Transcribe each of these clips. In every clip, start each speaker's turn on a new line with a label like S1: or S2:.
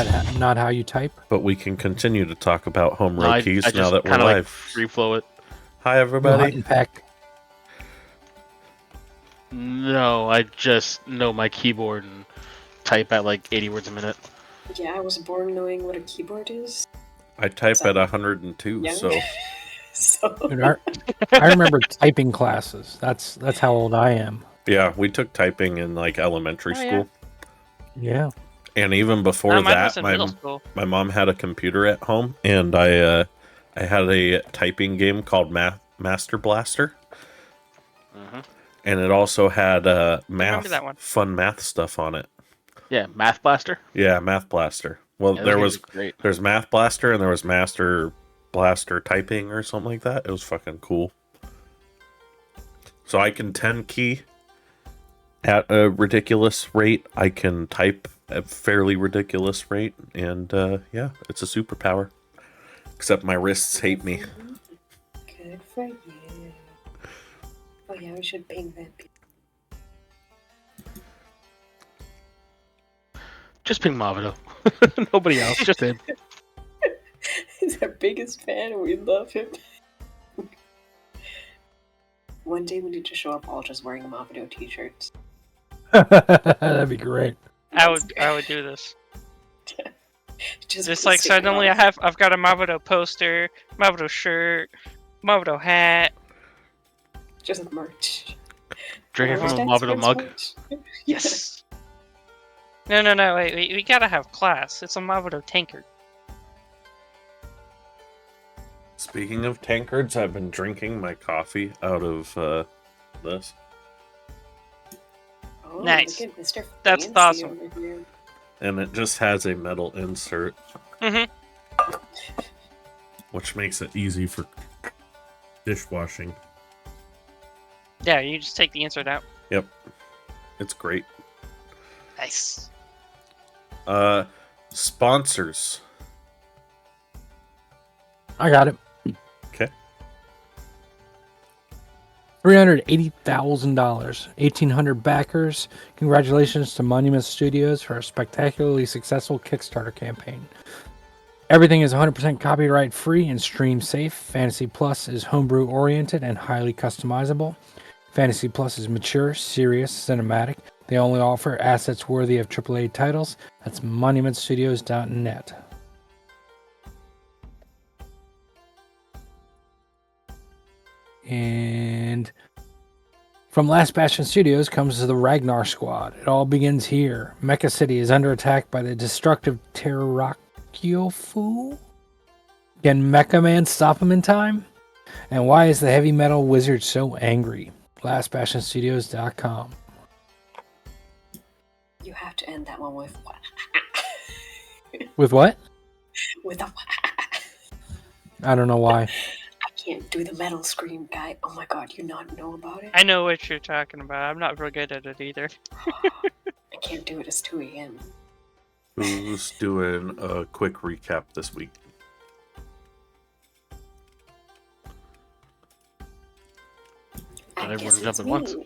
S1: that not how you type?
S2: But we can continue to talk about home
S3: No,
S2: row keys
S3: I
S2: now
S3: just
S2: that we're
S3: kind of like
S2: live.
S3: free flow it.
S2: Hi,
S1: No
S2: everybody.
S1: hut and peck.
S3: No, I just know my keyboard and type at like 80 words a minute.
S4: Yeah, I was born knowing what a keyboard is.
S2: I type at 102,
S4: Young.
S2: so
S4: So
S1: Dude, I remember typing classes. That's how old I am.
S2: yeah, we took typing in like elementary school.
S1: Yeah.
S2: And even before
S5: mine
S2: that,
S5: was in middle school.
S2: my mom had a computer at home, and I had a typing game called Master Blaster.
S3: Mm-hmm.
S2: And it also had
S5: remember that one.
S2: fun math stuff on it.
S3: Yeah, Math Blaster.
S2: Yeah, Math Blaster. Well,
S3: Yeah,
S2: there's
S3: great.
S2: Math Blaster and there was Master Blaster Typing or something like that. It was fucking cool. So I can 10 key at a ridiculous rate. I can type at a fairly ridiculous rate. And yeah, it's a superpower. Except my wrists hate me.
S4: good for you. Oh yeah, we should ping that.
S3: Just ping Mavito. Nobody else. Just him.
S4: He's our biggest fan and we love him. One day we need to show up all just wearing Mavito t-shirts.
S1: That'd be great.
S5: I would do this.
S4: Just
S5: Like
S4: stick it
S5: suddenly
S4: on.
S5: I've got a Mavito poster, Mavito shirt, Mavito hat.
S4: Just merch.
S3: Drinking from a
S4: Wurst
S3: Mavito
S4: Experts
S3: mug.
S4: merch.
S5: Yes. No, wait, we gotta have class. It's a Mavito tankard.
S2: Speaking of tankards, I've been drinking my coffee out of this.
S4: Oh,
S5: Nice.
S4: Look at Mr.
S5: That's
S4: Fancy
S5: awesome.
S4: over here.
S2: And it just has a metal insert,
S5: Mm-hmm.
S2: which makes it easy for dishwashing.
S5: Yeah, you just take the insert out.
S2: Yep. It's great.
S5: Nice.
S2: Sponsors.
S1: I got it.
S2: Okay.
S1: $380,000. 1,800 backers. Congratulations to Monument Studios for a spectacularly successful Kickstarter campaign. Everything is 100% copyright free and stream safe. Fantasy Plus is homebrew oriented and highly customizable. Fantasy Plus is mature, serious, cinematic. They only offer assets worthy of AAA titles. That's monumentstudios.net. And from Last Bastion Studios comes the Ragnar Squad. It all begins here. Mecha City is under attack by the destructive Terrakyofu. Can Mecha Man stop him in time? And why is the heavy metal wizard so angry? LastBastionStudios.com.
S4: You have to end that one with
S1: With what?
S4: with a
S1: I don't know why.
S4: I can't do the metal scream, guy. Oh my god, you not know about it?
S5: I know what you're talking about. I'm not real good at it either.
S4: I can't do it. It's 2 a.m.
S2: Who's doing a quick recap this week?
S3: Not
S4: I
S3: everyone
S4: guess
S3: jump
S4: it's
S3: at once.
S4: me.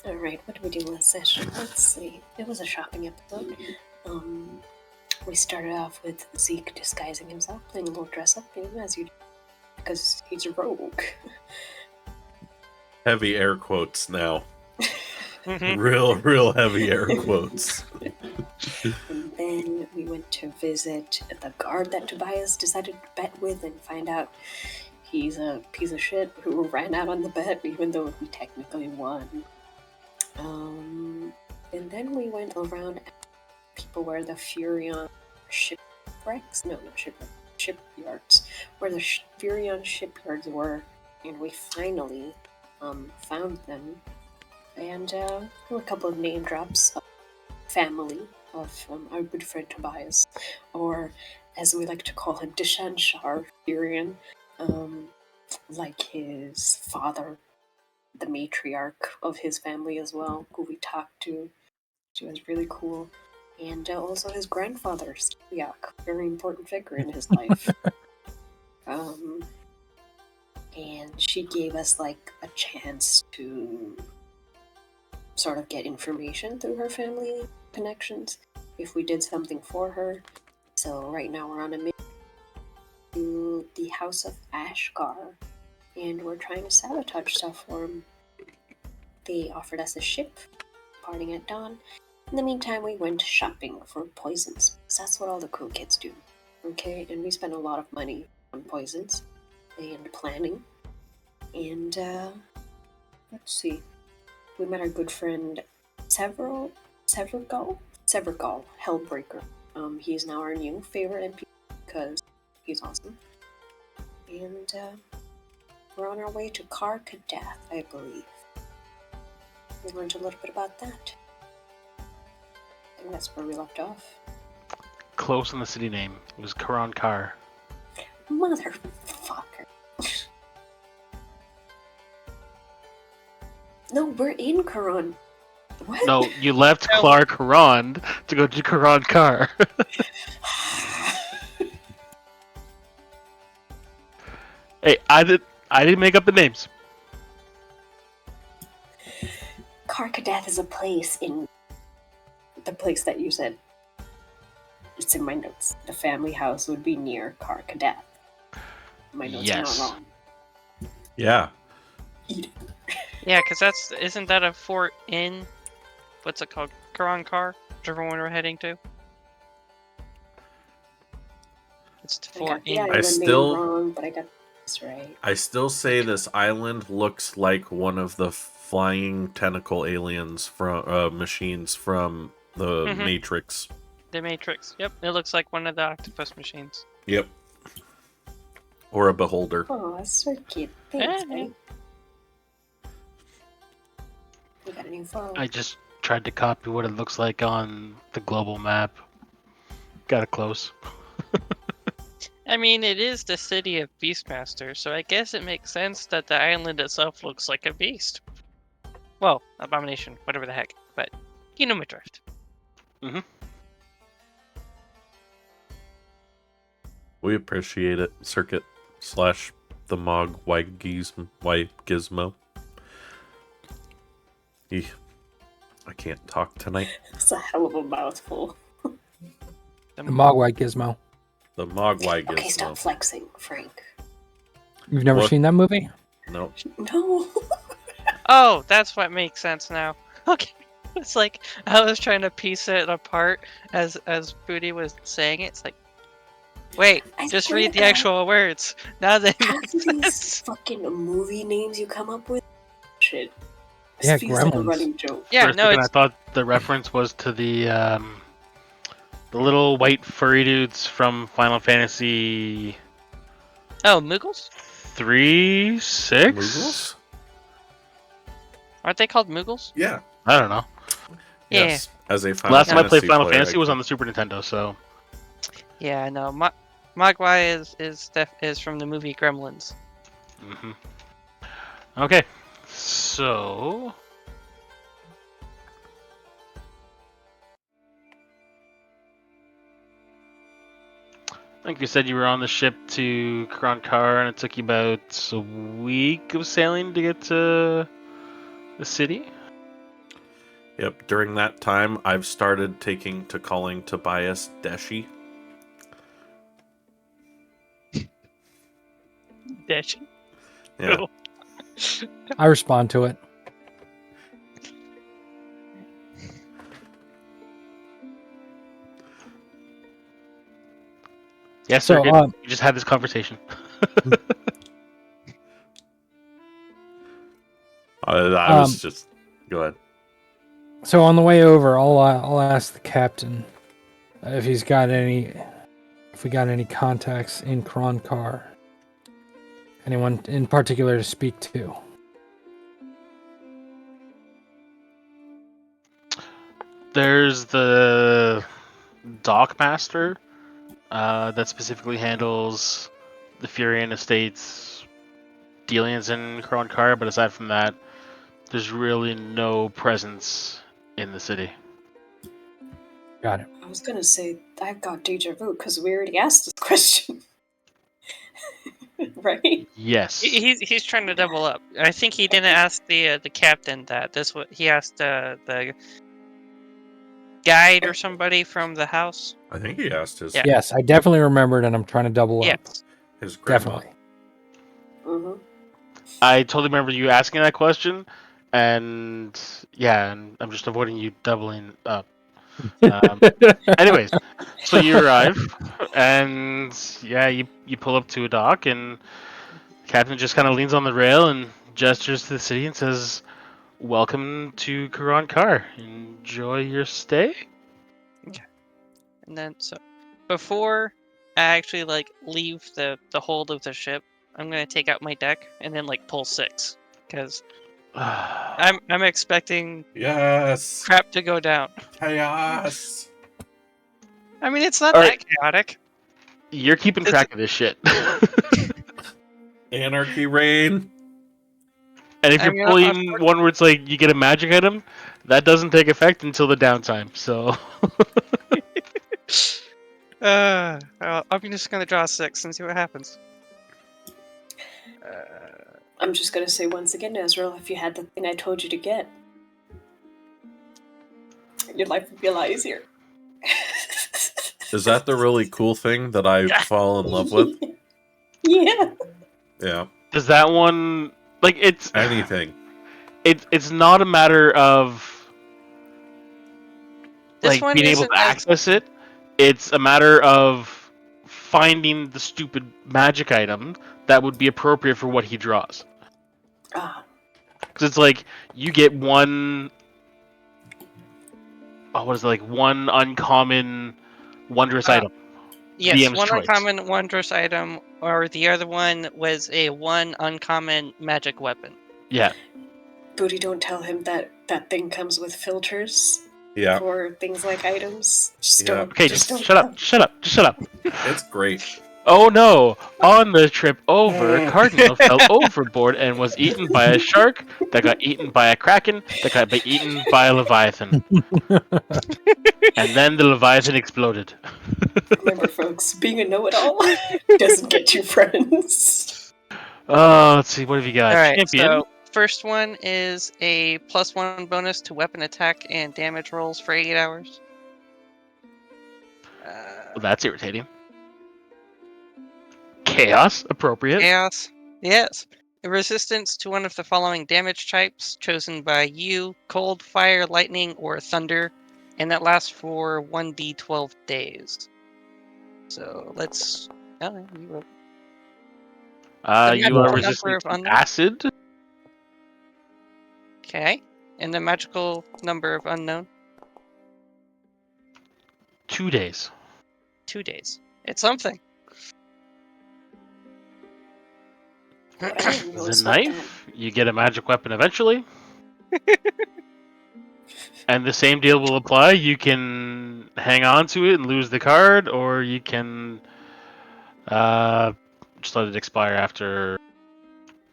S4: Alright, what did we do last session? Let's see. It was a shopping episode. We started off with Zeke disguising himself, playing a little dress up, as you do, because he's a rogue.
S2: Heavy air quotes now.
S5: Mhm.
S2: Real heavy air quotes.
S4: And then we went to visit the guard that Tobias decided to bet with and find out he's a piece of shit who ran out on the bet, even though we technically won. And then we went around and people where the Furion shipwrecks? No, not shipwrecks. Shipyards. Where the Furion shipyards were, and we finally found them. And a couple of name drops of family of our good friend Tobias, or as we like to call him, Dishan Shar Furion, like his father, the matriarch of his family as well, who we talked to. She was really cool. And also his grandfather, Steliak, very important figure in his life. And she gave us like a chance to sort of get information through her family connections if we did something for her. So right now we're on a mission to the House of Ashgar, and we're trying to sabotage stuff for them. They offered us a ship, parting at dawn. In the meantime, we went shopping for poisons, because that's what all the cool kids do. Okay, and we spent a lot of money on poisons and planning. And let's see, we met our good friend Severgal, Hellbreaker. He's now our new favorite NPC because he's awesome. And we're on our way to Kadath, I believe. We learned a little bit about that. I think that's where we left off.
S3: Close on the city name. It was Karan Kar.
S4: Motherfucker. No, we're in Karan. What?
S3: No, you left
S5: No.
S3: Karan to go to Karan Kar. Hey, I didn't make up the names.
S4: Kadath is a place in the place that you said. It's in my notes. The family house would be near Kadath. My notes are
S3: Yes.
S4: not wrong.
S2: Yeah.
S4: Eat it.
S5: Yeah, because isn't that a fort in, what's it called, Karan Kar, whichever one we're heading to? It's the
S4: I
S5: fort
S4: got the
S5: in.
S4: island name
S2: still-
S4: wrong, but I got this right.
S2: I still say this island looks like one of the flying tentacle aliens from machines from the
S5: Mhm.
S2: Matrix.
S5: The Matrix. Yep, it looks like one of the octopus machines.
S2: Yep. Or a beholder.
S4: Oh, that's so cute. Thanks,
S5: Eh.
S4: babe. We got a new phone.
S3: I just tried to copy what it looks like on the global map. Got it close.
S5: I mean, it is the city of Beastmaster, so I guess it makes sense that the island itself looks like a beast. Well, abomination, whatever the heck, but you know my drift.
S2: We appreciate it. Circuit / the Mog Gizmo. Eeh. I can't talk tonight.
S4: That's a hell of a mouthful.
S1: The Mogwai Gizmo.
S2: The Mog Gizmo.
S4: Okay, stop flexing, Frank.
S1: You've never
S2: What?
S1: seen that movie?
S2: No.
S4: No.
S5: Oh, that's what makes sense now. Okay. It's like I was trying to piece it apart as Booty was saying it. It's like, wait,
S4: I
S5: just
S4: swear
S5: read
S4: to
S5: the
S4: God.
S5: actual words. Now they
S4: Half
S5: make
S4: of these
S5: sense.
S4: fucking movie names you come up with, shit. This
S1: Yeah,
S4: feels like a
S1: Gremlins.
S4: running joke.
S5: Yeah,
S3: For a
S5: no,
S3: second,
S5: it's
S3: I thought the reference was to the little white furry dudes from Final Fantasy
S5: Moogles?
S3: 3, 6?
S2: Moogles?
S5: Aren't they called Moogles?
S2: Yeah.
S3: I don't know.
S5: Yeah.
S2: Yes. As a Final
S3: Last time I played
S2: Fantasy
S3: Final
S2: player,
S3: Fantasy was
S2: I
S3: on the Super Nintendo, so
S5: Yeah, no. Mogwai is from the movie Gremlins.
S3: hmm Okay, so like you said, you were on the ship to Kar, and it took you about a week of sailing to get to the city.
S2: Yep. During that time, I've started taking to calling Tobias Deshi.
S5: Dash.
S2: Yeah.
S5: Cool.
S1: I respond to it.
S3: Yes,
S1: So,
S3: sir. You just had this conversation.
S2: I was just... Go ahead.
S1: So on the way over, I'll ask the captain if we got any contacts in Kar. Anyone in particular to speak to?
S3: There's the dockmaster that specifically handles the Furian Estates dealings in Kar, but aside from that, there's really no presence in the city.
S1: Got it.
S4: I was gonna say I've got deja vu because we already asked this question, right?
S3: Yes.
S5: He's trying to double up. I think he didn't ask the captain that. He asked the guide or somebody from the house?
S2: I think he asked his
S5: Yeah.
S1: Yes, I definitely remembered, and I'm trying to double up.
S5: Yes.
S2: his grandma.
S1: Definitely.
S4: Mm-hmm.
S3: I totally remember you asking that question, and yeah, and I'm just avoiding you doubling up. Anyways, so you arrive, and yeah, you pull up to a dock, and Captain just kind of leans on the rail and gestures to the city and says, "Welcome to Karan Kar. Enjoy your stay."
S5: And then so before I actually like leave the hold of the ship, I'm gonna take out my deck and then like pull 6 because I'm expecting
S2: Yes.
S5: crap to go down.
S2: Chaos.
S5: I mean, it's not
S3: All
S5: that
S3: right.
S5: chaotic.
S3: You're keeping
S5: It's-
S3: track of this shit.
S2: Anarchy reign.
S3: And if
S5: I
S3: you're
S5: mean,
S3: pulling one where it's like you get a magic item, that doesn't take effect until the downtime. So
S5: I'm just gonna draw 6 and see what happens.
S4: I'm just gonna say once again, Azrael, if you had the thing I told you to get, your life would be a lot easier.
S2: Is that the really cool thing that I fall in love with?
S4: Yeah.
S2: Yeah.
S3: does that one like it's
S2: Anything.
S3: it's not a matter of
S5: This
S3: like
S5: one
S3: being able
S5: isn't
S3: to
S5: as
S3: access it. It's a matter of finding the stupid magic item that would be appropriate for what he draws.
S4: Ah,
S3: Because it's like you get one. Oh, what is it, like one uncommon wondrous item?
S5: yes,
S3: DM's
S5: one
S3: choice.
S5: uncommon wondrous item, or the other one was a one uncommon magic weapon.
S3: Yeah.
S4: Booty, don't tell him that that thing comes with filters
S2: Yeah.
S4: for things like items. Just
S2: Yeah.
S4: don't.
S3: Okay,
S4: just
S3: just
S4: don't
S3: shut
S4: tell
S3: up. Just shut up. Just shut up.
S2: It's great.
S3: Oh no! On the trip over, Cardinal fell overboard and was eaten by a shark that got eaten by a kraken that got eaten by a leviathan. And then the leviathan exploded.
S4: Remember, folks, being a know-it-all doesn't get you friends.
S3: Oh, let's see. What have you got?
S5: All right,
S3: Champion.
S5: so first one is a +1 bonus to weapon attack and damage rolls for 8 hours.
S3: Well, that's irritating. Chaos, appropriate.
S5: Chaos. Yes. A resistance to one of the following damage types chosen by you: cold, fire, lightning, or thunder, and that lasts for 1d12 days. So let's. Oh, you wrote. The
S3: You
S5: magical
S3: are
S5: number
S3: resistant
S5: of
S3: to
S5: unknown.
S3: acid.
S5: Okay. And the magical number of unknown.
S3: 2 days.
S5: 2 days. It's something.
S4: What I don't know
S3: The
S4: is what that.
S3: knife. You get a magic weapon eventually. And the same deal will apply. You can hang on to it and lose the card, or you can just let it expire after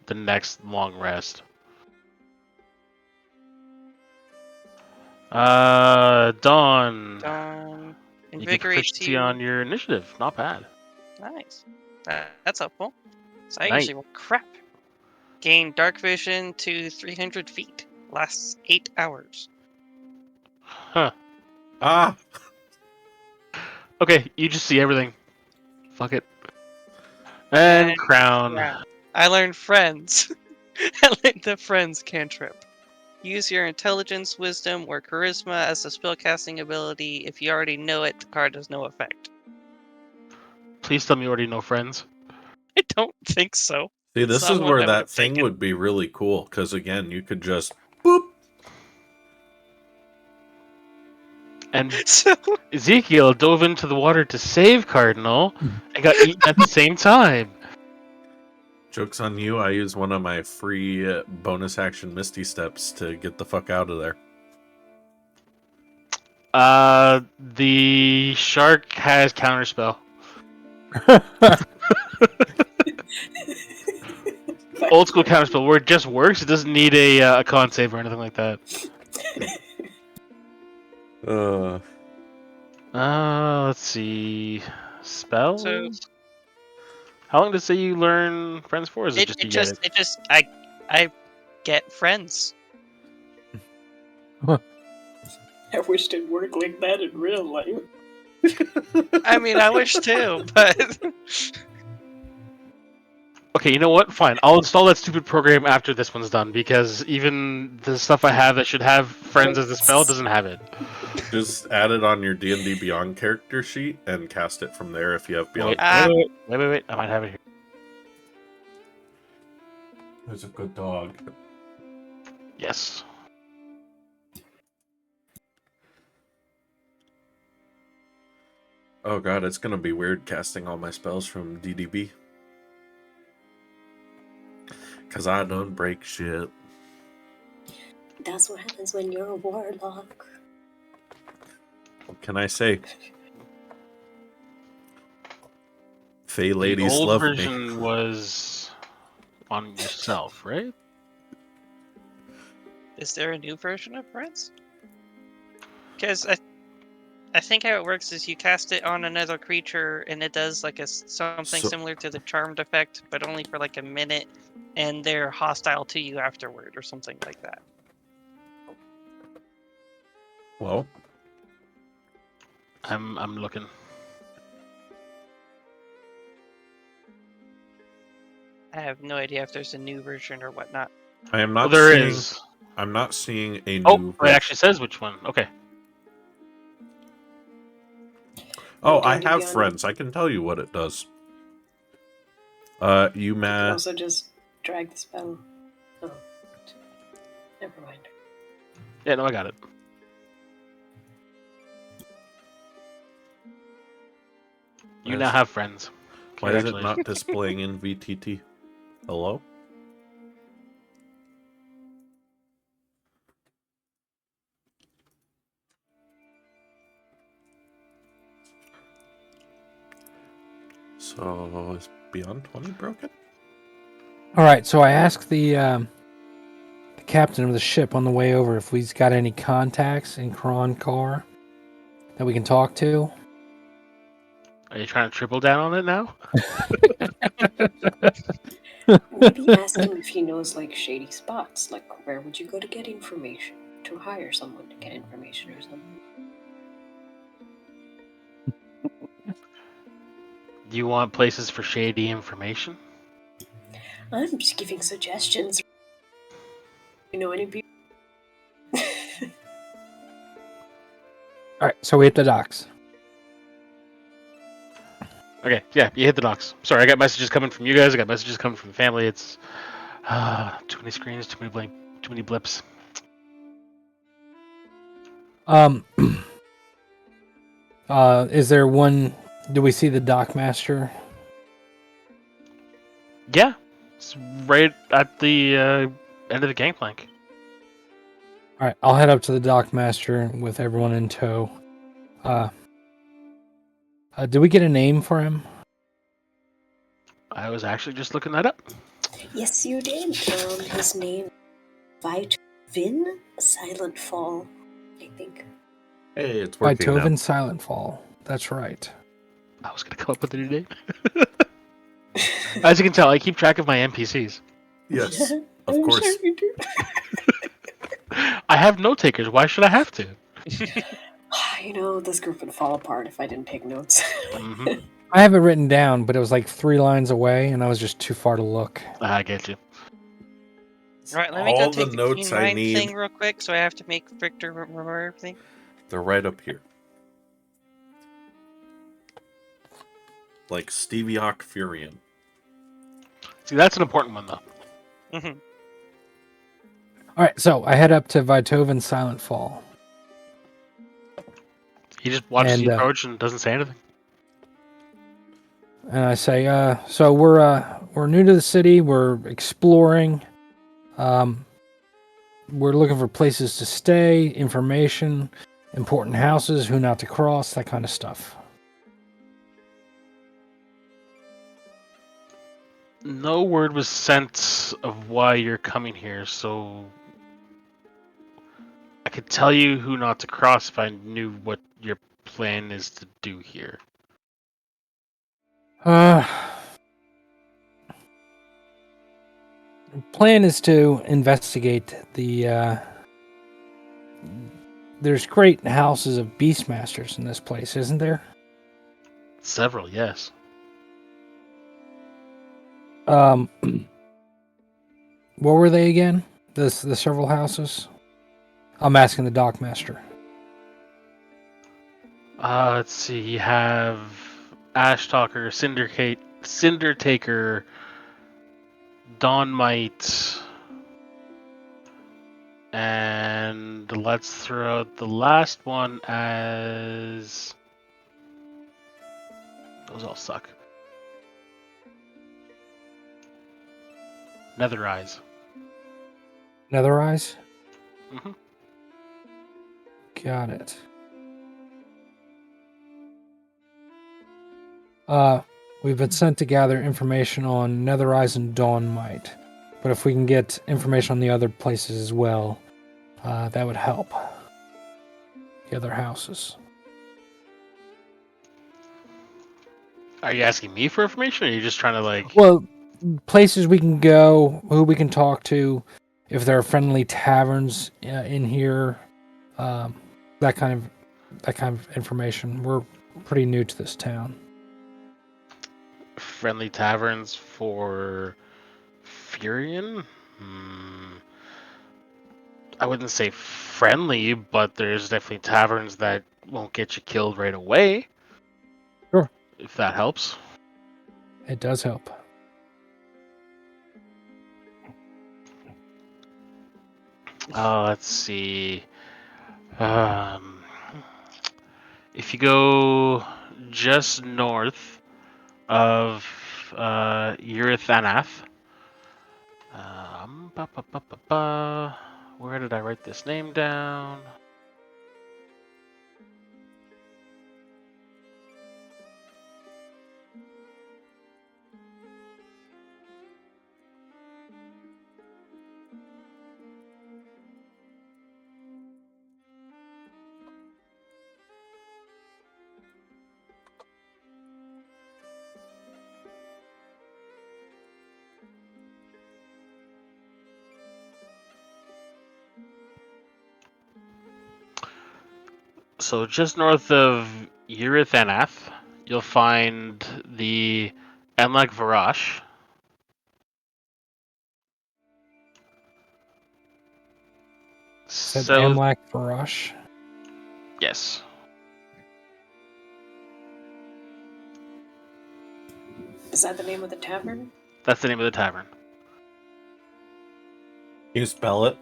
S3: the next long rest. Dawn.
S5: Dawn.
S3: You get
S5: Invigorates
S3: proficiency
S5: you.
S3: on your initiative. Not bad.
S5: Nice. That's helpful. So I
S3: Night.
S5: usually roll crap. Gain dark vision to 300 feet. Lasts 8 hours.
S3: Huh.
S2: Ah.
S3: Okay, you just see everything. Fuck it. And
S5: And
S3: crown.
S5: crown. I learned friends. I learned the friends cantrip. Use your intelligence, wisdom, or charisma as a spellcasting ability. If you already know it, the card has no effect.
S3: Please tell me you already know friends.
S5: I don't think so.
S2: See,
S5: It's
S2: this
S5: not
S2: is
S5: one
S2: where
S5: I
S2: that
S5: would've
S2: thing
S5: taken.
S2: would be really cool, because again, you could just boop.
S3: And
S5: So
S3: Ezekiel dove into the water to save Cardinal and got eaten at the same time.
S2: Joke's on you, I use one of my free bonus action Misty Steps to get the fuck out of there.
S3: The shark has counterspell. Old school counterspell where it just works. It doesn't need a con save or anything like that. Let's see. Spells? How long does it say you learn friends for? Or is it just you get it?
S5: I get friends.
S4: I wish it'd work like that in real life.
S5: I mean, I wish too, but
S3: Okay, you know what? Fine. I'll install that stupid program after this one's done, because even the stuff I have that should have friends as a spell doesn't have it.
S2: Just add it on your D&D Beyond character sheet and cast it from there if you have Beyond.
S3: Wait. I might have it here.
S2: There's a good dog.
S3: Yes.
S2: Oh god, it's gonna be weird casting all my spells from DDB. Cause I don't break shit.
S4: That's what happens when you're a warlock.
S2: What can I say? Fey
S3: The
S2: ladies
S3: old
S2: love
S3: version
S2: me.
S3: was on yourself, right?
S5: is there a new version of Prince? Because I think how it works is you cast it on another creature, and it does like something
S2: So-
S5: similar to the charmed effect, but only for like a minute, and they're hostile to you afterward, or something like that.
S2: Well,
S3: I'm looking.
S5: I have no idea if there's a new version or whatnot.
S2: I am
S3: Well,
S2: not
S3: there
S2: seeing.
S3: is.
S2: I'm not seeing a new.
S3: Oh, it
S2: version.
S3: actually says which one. Okay.
S2: Oh,
S4: And
S2: I
S4: D&D
S2: have
S4: Beyond,
S2: friends. I can tell you what it does. You
S4: You can
S2: may.
S4: also just drag the spell. Oh, never mind.
S3: Yeah, no, I got it. You now have friends.
S2: Why is it
S3: Congratulations.
S2: not displaying in VTT? Hello? So is Beyond 20 broken?
S1: All right, so I asked the captain of the ship on the way over if he's got any contacts in Kron Car that we can talk to.
S3: Are you trying to triple down on it now?
S4: Maybe ask him if he knows like shady spots. Like, where would you go to get information? To hire someone to get information or something.
S3: Do you want places for shady information?
S4: I'm just giving suggestions. You know any people?
S1: All right, so we hit the docks.
S3: Okay, yeah, you hit the docks. Sorry, I got messages coming from you guys. I got messages coming from the family. It's too many screens, too many blips.
S1: Is there one? Do we see the dock master?
S3: Yeah, it's right at the end of the gangplank.
S1: All right, I'll head up to the dock master with everyone in tow. Did we get a name for him?
S3: I was actually just looking that up.
S4: Yes, you did. His name, Vin Silent Fall, I think.
S2: Hey, it's
S1: By
S2: working now.
S1: Tovin Silentfall. That's right.
S3: I was gonna come up with a new name. As you can tell, I keep track of my NPCs.
S2: Yes, of
S4: I'm
S2: course.
S4: sure you do.
S3: I have note takers. Why should I have to?
S4: You know, this group would fall apart if I didn't take notes.
S3: Mm-hmm.
S1: I have it written down, but it was like 3 lines away, and I was just too far to look.
S3: I get you.
S5: All right, let me go
S2: All the
S5: take the
S2: notes
S5: Queen
S2: I
S5: Mind
S2: need.
S5: thing real quick, so I have to make Richter remember everything.
S2: They're right up here. Like Stevie-Ock Furion.
S3: See, that's an important one, though.
S5: Mm-hmm.
S1: All right, so I head up to Vitovin Silentfall.
S3: He just watches
S1: And,
S3: the approach and doesn't say anything.
S1: And I say, so we're new to the city. We're exploring. We're looking for places to stay, information, important houses, who not to cross, that kind of stuff.
S3: No word was sent of why you're coming here, so I could tell you who not to cross if I knew what your plan is to do here.
S1: Plan is to investigate the there's great houses of beastmasters in this place, isn't there?
S3: Several, yes.
S1: What were they again? The several houses. I'm asking the dockmaster.
S3: Let's see. You have Ashtalker, Cinder Taker, Dawnmite, and let's throw out the last one as those all suck. Nethereyes.
S1: Nethereyes.
S3: Mm-hmm.
S1: Got it. We've been sent to gather information on Nethereyes and Dawnmite, but if we can get information on the other places as well, that would help. The other houses.
S3: Are you asking me for information, or are you just trying to like?
S1: Well, places we can go, who we can talk to, if there are friendly taverns in here, that kind of information. We're pretty new to this town.
S3: Friendly taverns for Furion? I wouldn't say friendly, but there's definitely taverns that won't get you killed right away.
S1: Sure.
S3: If that helps.
S1: It does help.
S3: Let's see. If you go just north of Urethanath, where did I write this name down? So just north of Urethanath, you'll find the Enlek Varash.
S1: Said
S3: South,
S1: Amlak Barash.
S3: yes.
S4: Is that the name of the tavern?
S3: That's the name of the tavern.
S2: Can you spell it?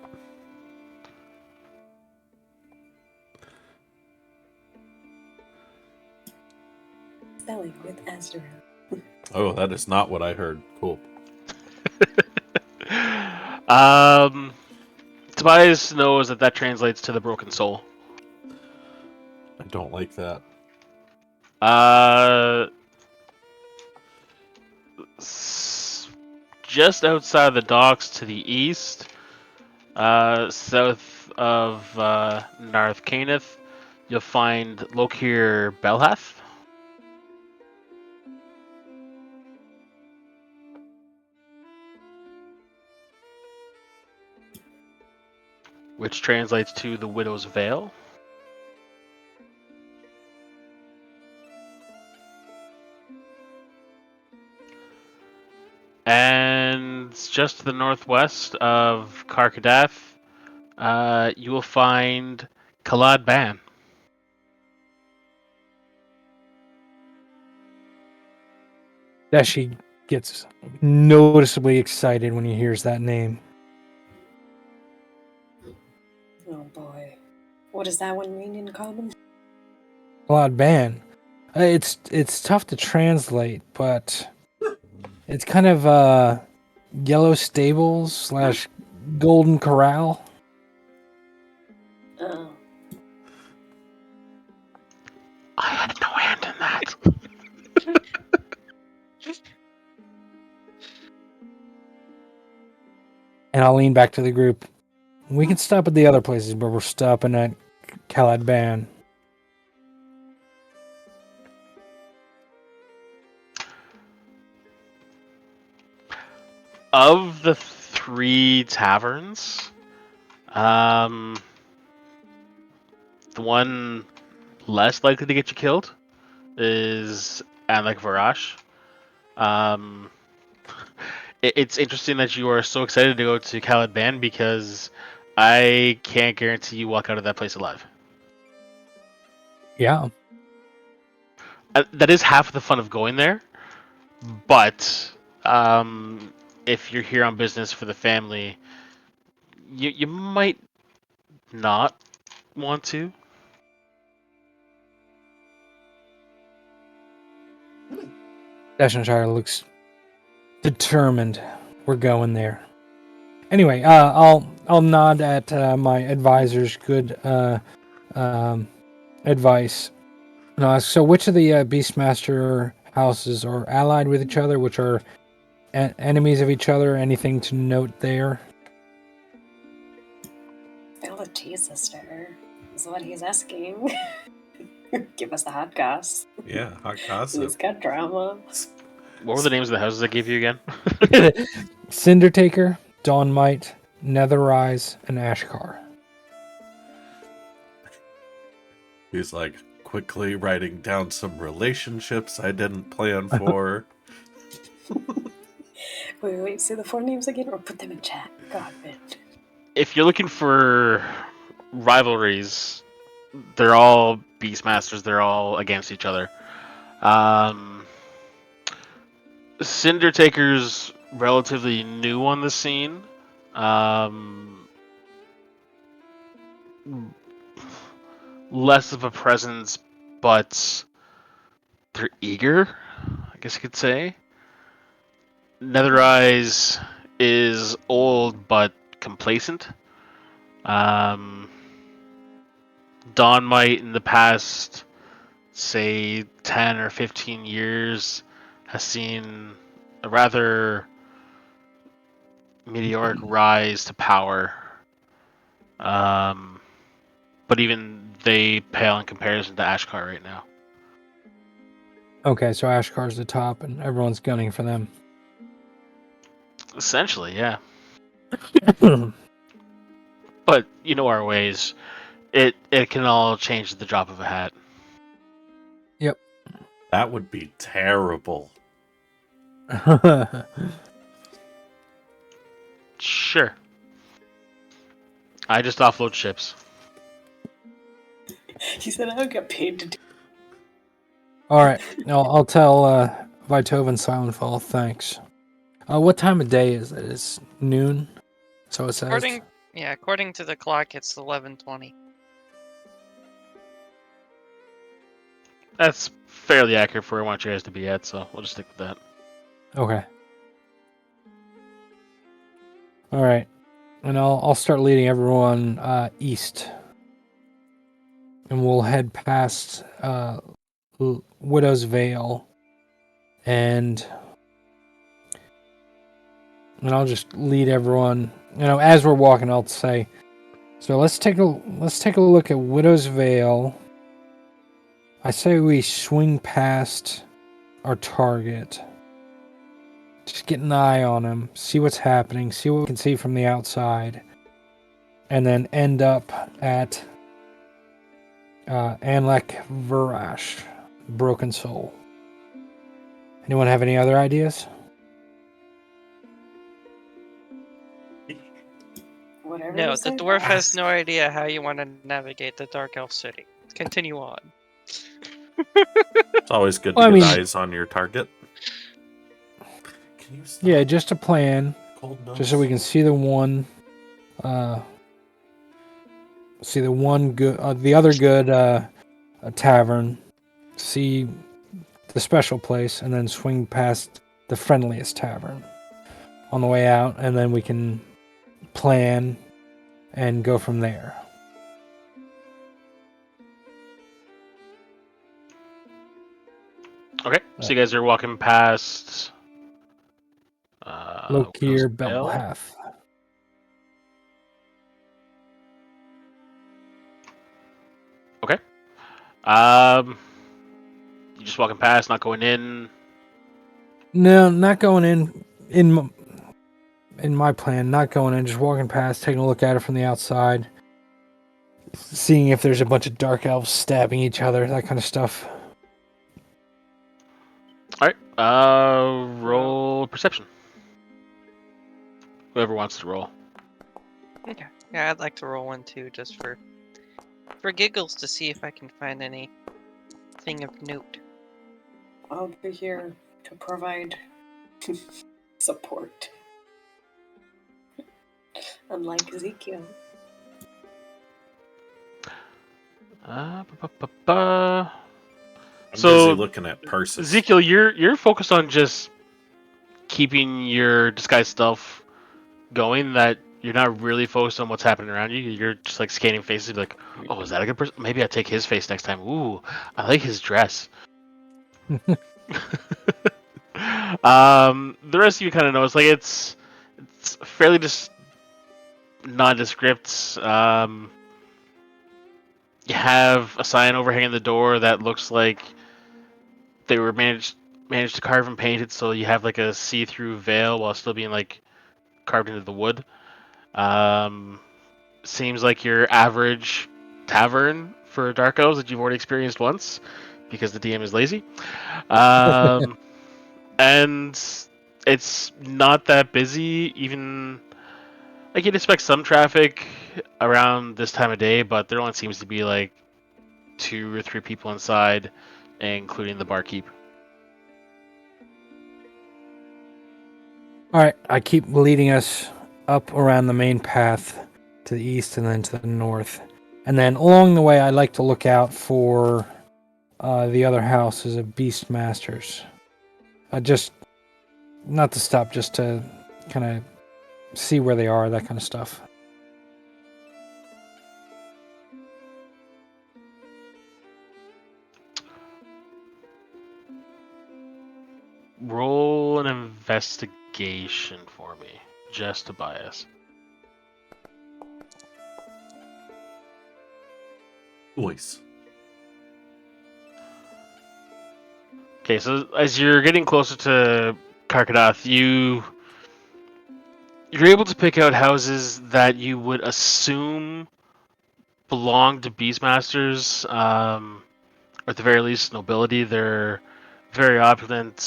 S4: Spelling with Azrael.
S2: Oh, that is not what I heard. Cool.
S3: Tobias knows that translates to the broken soul.
S2: I don't like that.
S3: Just outside the docks to the east, south of Narth Caneth, you'll find Lokir Belhath. Which translates to the Widow's Veil. And just to the northwest of Karkadath, you will find Kalad Ban.
S1: Dashi gets noticeably excited when he hears that name.
S4: Oh boy. What does that one mean in common?
S1: Cloud Ban. It's tough to translate, but it's kind of yellow stables / golden corral.
S4: Oh.
S3: I had no hand in that.
S1: And I'll lean back to the group. We can stop at the other places, but we're stopping at Khalad Ban.
S3: Of the three taverns, The one less likely to get you killed is Anlek Varash. It's interesting that you are so excited to go to Caliban because I can't guarantee you walk out of that place alive.
S1: Yeah.
S3: That is half the fun of going there, but if you're here on business for the family, you might not want to.
S1: Dashenshire looks determined. We're going there. Anyway, I'll nod at my advisor's good advice. So which of the Beastmaster houses are allied with each other? Which are enemies of each other? Anything to note there?
S4: Oh, Jesus, sister. Is what he's asking. Give us the hot goss.
S2: Yeah, hot
S4: Who's
S2: gossip.
S4: got drama?
S3: What were the names of the houses I gave you again?
S1: Cindertaker, Dawnmite, Netherrise, and Ashkar.
S2: He's like quickly writing down some relationships I didn't plan for.
S4: Wait. Say the 4 names again, or put them in chat. God, man.
S3: If you're looking for rivalries, they're all Beastmasters. They're all against each other. Cindertaker's relatively new on the scene. Less of a presence, but they're eager, I guess you could say. Netherrise is old but complacent. Dawnmite in the past, say 10 or 15 years, has seen a rather meteoric rise to power. But even they pale in comparison to Ashkar right now.
S1: Okay, so Ashkar's the top, and everyone's gunning for them.
S3: Essentially, yeah. But you know our ways. It can all change at the drop of a hat.
S1: Yep.
S2: That would be terrible.
S3: Sure. I just offload ships.
S4: He said I don't get paid to do.
S1: All right, I'll tell Vitov Silentfall thanks. What time of day is it? It's noon, so it says.
S5: According to the clock, it's 11:20.
S3: That's fairly accurate for where I want you guys to be at, so we'll just stick with that.
S1: Okay. All right, and I'll start leading everyone east, and we'll head past Widow's Vale, and I'll just lead everyone. As we're walking, I'll say, so let's take a look at Widow's Vale. I say we swing past our target. Just get an eye on him, see what's happening, see what we can see from the outside, and then end up at Anlek Varash, Broken Soul. Anyone have any other ideas?
S4: Whatever.
S5: No,
S4: you
S5: the
S4: say.
S5: dwarf has no idea how you want to navigate the Dark Elf City. Continue on.
S2: It's always good to get eyes on your target. Can you stop?
S1: Yeah, just a plan,
S2: Cold nose.
S1: just so we can see the one, good, the other good tavern, see the special place, and then swing past the friendliest tavern on the way out, and then we can plan and go from there.
S3: Okay, so you guys are walking past
S1: Lokir
S3: Widow's Vale.
S1: Belhath.
S3: Okay. You just walking past, not going in.
S1: No, not going in. In my plan, not going in. Just walking past, taking a look at it from the outside. seeing if there's a bunch of dark elves stabbing each other, that kind of stuff.
S3: All right. Roll perception. Whoever wants to roll.
S5: Okay. Yeah, I'd like to roll one too, just for giggles, to see if I can find anything of note.
S4: I'll be here to provide support. Unlike Ezekiel.
S3: Ba, ba, ba, ba.
S2: I'm
S3: So,
S2: busy looking at purses.
S3: Ezekiel, you're focused on just keeping your disguise stealth going. That you're not really focused on what's happening around you. You're just like scanning faces, like, oh, is that a good person? Maybe I take his face next time. Ooh, I like his dress. The rest of you kind of know it's fairly just nondescript. You have a sign overhanging the door that looks like they were managed to carve and paint it, so you have like a see-through veil while still being like carved into the wood. Seems like your average tavern for Dark Elves that you've already experienced once, because the DM is lazy. And it's not that busy, even like you'd expect some traffic around this time of day, but there only seems to be like 2 or 3 people inside, including the barkeep.
S1: All right, I keep leading us up around the main path to the east and then to the north. And then along the way, I like to look out for the other houses of Beastmasters. Just not to stop, just to kind of see where they are, that kind of stuff.
S3: Roll an investigation for me, just to bias.
S2: Voice.
S3: Okay, so as you're getting closer to Karkadath, you're able to pick out houses that you would assume belong to Beastmasters, or at the very least nobility. They're very opulent,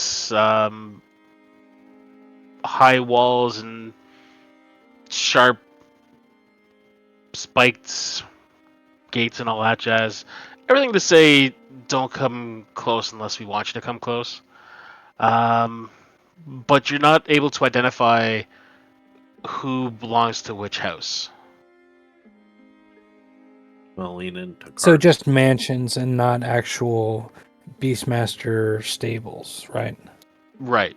S3: high walls and sharp spiked gates and all that jazz. Everything to say, don't come close unless we want you to come close. But you're not able to identify who belongs to which house.
S2: Well, lean into
S1: So
S2: Cardinal.
S1: just mansions and not actual Beastmaster stables, right?
S3: Right.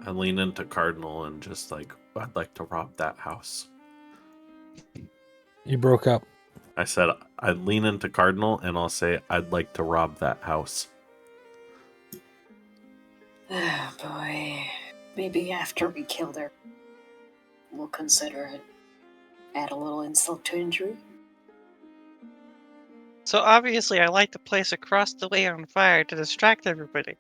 S2: I lean into Cardinal and just like, I'd like to rob that house.
S1: You broke up.
S2: I said I'd lean into Cardinal and I'll say I'd like to rob that house.
S4: Oh boy. Maybe after we kill her, we'll consider it. Add a little insult to injury.
S5: So obviously, I light the place across the way on fire to distract everybody.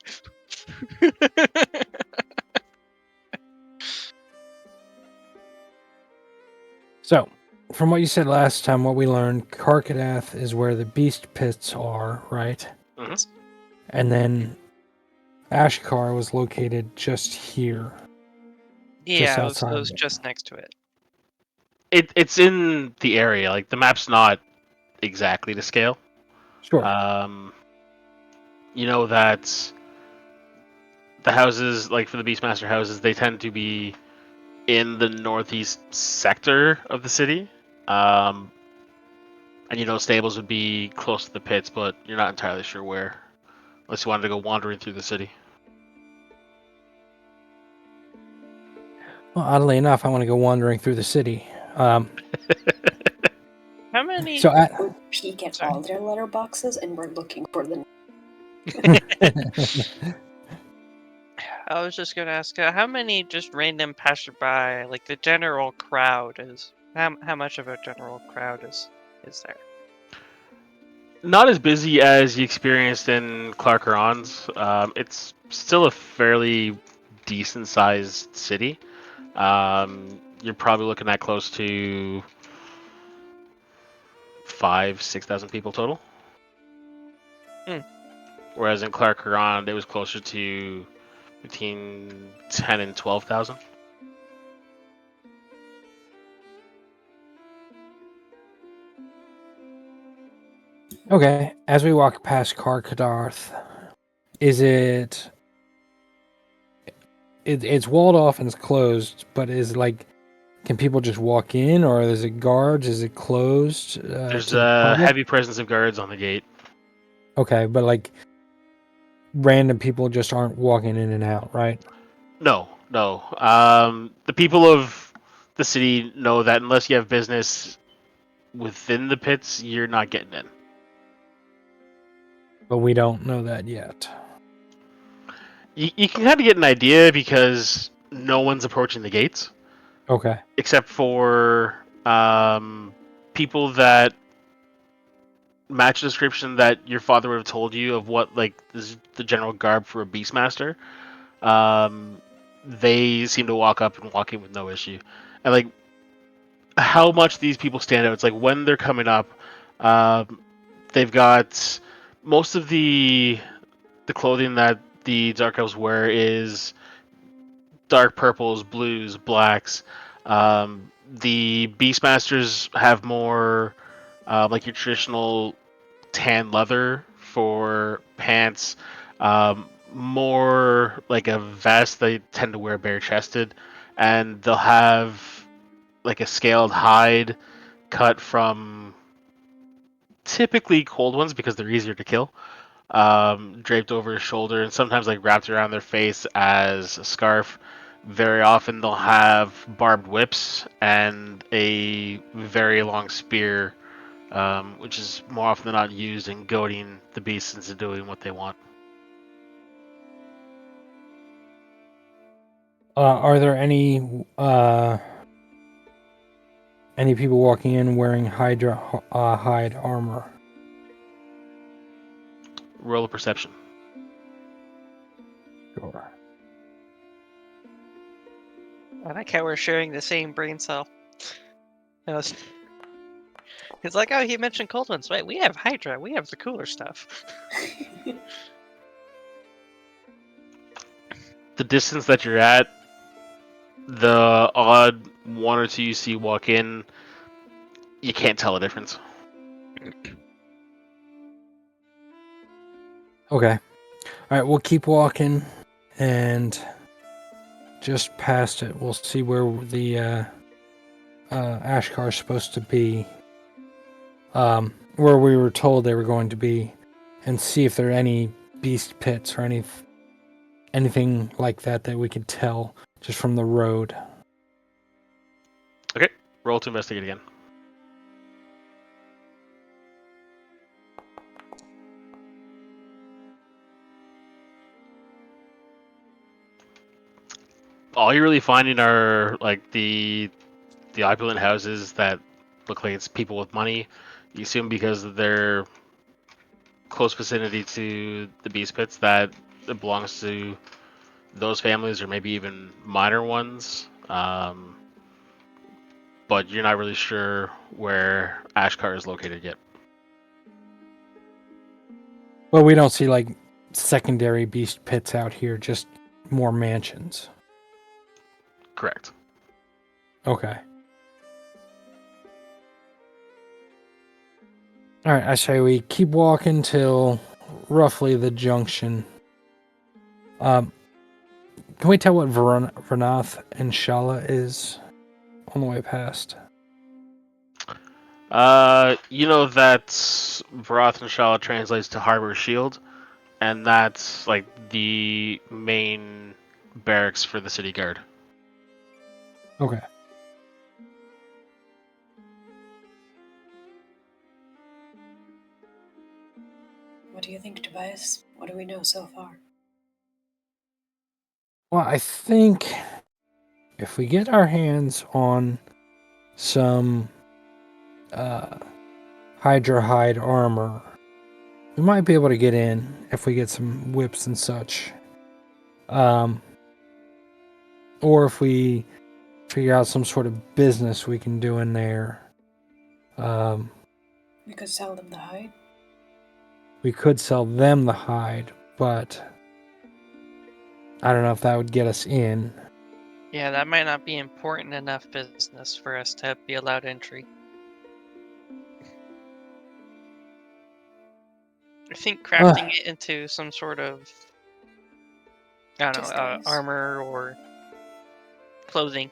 S1: So, from what you said last time, what we learned, Karkadath is where the beast pits are, right?
S3: Mhm.
S1: And then Ashkar was located just here.
S5: Yeah, it
S1: outside
S5: was
S1: of it.
S5: just next to it.
S3: It's in the area. Like the map's not exactly to scale.
S1: Sure.
S3: You know that the houses, like for the Beastmaster houses, they tend to be in the northeast sector of the city. And you know stables would be close to the pits, but you're not entirely sure where, unless you wanted to go wandering through the city.
S1: Well, oddly enough, I want to go wandering through the city.
S5: How many?
S1: So,
S4: We peek at
S5: Sorry.
S4: all their letterboxes and we're looking for the.
S5: I was just gonna ask, how many just random passerby, like the general crowd is? How much of a general crowd is there?
S3: Not as busy as you experienced in Clark Huron's. It's still a fairly decent sized city. You're probably looking at close to 6,000 people total.
S5: Hmm.
S3: Whereas in Clark Huron, it was closer to between 10 and 12,000.
S1: Okay, as we walk past Karkadarth, is it's walled off and it's closed, but is it like, can people just walk in, or is it guards? Is it closed?
S3: There's
S1: to the
S3: a
S1: public?
S3: heavy presence of guards on the gate.
S1: Okay, but like random people just aren't walking in and out, right?
S3: No. The people of the city know that unless you have business within the pits, you're not getting in.
S1: But we don't know that yet.
S3: You can kind of get an idea because no one's approaching the gates
S1: Okay.
S3: except for people that match the description that your father would have told you of what like is the general garb for a beastmaster. They seem to walk up and walk in with no issue, and like how much these people stand out. It's like when they're coming up, they've got most of the clothing that the dark elves wear is dark purples, blues, blacks. The beastmasters have more like your traditional tan leather for pants, more like a vest. They tend to wear bare chested, and they'll have like a scaled hide cut from typically cold ones because they're easier to kill, draped over his shoulder and sometimes like wrapped around their face as a scarf. Very often they'll have barbed whips and a very long spear, which is more often than not used in goading the beasts into doing what they want.
S1: Are there any people walking in wearing hide armor?
S3: Roll a perception.
S1: Sure.
S5: I like how we're sharing the same brain cell. It's like, oh, he mentioned cold ones, right? We have Hydra. We have the cooler stuff.
S3: The distance that you're at, the odd one or two you see walk in, you can't tell the difference.
S1: Okay. All right, we'll keep walking, and just past it, we'll see where the Ashkar is supposed to be, where we were told they were going to be, and see if there are any beast pits or anything like that we could tell just from the road.
S3: Okay, roll to investigate again. All you're really finding are like the opulent houses that look like it's people with money. You assume because of their close vicinity to the beast pits that it belongs to those families or maybe even minor ones. But you're not really sure where Ashkar is located yet.
S1: Well, we don't see like secondary beast pits out here, just more mansions.
S3: Correct.
S1: Okay. All right, I say we keep walking till roughly the junction. Can we tell what Vernath and Shala is on the way past?
S3: You know that Varath and Shala translates to Harbor Shield, and that's like the main barracks for the city guard.
S1: Okay.
S4: What do you think, Tobias? What do we know so far?
S1: Well, I think if we get our hands on some Hydra hide armor, we might be able to get in if we get some whips and such. Or if we figure out some sort of business we can do in there.
S4: We could sell them the hide.
S1: We could sell them the hide, but I don't know if that would get us in.
S5: Yeah, that might not be important enough business for us to be allowed entry. I think crafting it into some sort of, I don't know,
S4: Disguise.
S5: armor or clothing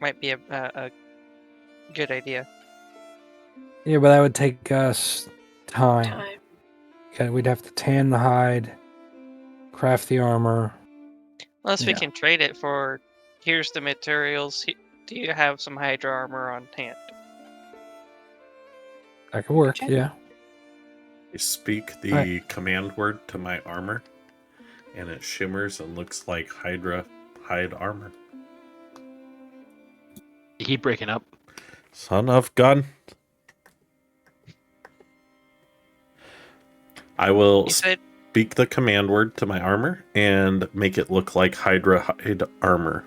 S5: might be a good idea.
S1: Yeah, but that would take us time.
S4: Time.
S1: Okay, we'd have to tan the hide, craft the armor.
S5: Unless we
S1: Yeah.
S5: can trade it for, here's the materials. Do you have some Hydra armor on hand?
S1: That could work,
S4: Check.
S1: yeah.
S2: I speak the
S1: Alright.
S2: command word to my armor, and it shimmers and looks like Hydra hide armor.
S3: You keep breaking up.
S2: Son of gun. I will
S5: You said
S2: speak the command word to my armor and make it look like Hydra hide armor.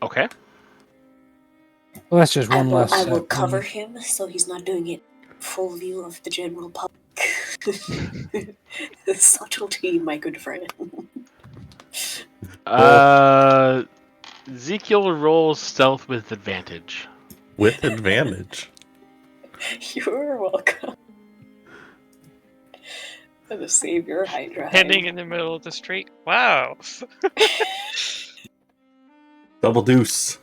S3: Okay.
S1: Well, that's just one less
S4: I
S1: step.
S4: will cover him so he's not doing it full view of the general public. The subtlety, my good friend.
S3: Ezekiel rolls stealth with advantage.
S2: With advantage.
S4: You're welcome. For the savior Hydra.
S5: heading in the middle of the street. Wow.
S2: Double deuce.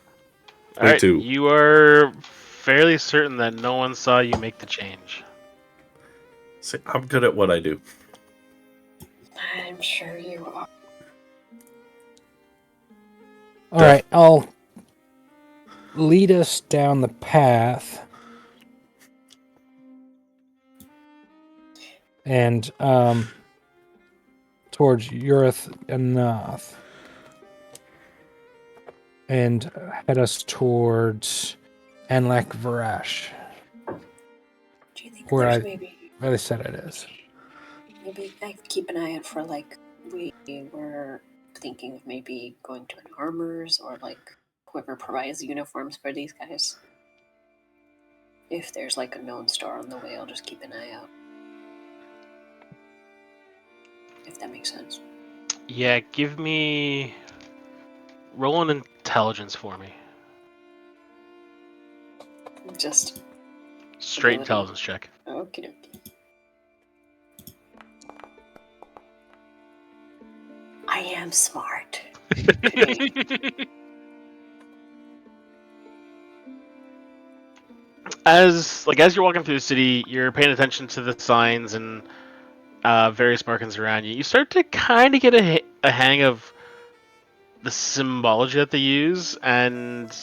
S3: All right,
S2: 22.
S3: you are fairly certain that no one saw you make the change.
S2: See, I'm good at what I do.
S4: I'm sure you are.
S1: Alright, I'll lead us down the path. And towards Urith and Noth. And head us towards Anlek Varash.
S4: Do you think
S1: Where
S4: there's
S1: I
S4: maybe
S1: really said it is.
S4: maybe I keep an eye out for like we were thinking of maybe going to an armor's or like whoever provides uniforms for these guys. If there's like a known store on the way, I'll just keep an eye out. If that makes sense.
S3: Yeah, give me. Roll an intelligence for me.
S4: Just
S3: Straight
S4: ability.
S3: intelligence check.
S4: okie dokie. I am smart.
S3: As you're walking through the city, you're paying attention to the signs and various markings around you. You start to kind of get a hang of the symbology that they use, and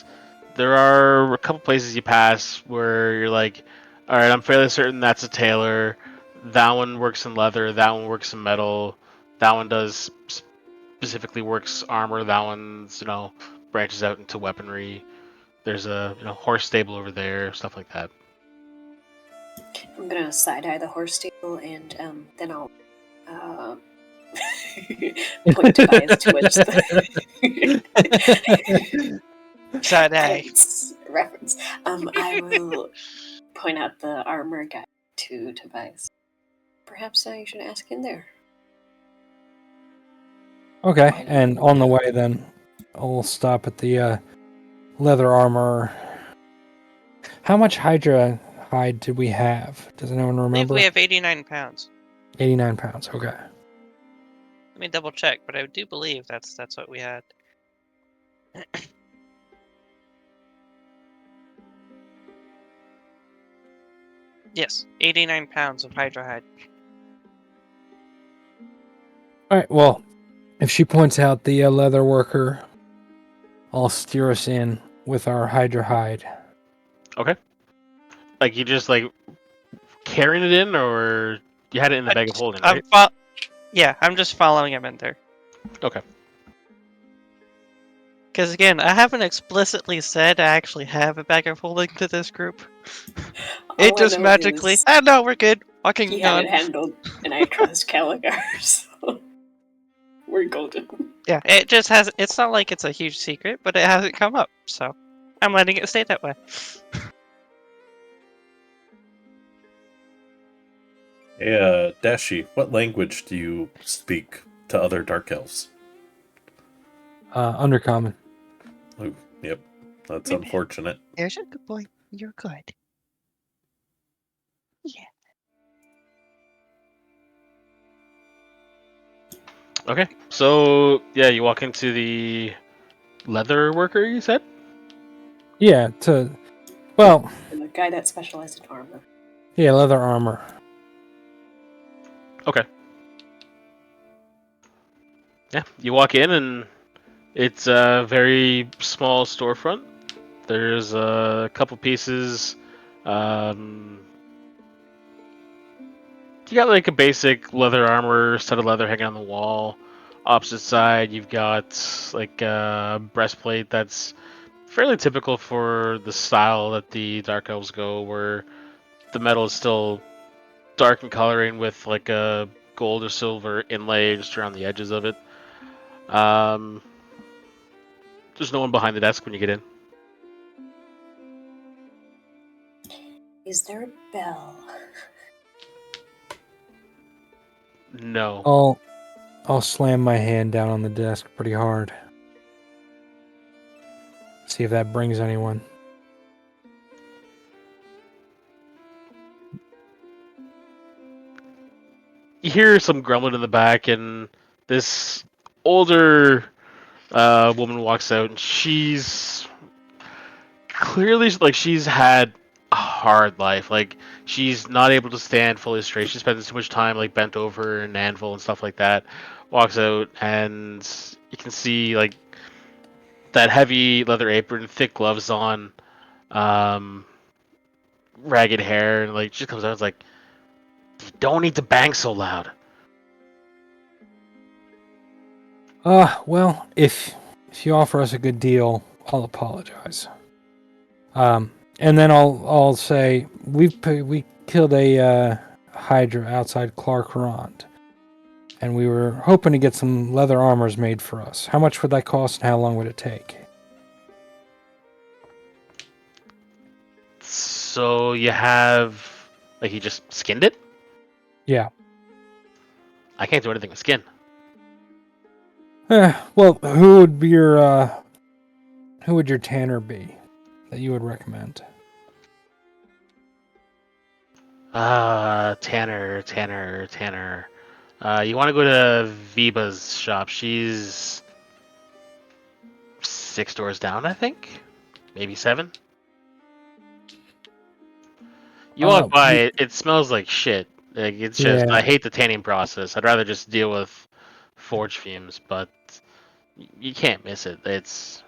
S3: there are a couple places you pass where you're like, all right, I'm fairly certain that's a tailor. That one works in leather. That one works in metal. That one does specifically works armor. That one's branches out into weaponry. There's a horse stable over there, stuff like that.
S4: I'm gonna side-eye the horse stable and then I'll point Tobias towards the
S5: Side eye.
S4: reference. I will point out the armor guy to Tobias. Perhaps you should ask him there.
S1: Okay, and on the way then, I'll stop at the leather armor. How much Hydra hide did we have? Does anyone
S5: I believe
S1: remember?
S5: we have 89 pounds.
S1: 89 pounds, okay.
S5: Let me double check, but I do believe that's what we had. Yes, 89 pounds of Hydra hide.
S1: Alright, well, if she points out the leather worker, I'll steer us in with our Hydra hide.
S3: Okay. Like you just carrying it in, or you had it in the bag of holding, right?
S5: Yeah, I'm just following him in there.
S3: Okay.
S5: Because again, I haven't explicitly said I actually have a bag of holding to this group. It
S4: All I
S5: just
S4: know
S5: magically.
S4: is
S5: No, we're good. Walking
S4: he had
S5: on.
S4: it handled, and I trust Caligar, so we're golden.
S5: Yeah, it just has. It's not like it's a huge secret, but it hasn't come up, so I'm letting it stay that way.
S2: Hey, Dashi, what language do you speak to other dark elves?
S1: Undercommon.
S2: Oh, yep, that's
S6: Maybe.
S2: unfortunate.
S6: There's a good boy. You're good. Yeah.
S3: Okay, so yeah, you walk into the leather worker. You said.
S1: Yeah, well,
S4: And the guy that specialized in armor.
S1: yeah, leather armor.
S3: Okay. Yeah, you walk in and it's a very small storefront. There's a couple pieces. Um, you got like a basic leather armor, set of leather hanging on the wall. Opposite side, you've got like a breastplate that's fairly typical for the style that the Dark Elves go, where the metal is still dark in coloring with like a gold or silver inlay just around the edges of it. Um, there's no one behind the desk when you get in.
S4: Is there a bell?
S3: No.
S1: I'll slam my hand down on the desk pretty hard. See if that brings anyone.
S3: You hear some grumbling in the back, and this older woman walks out, and she's clearly like she's had a hard life. Like she's not able to stand fully straight. She spends too much time like bent over an anvil and stuff like that. Walks out, and you can see like that heavy leather apron, thick gloves on, um, ragged hair, and like she comes out. It's like, you don't need to bang so loud.
S1: Well, if you offer us a good deal, I'll apologize. And then I'll say we killed a Hydra outside Clark Rond, and we were hoping to get some leather armors made for us. How much would that cost, and how long would it take?
S3: So you have like you just skinned it?
S1: Yeah.
S3: I can't do anything with skin.
S1: Well, who would your tanner be that you would recommend?
S3: Tanner. You want to go to Viba's shop. She's 6 doors down, I think. Maybe 7. You walk by, it smells like shit. Like it's just,
S1: Yeah.
S3: I hate the tanning process. I'd rather just deal with forge fumes, but you can't miss it.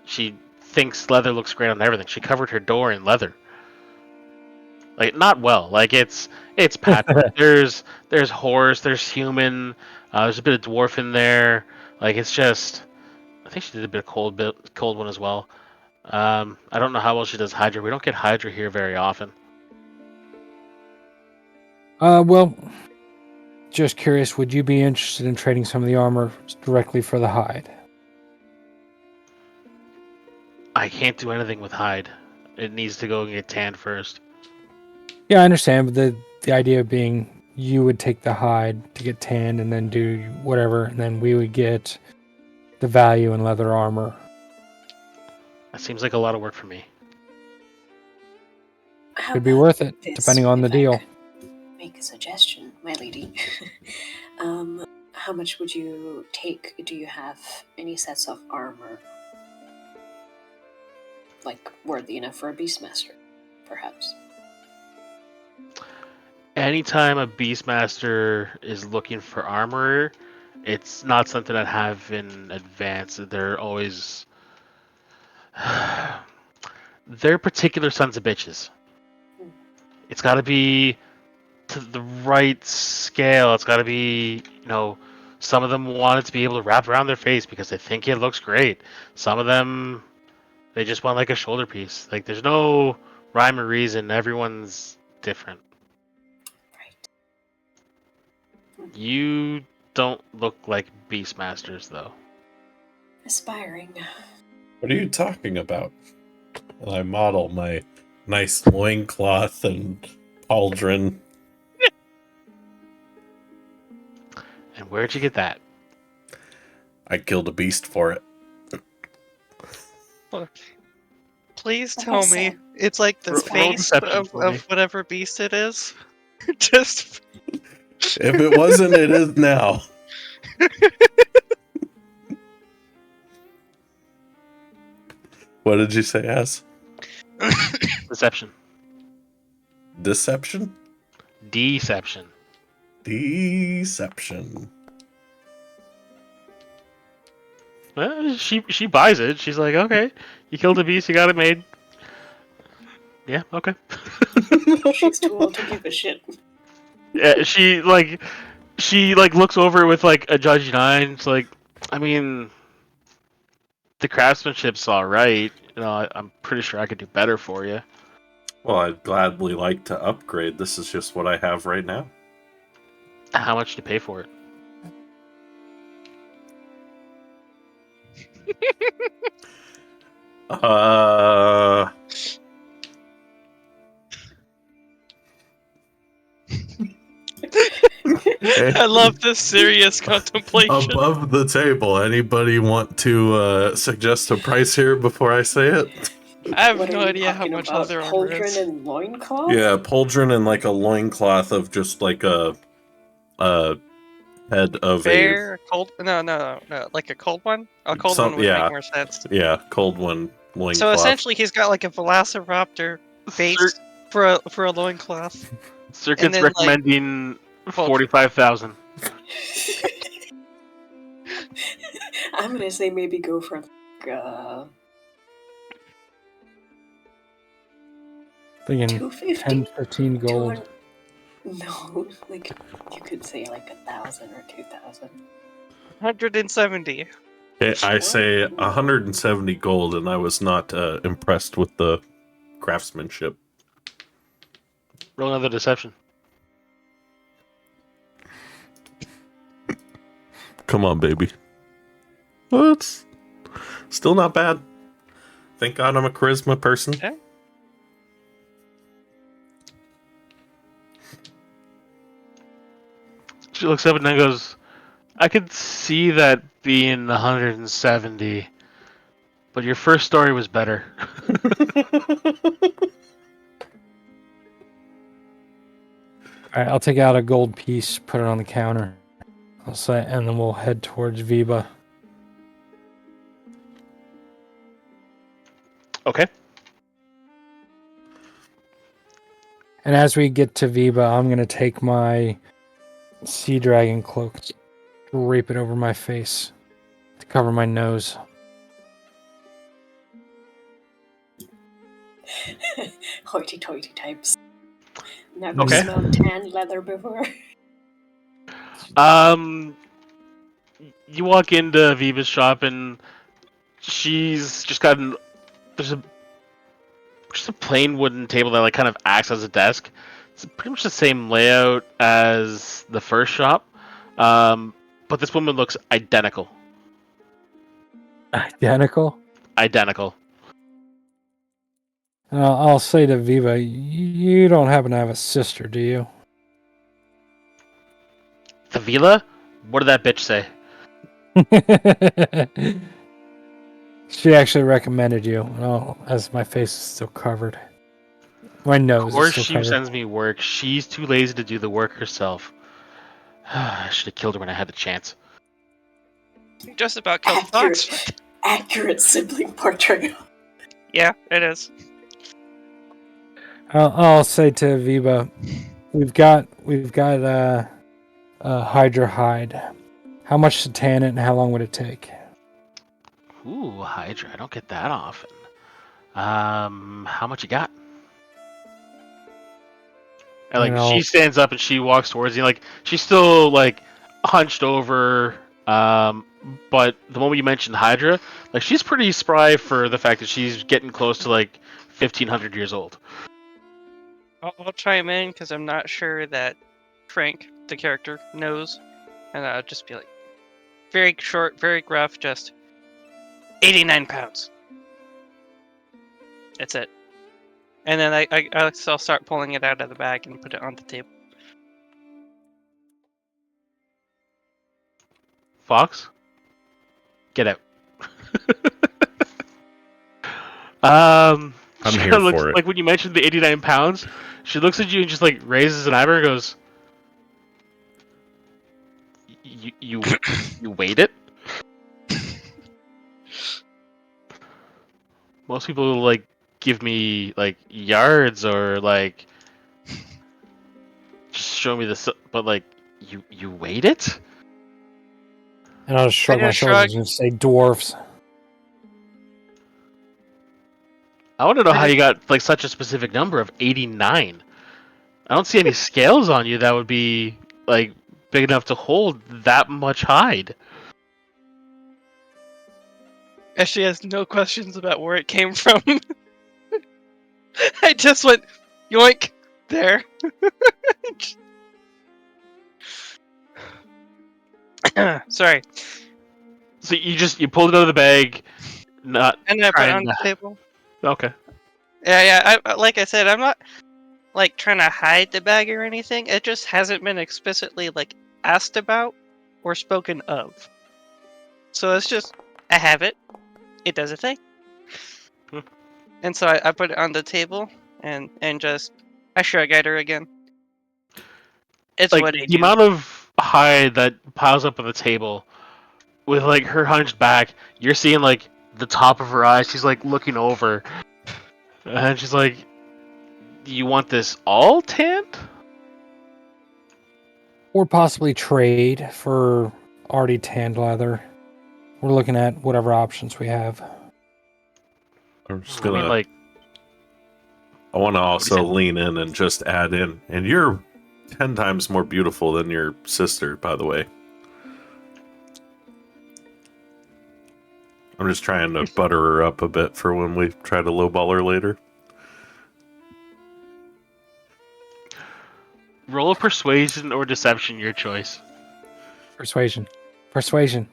S3: She thinks leather looks great on everything. She covered her door in leather. Like not well. Like it's patchwork. There's horse. There's human. There's a bit of dwarf in there. Like it's just. I think she did a bit of cold one as well. I don't know how well she does Hydra. We don't get Hydra here very often.
S1: Well, just curious, would you be interested in trading some of the armor directly for the hide?
S3: I can't do anything with hide. It needs to go and get tanned first.
S1: Yeah, I understand, but the idea being you would take the hide to get tanned and then do whatever, and then we would get the value in leather armor.
S3: That seems like a lot of work for me.
S4: How
S1: Could be
S4: about
S1: worth it,
S4: this,
S1: depending on the
S4: if I
S1: deal.
S4: could make a suggestion, my lady. How much would you take? Do you have any sets of armor, like worthy enough for a beastmaster, perhaps?
S3: Anytime a Beastmaster is looking for armor, it's not something I have in advance. They're always they're particular sons of bitches. It's got to be to the right scale. It's got to be, some of them want it to be able to wrap around their face because they think it looks great. Some of them, they just want like a shoulder piece. Like there's no rhyme or reason. Everyone's different.
S4: Right.
S3: You don't look like Beastmasters though.
S4: Aspiring.
S2: What are you talking about? And I model my nice loincloth and pauldron.
S3: And where'd you get that?
S2: I killed a beast for it.
S5: Please
S4: Like I
S5: tell me
S4: said,
S5: it's like the
S3: Roll
S5: face
S3: deception
S5: of,
S3: for me.
S5: of whatever beast it is. Just
S2: If it wasn't, it is now. What did you say, Az?
S3: Deception.
S2: Deception?
S3: Deception.
S2: Deception.
S3: Well, she buys it. She's like, okay, you killed a beast, you got it made. Yeah, okay.
S4: she's too old to give a shit.
S3: Yeah, she looks over with like a judging eye. And it's like, I mean, the craftsmanship's all right. You know, I'm pretty sure I could do better for you.
S2: Well, I'd gladly like to upgrade. This is just what I have right now.
S3: How much do you pay for it?
S2: Uh,
S5: I love this serious contemplation.
S2: above the table. Anybody want to suggest a price here before I say it?
S5: I have
S4: What
S5: no
S4: are you
S5: idea how
S4: talking
S5: much
S4: about?
S5: leather armor
S4: Pauldron
S5: is.
S4: and loincloth?
S2: Yeah, pauldron and like a loincloth of just like a head of
S5: Bear, cold? No, like a cold one. A cold
S2: Some-
S5: one would
S2: yeah.
S5: make more sense.
S2: Yeah, cold one loincloth.
S5: So essentially, he's got like a Velociraptor face for a loincloth.
S3: Circuit's
S5: then, like,
S3: recommending
S5: well,
S3: 45,000.
S4: I'm gonna say maybe go for
S1: Thinking
S4: 250.
S1: 10, 15 gold.
S4: 200 No, like you could say like 1,000 or 2,000.
S5: 170.
S2: I say 170 gold, and I was not impressed with the craftsmanship.
S3: Roll another deception.
S2: Come on, baby. Well, it's still not bad. Thank God I'm a charisma person.
S5: Yeah.
S3: She looks up and then goes, I could see that being 170, but your first story was better.
S1: All right, I'll take out a gold piece, put it on the counter. I'll say, and then we'll head towards Viva.
S3: Okay.
S1: And as we get to Viva, I'm going to take my sea dragon cloak, drape it over my face to cover my nose.
S4: Hoity-toity types. Never
S3: Okay.
S4: smelled tan leather before.
S3: You walk into Viva's shop and she's just got just a plain wooden table that like kind of acts as a desk. It's pretty much the same layout as the first shop, but this woman looks identical.
S1: Identical?
S3: Identical.
S1: I'll say to Viva, you don't happen to have a sister, do you?
S3: The Vila? What did that bitch say?
S1: She actually recommended you. Oh, as my face is still covered. My nose
S3: Of course
S1: is still
S3: she
S1: covered.
S3: sends me work. She's too lazy to do the work herself. I should have killed her when I had the chance.
S5: You just about killed the fox.
S4: Accurate sibling portrayal.
S5: Yeah, it is.
S1: I'll say to Viva, we've got Hydra hide. How much to tan it, and how long would it take?
S3: Ooh, Hydra. I don't get that often. How much you got? And like she stands up and she walks towards you. Like she's still like hunched over. But the moment you mentioned Hydra, like she's pretty spry for the fact that she's getting close to like 1,500 years old.
S5: I'll chime in because I'm not sure that Frank, the character, knows, and I'll just be like, very short, very gruff, just 89 pounds. That's it. And then I'll start pulling it out of the bag and put it on the table.
S3: Fox, get out. I'm she
S2: here
S3: kinda looks
S2: for it.
S3: like when you mentioned the 89 pounds. She looks at you and just like raises an eyebrow and goes, "You you weighed it?" Most people will like give me like yards or like just show me this, but like you weighed it?
S1: And I'll just shrug my
S5: just
S1: shoulders
S5: shrug.
S1: and say dwarfs.
S3: I want to know
S5: I
S3: how
S5: just-
S3: you got like such a specific number of 89. I don't see any scales on you that would be like big enough to hold that much hide.
S5: Ashley has no questions about where it came from. I just went yoink there. Sorry.
S3: So you pulled it out of the bag, not
S5: And I put it
S3: trying
S5: on the
S3: to.
S5: table.
S3: Okay.
S5: Yeah. Like I said, I'm not like trying to hide the bag or anything. It just hasn't been explicitly like asked about or spoken of. So it's just I have it. It does a thing.
S3: Hmm.
S5: And so I put it on the table and just I shrug at her again. It's
S3: Like
S5: what I
S3: the
S5: do.
S3: amount of hide that piles up on the table, with like her hunched back, you're seeing like the top of her eyes. She's like looking over, and she's like, "Do you want this all tanned?"
S1: Or possibly trade for already tanned leather. We're looking at whatever options we have.
S2: I'm just
S3: I
S2: gonna.
S3: mean, like,
S2: I want to
S3: you
S2: also
S3: said-
S2: lean in and just add in. And you're 10 times more beautiful than your sister, by the way. I'm just trying to butter her up a bit for when we try to lowball her later.
S3: roll a persuasion or deception, your choice.
S1: Persuasion. Persuasion.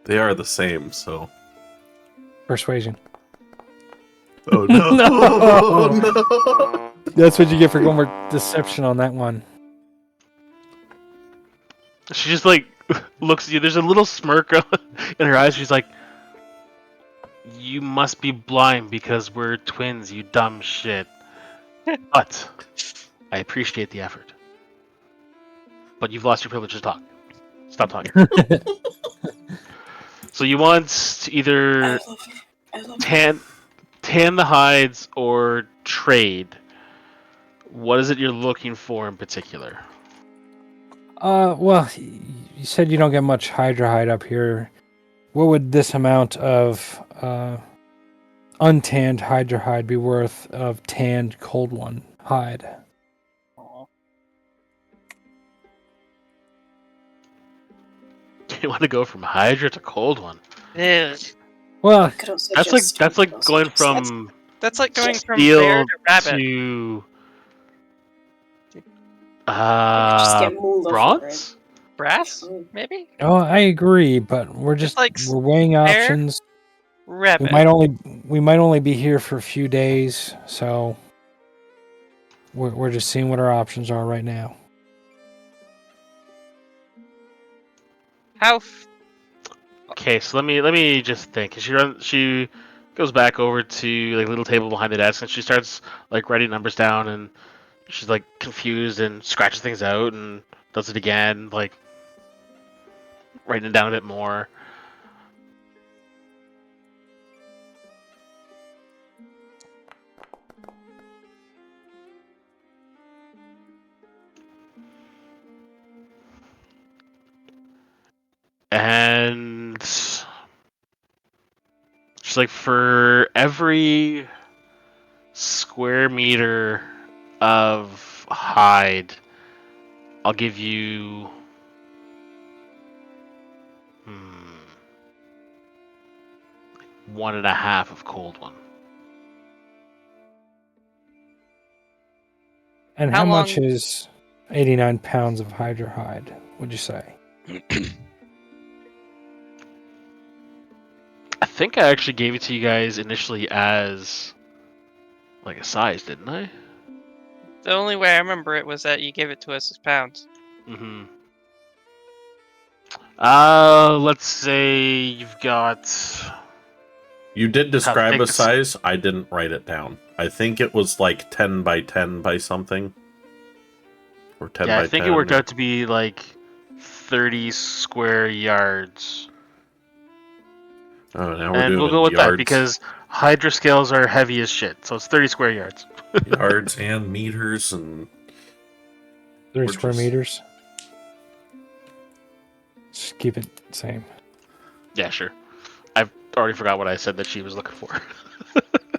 S2: They are the same, so.
S1: Persuasion.
S2: Oh no!
S1: No!
S2: No!
S1: That's what you get for going with deception on that one.
S3: She just like looks at you. There's a little smirk in her eyes. She's like, "You must be blind because we're twins, you dumb shit." But I appreciate the effort. But you've lost your privilege to talk. Stop talking. So you want to
S4: I
S3: either
S4: love her. I love her.
S3: tan the hides or trade. What is it you're looking for in particular?
S1: Well, you said you don't get much Hydra hide up here. What would this amount of untanned Hydra hide be worth of tanned cold one hide?
S3: You want to go from Hydra to cold one?
S5: Ew.
S1: Well,
S4: Could also
S3: That's
S4: just-
S3: like
S4: could also
S3: going
S4: just-
S3: from
S5: That's like going from
S3: steel
S5: bear to rabbit.
S3: to
S4: just get Moolah for
S3: bronze.
S5: Brass?
S4: Mm.
S5: Maybe?
S1: oh, I agree, but we're just
S5: like
S1: we're weighing
S5: bear,
S1: options.
S5: Rabbit.
S1: We might only be here for a few days, so we're just seeing what our options are right now.
S5: How
S3: Okay, so let me just think. She goes back over to like little table behind the desk and she starts like writing numbers down and she's like confused and scratches things out and does it again, like writing it down a bit more. And she's like, for every square meter of hide, I'll give you 1.5 of cold one.
S1: And
S5: How
S1: how much
S5: long-
S1: is 89 pounds of Hydra hide, would you say?
S3: I think I actually gave it to you guys initially as like a size, didn't I?
S5: The only way I remember it was that you gave it to us as pounds.
S3: Mm-hmm. Let's say you've got.
S2: You did describe
S3: thick
S2: a
S3: is-
S2: size. I didn't write it down. I think it was like 10 by 10 by something. Or 10
S3: Yeah,
S2: by
S3: I think
S2: 10.
S3: it worked out to be like 30 square yards.
S2: Oh, now we're
S3: And
S2: doing
S3: we'll
S2: it
S3: go
S2: in
S3: with that
S2: yards.
S3: because Hydra scales are heavy as shit. So it's 30 square yards.
S2: Yards and meters and
S1: 3
S2: We're
S1: square
S2: just-
S1: meters. Just keep it the same.
S3: Yeah, sure. I've already forgot what I said that she was looking for.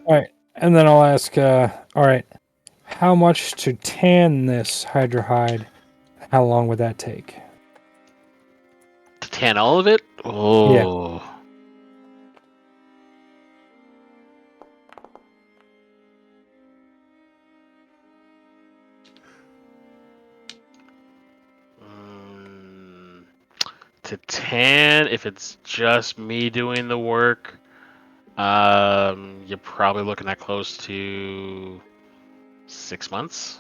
S1: All right, and then I'll ask. All right, how much to tan this Hydra hide? How long would that take?
S3: To tan all of it? Oh. To tan, if it's just me doing the work, you're probably looking at close to 6 months.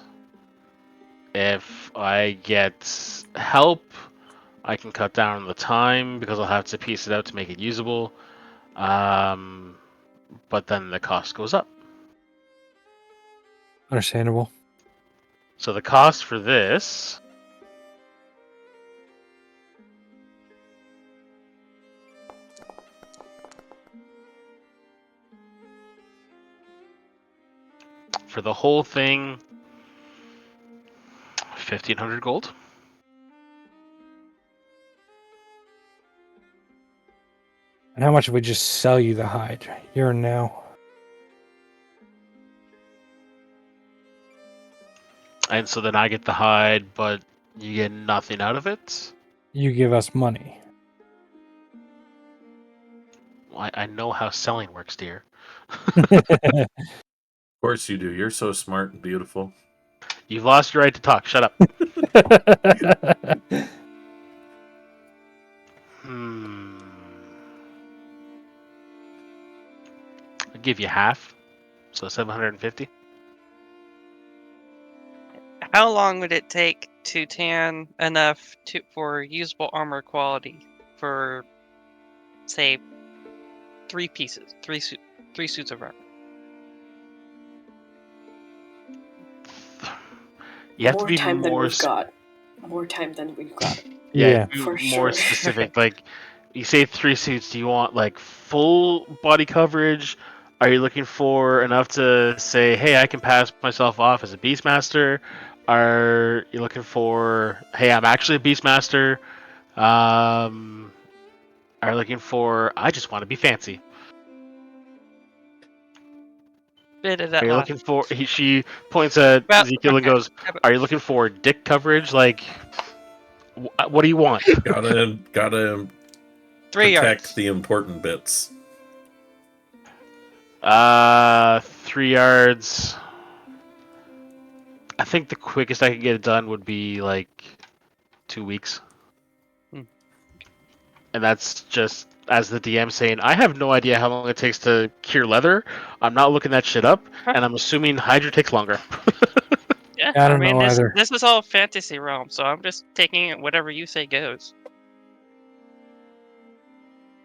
S3: If I get help, I can cut down on the time because I'll have to piece it out to make it usable. But then the cost goes up.
S1: Understandable.
S3: So the cost for this for the whole thing, 1,500 gold.
S1: And how much if we just sell you the hide here and now?
S3: And so then I get the hide, but you get nothing out of it.
S1: You give us money.
S3: I know how selling works, dear.
S2: of course you do. You're so smart and beautiful.
S3: You've lost your right to talk. Shut up. I'll give you half. So 750.
S5: How long would it take to tan enough for usable armor quality for, say, 3 pieces, 3 suits of armor?
S3: You have
S4: More
S3: to be
S4: time than
S3: more.
S4: we've got. More time than we've got.
S1: Yeah.
S3: Be
S4: For
S3: more
S4: sure.
S3: specific. Like, you say 3 suits. Do you want like full body coverage? Are you looking for enough to say, hey, I can pass myself off as a Beastmaster? Are you looking for, hey, I'm actually a Beastmaster? Are you looking for, I just want to be fancy?
S5: Bit of that
S3: Are you
S5: last.
S3: looking for? She points at
S5: Well,
S3: Ezekiel and
S5: okay.
S3: goes, "Are you looking for dick coverage? Like, what do you want?"
S2: Gotta
S5: 3
S2: protect
S5: yards.
S2: the important bits.
S3: 3 yards. I think the quickest I could get it done would be like 2 weeks,
S5: Hmm.
S3: and that's just as the DM saying, "I have no idea how long it takes to cure leather. I'm not looking that shit up,
S5: Huh.
S3: and I'm assuming Hydra takes longer."
S5: Yeah,
S1: I don't know
S5: this,
S1: either.
S5: this is all fantasy realm, so I'm just taking it whatever you say goes.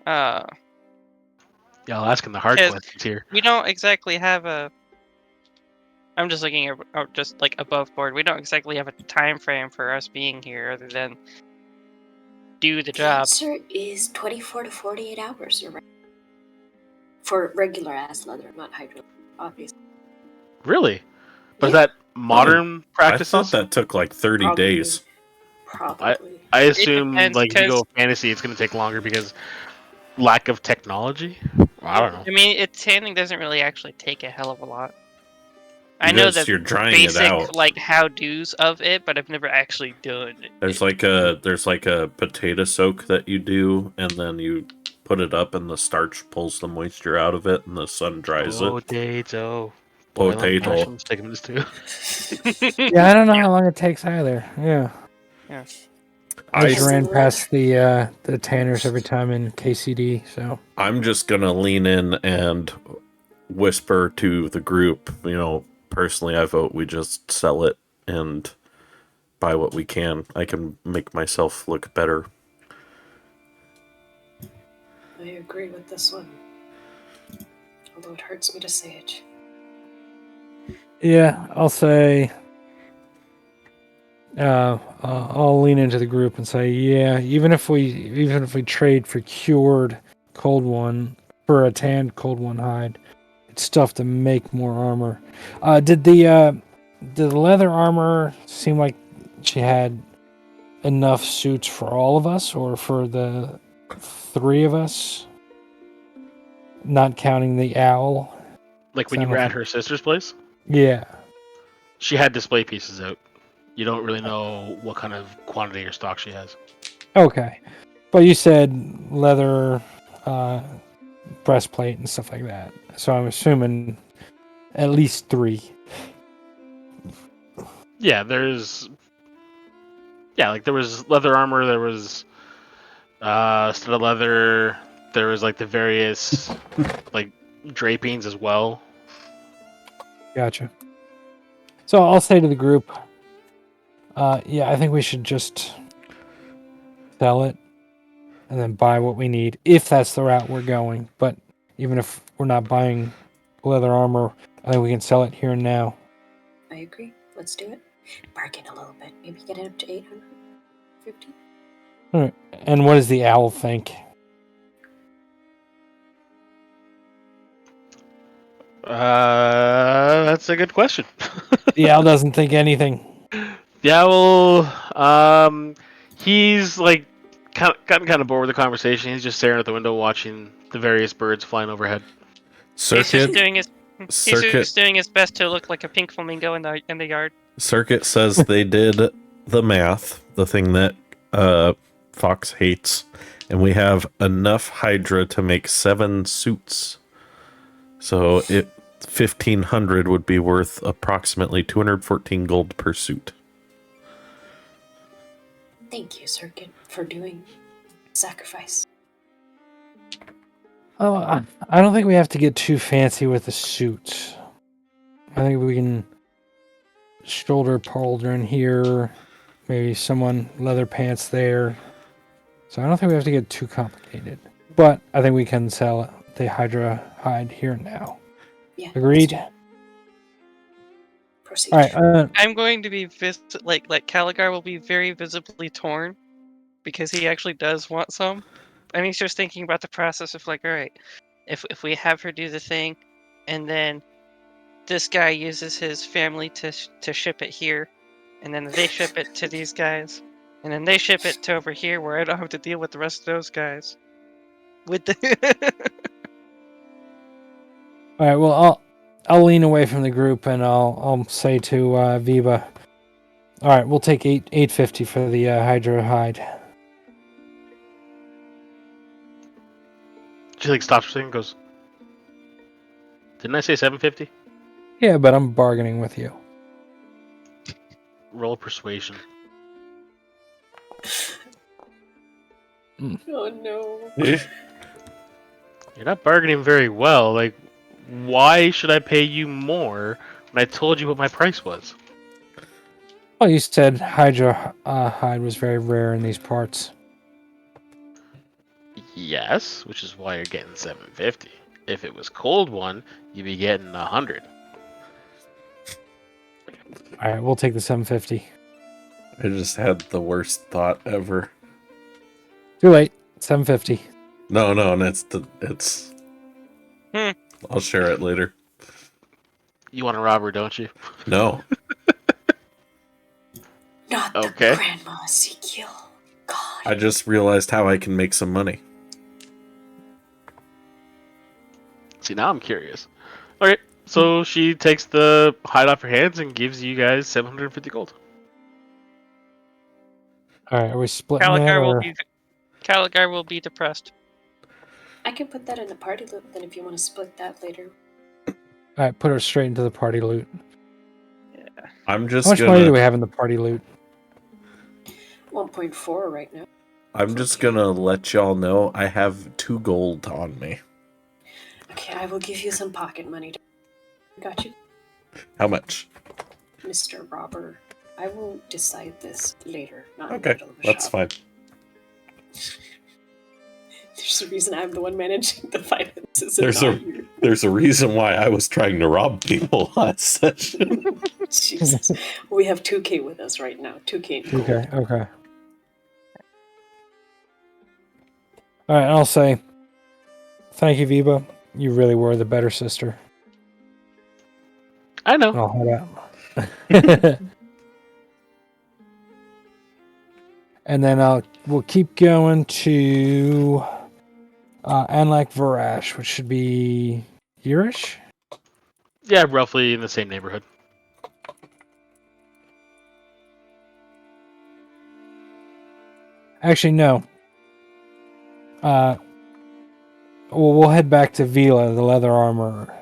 S3: Yeah, I'll ask him the hard
S5: Yes.
S3: questions here.
S5: We don't exactly have a. I'm just looking at just like above board. We don't exactly have a time frame for us being here, other than do the
S4: The
S5: job.
S4: answer is 24 to 48 hours. For regular ass leather, not hydro, obviously.
S3: Really? But is
S4: Yeah.
S3: that modern
S2: I
S3: practices?
S2: thought that took like 30
S4: Probably.
S2: days.
S4: Probably.
S3: I assume,
S5: depends,
S3: like, if you
S5: 'cause-
S3: go fantasy, it's going to take longer because lack of technology. I don't know.
S5: I mean, tanning doesn't really actually take a hell of a lot. I
S2: You
S5: know
S2: just-
S5: the
S2: you're drying it
S5: basic
S2: out.
S5: like how-dos of it, but I've never actually done it.
S2: There's like a potato soak that you do, and then you put it up, and the starch pulls the moisture out of it, and the sun dries it.
S3: Potato. Boil 'em,
S2: Potato.
S3: mash 'em, stick 'em in the stew.
S1: Yeah, I don't know how long it takes either. Yeah. I just
S4: I-
S1: ran past the tanners every time in KCD, so
S2: I'm just gonna lean in and whisper to the group. Personally, I vote we just sell it and buy what we can. I can make myself look better
S4: agree with this one. Although it hurts me to say it.
S1: Yeah, I'll say. I'll lean into the group and say, yeah, even if we trade for cured cold one for a tanned cold one hide, it's stuff to make more armor. Did the leather armor seem like she had enough suits for all of us, or for the 3 of us? Not counting the owl.
S3: Like when you were at her sister's place,
S1: Yeah.
S3: she had display pieces out. You don't really know what kind of quantity or stock she has.
S1: Okay. But you said leather breastplate and stuff like that. So I'm assuming at least 3.
S3: Yeah, there's. Yeah, like there was leather armor, there was studded leather, there was like the various like drapings as well.
S1: Gotcha. So I'll say to the group, yeah, I think we should just sell it and then buy what we need, if that's the route we're going. But even if we're not buying leather armor, I think we can sell it here and now.
S4: I agree. Let's do it. Bargain a little bit. Maybe get it up to 850.
S1: All right. And what does the owl think?
S3: That's a good question.
S1: The owl doesn't think anything.
S3: Yeah, well, he's like gotten kind of bored with the conversation. He's just staring out the window, watching the various birds flying overhead.
S5: He's just
S2: Circuit
S5: doing his best to look like a pink flamingo in the yard.
S2: Circuit says they did the math, the thing that Fox hates, and we have enough Hydra to make 7 suits. So 1,500 would be worth approximately 214 gold per suit.
S4: Thank you, Circuit, for doing sacrifice.
S1: Oh, I don't think we have to get too fancy with the suits. I think we can shoulder pauldron here, maybe someone leather pants there. So I don't think we have to get too complicated. But I think we can sell the Hydra hide here and now.
S4: Yeah.
S1: Agreed?
S4: Proceed.
S1: All right.
S5: I'm going to be like Caligar will be very visibly torn because he actually does want some, and he's just thinking about the process of like, all right, if we have her do the thing, and then this guy uses his family to ship it here, and then they ship it to these guys, and then they ship it to over here where I don't have to deal with the rest of those guys. With the
S1: All right. Well, I'll lean away from the group and I'll say to Viva, all right, we'll take 850 for the Hydra hide.
S3: She like stops for a second and goes, "Didn't I say 750?"
S1: Yeah, but I'm bargaining with you.
S3: Roll persuasion.
S4: Oh no.
S3: You're not bargaining very well. Like, why should I pay you more when I told you what my price was?
S1: Well, you said Hydra hide was very rare in these parts.
S3: Yes, which is why you're getting 750. If it was cold one, you'd be getting 100.
S1: All right, we'll take the 750.
S2: I just had the worst thought ever.
S1: Too late. 750.
S2: No, it's. I'll share it later.
S3: You want to rob her, don't you?
S2: No.
S4: Not
S3: Okay.
S4: the Grandma Ezekiel. God.
S2: I just realized how I can make some money.
S3: See, now I'm curious. Okay, so she takes the hide off her hands and gives you guys 750 gold.
S1: All right, are we splitting that?
S5: Caligar will be depressed.
S4: I can put that in the party loot then if you want to split that later.
S1: All right, put her straight into the party loot.
S2: I'm just
S1: How much
S2: gonna.
S1: money do we have in the party loot?
S4: 1.4 right now.
S2: I'm just gonna let y'all know I have 2 gold on me.
S4: Okay, I will give you some pocket money. Got you,
S2: How much?
S4: Mr. Robber. I will decide this later. Not in the
S2: Okay,
S4: middle of a
S2: that's
S4: shop.
S2: fine.
S4: There's There's a reason I'm the one managing the finances.
S2: There's
S4: and
S2: a-
S4: not you.
S2: There's a reason why I was trying to rob people last session.
S4: Jesus. We have 2K with us right now. 2K in gold.
S1: Okay. All right, I'll say, thank you, Viva. You really were the better sister.
S3: I know.
S1: I'll head out. And then we'll keep going to Anlak Varash, which should be Yurish.
S3: Yeah, roughly in the same neighborhood.
S1: Actually, no. We'll head back to Vila, the leather armor,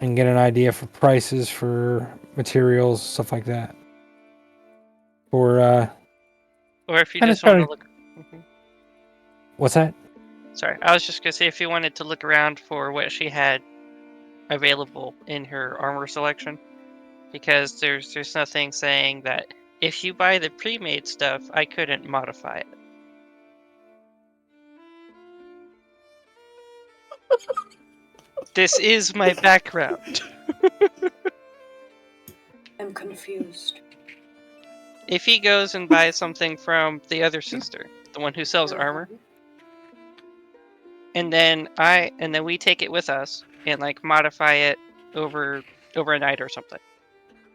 S1: and get an idea for prices for materials, stuff like that. Or
S5: Or if you
S1: kinda
S5: just want to
S1: started-
S5: look. Mhm.
S1: what's that?
S5: Sorry, I was just gonna say if you wanted to look around for what she had available in her armor selection, because there's nothing saying that if you buy the pre-made stuff, I couldn't modify it. This is my background.
S4: I'm confused.
S5: If he goes and buys something from the other sister, the one who sells armor, and then we take it with us and like modify it over a night or something,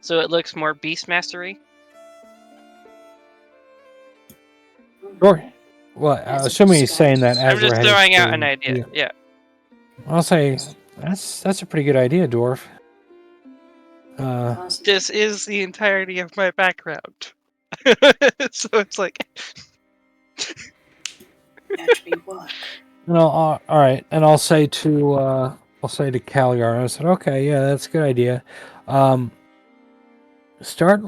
S5: so it looks more Beastmastery.
S1: Sure. Well,
S4: As a
S1: assuming he's saying that
S4: disguise.
S5: I'm just
S1: Azrael
S5: throwing out an idea. Yeah.
S1: I'll say that's a pretty good idea, Dwarf.
S4: Awesome.
S5: This is the entirety of my background. So it's like,
S4: Catch me what?
S1: No, all right, and I'll say to Calgar, I said, okay, yeah, that's a good idea. Start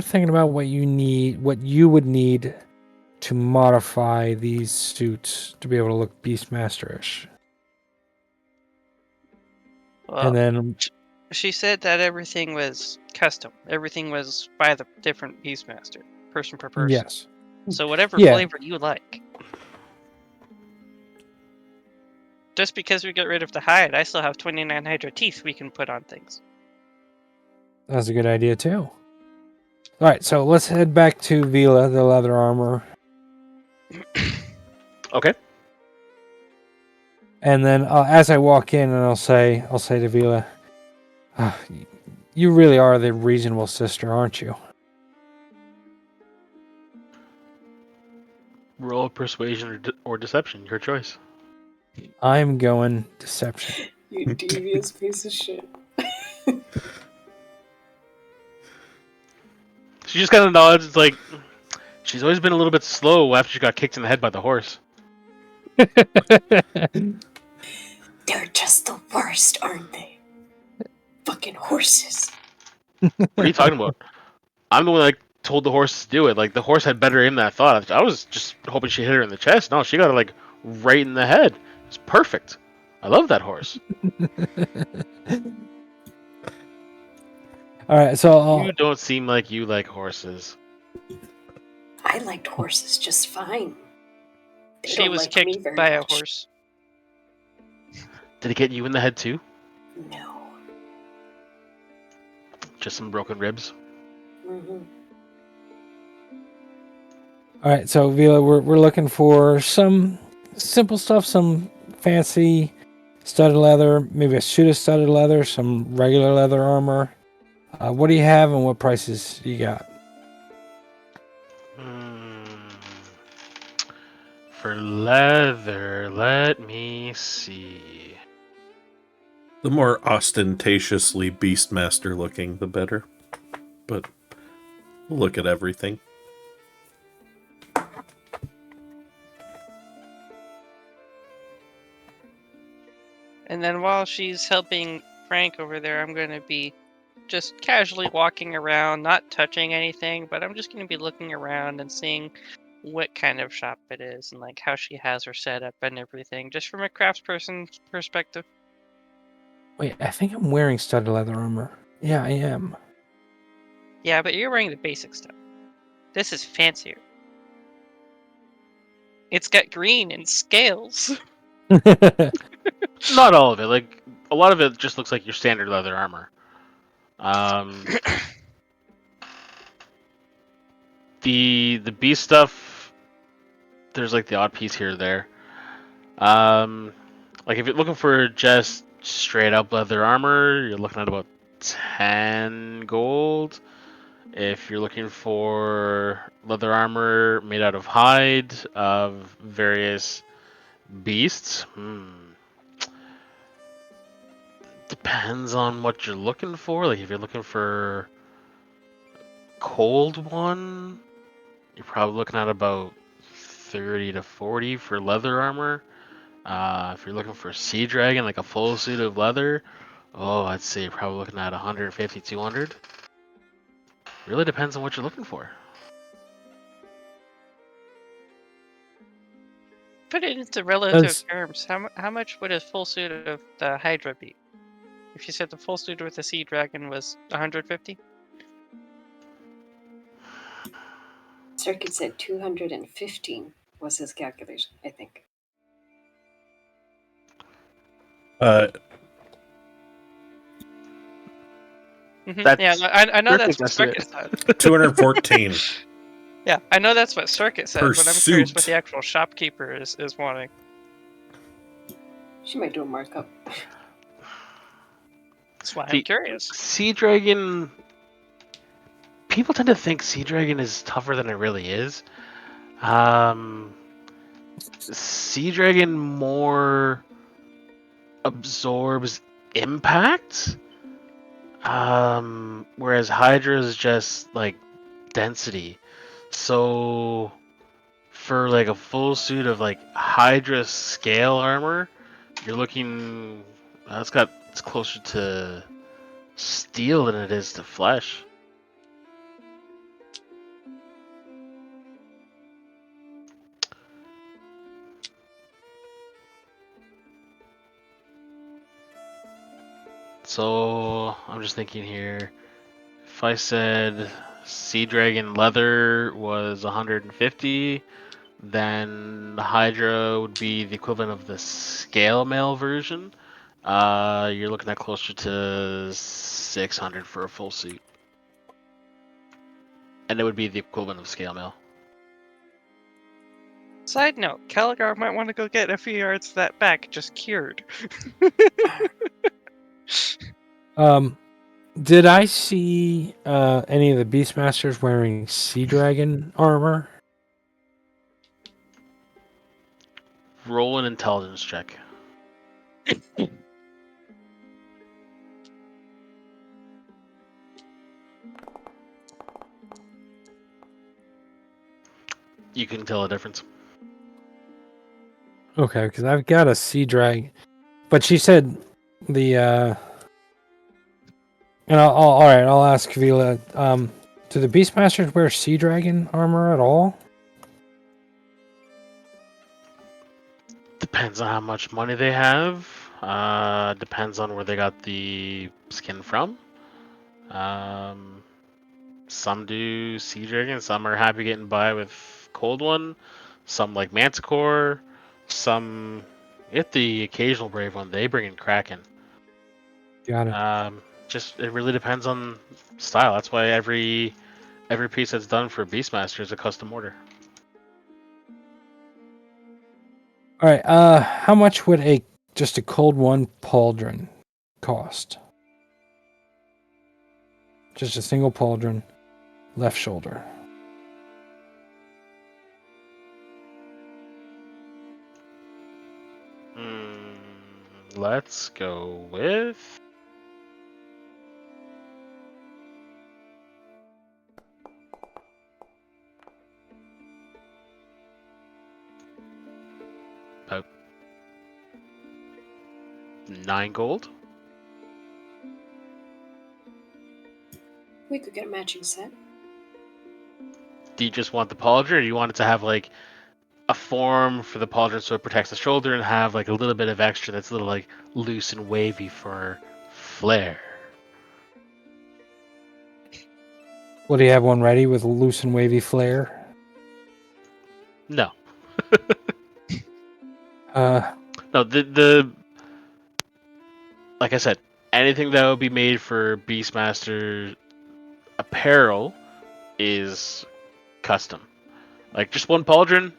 S1: thinking about what you would need to modify these suits to be able to look Beastmaster-ish.
S5: well,
S1: And then,
S5: she said that everything was custom. Everything was by the different Beastmaster, person per person.
S1: yes.
S5: So whatever
S1: Yeah.
S5: flavor you like. Just because we get rid of the hide, I still have 29 Hydra teeth we can put on things.
S1: That's a good idea, too. All right, so let's head back to Vila, the leather armor.
S3: Okay.
S1: And then as I walk in, and I'll say to Vila, you really are the reasonable sister, aren't you?
S3: Roll persuasion or deception, your choice.
S1: I'm going deception.
S4: You devious piece of shit.
S3: She just kind of nods. It's like she's always been a little bit slow after she got kicked in the head by the horse.
S4: They're just the worst, aren't they? Fucking horses.
S3: What are you talking about? I'm the one that told the horse to do it. Like the horse had better aim than I thought. I was just hoping she hit her in the chest. No, she got her like right in the head. It's perfect. I love that horse.
S1: All right, so
S3: You don't seem like you like horses.
S4: I liked horses just fine. They
S5: She
S4: don't
S5: was
S4: like me
S5: kicked
S4: very
S5: by a
S4: much.
S5: horse.
S3: Did it get you in the head too?
S4: No.
S3: Just some broken ribs.
S4: Mm-hmm.
S1: all right, so Vila, we're looking for some simple stuff, some fancy studded leather, maybe a suit of studded leather, some regular leather armor. What do you have, and what prices you got?
S3: For leather, let me see.
S2: The more ostentatiously Beastmaster looking, the better. But we'll look at everything.
S5: And then while she's helping Frank over there, I'm going to be just casually walking around, not touching anything, but I'm just going to be looking around and seeing what kind of shop it is and like how she has her setup and everything, just from a craftsperson's perspective.
S1: Wait, I think I'm wearing studded leather armor. Yeah, I am.
S5: Yeah, but you're wearing the basic stuff. This is fancier. It's got green and scales.
S3: Not all of it. Like a lot of it just looks like your standard leather armor. The beast stuff, there's like the odd piece here or there. Like if you're looking for just straight up leather armor, you're looking at about 10 gold. If you're looking for leather armor made out of hide of various beasts, depends on what you're looking for. Like if you're looking for cold one, you're probably looking at about 30 to 40 for leather armor. If you're looking for sea dragon, like a full suit of leather, I'd say you're probably looking at 150, 200. Really depends on what you're looking for.
S5: Put it into relative terms. How much would a full suit of the Hydra be? If you said the full suit with the Sea Dragon was 150?
S4: Circuit said 215 was his calculation, I think.
S3: That's
S5: yeah, I know that's what
S3: perfect
S5: Circuit said.
S2: 214
S5: Yeah, I know that's what Circuit said,
S2: per
S5: but I'm curious what
S2: suit.
S5: the actual shopkeeper is wanting.
S4: She might do a markup.
S5: That's why I'm curious.
S3: Sea Dragon. People tend to think Sea Dragon is tougher than it really is. Sea Dragon more absorbs impact, whereas Hydra is just like density. So for like a full suit of like Hydra scale armor, you're looking. It's closer to steel than it is to flesh. So I'm just thinking here. If I said Sea Dragon leather was 150, then the Hydra would be the equivalent of the scale mail version. You're looking at closer to 600 for a full suit. And it would be the equivalent of scale mail.
S5: Side note, Caligar might want to go get a few yards of that back just cured.
S1: Did I see any of the Beastmasters wearing Sea Dragon armor?
S3: Roll an intelligence check. You can tell a difference.
S1: Okay, because I've got a Sea Dragon, but she said the. And all right, I'll ask Vila. Do the Beastmasters wear Sea Dragon armor at all?
S3: Depends on how much money they have. Depends on where they got the skin from. Some do Sea Dragon, some are happy getting by with Cold One, some like Manticore, some get the occasional Brave One. They bring in Kraken.
S1: Got it.
S3: Just it really depends on style. That's why every piece that's done for Beastmaster is a custom order.
S1: All right. How much would just a Cold One pauldron cost? Just a single pauldron, left shoulder.
S3: Let's go with about 9 gold.
S4: We could get a matching set.
S3: Do you just want the pauldron, or do you want it to have like a form for the pauldron so it protects the shoulder and have like a little bit of extra that's a little like loose and wavy for flair?
S1: Will he have one ready with a loose and wavy flare?
S3: No. No, the like I said, anything that would be made for Beastmaster apparel is custom. Like just one pauldron,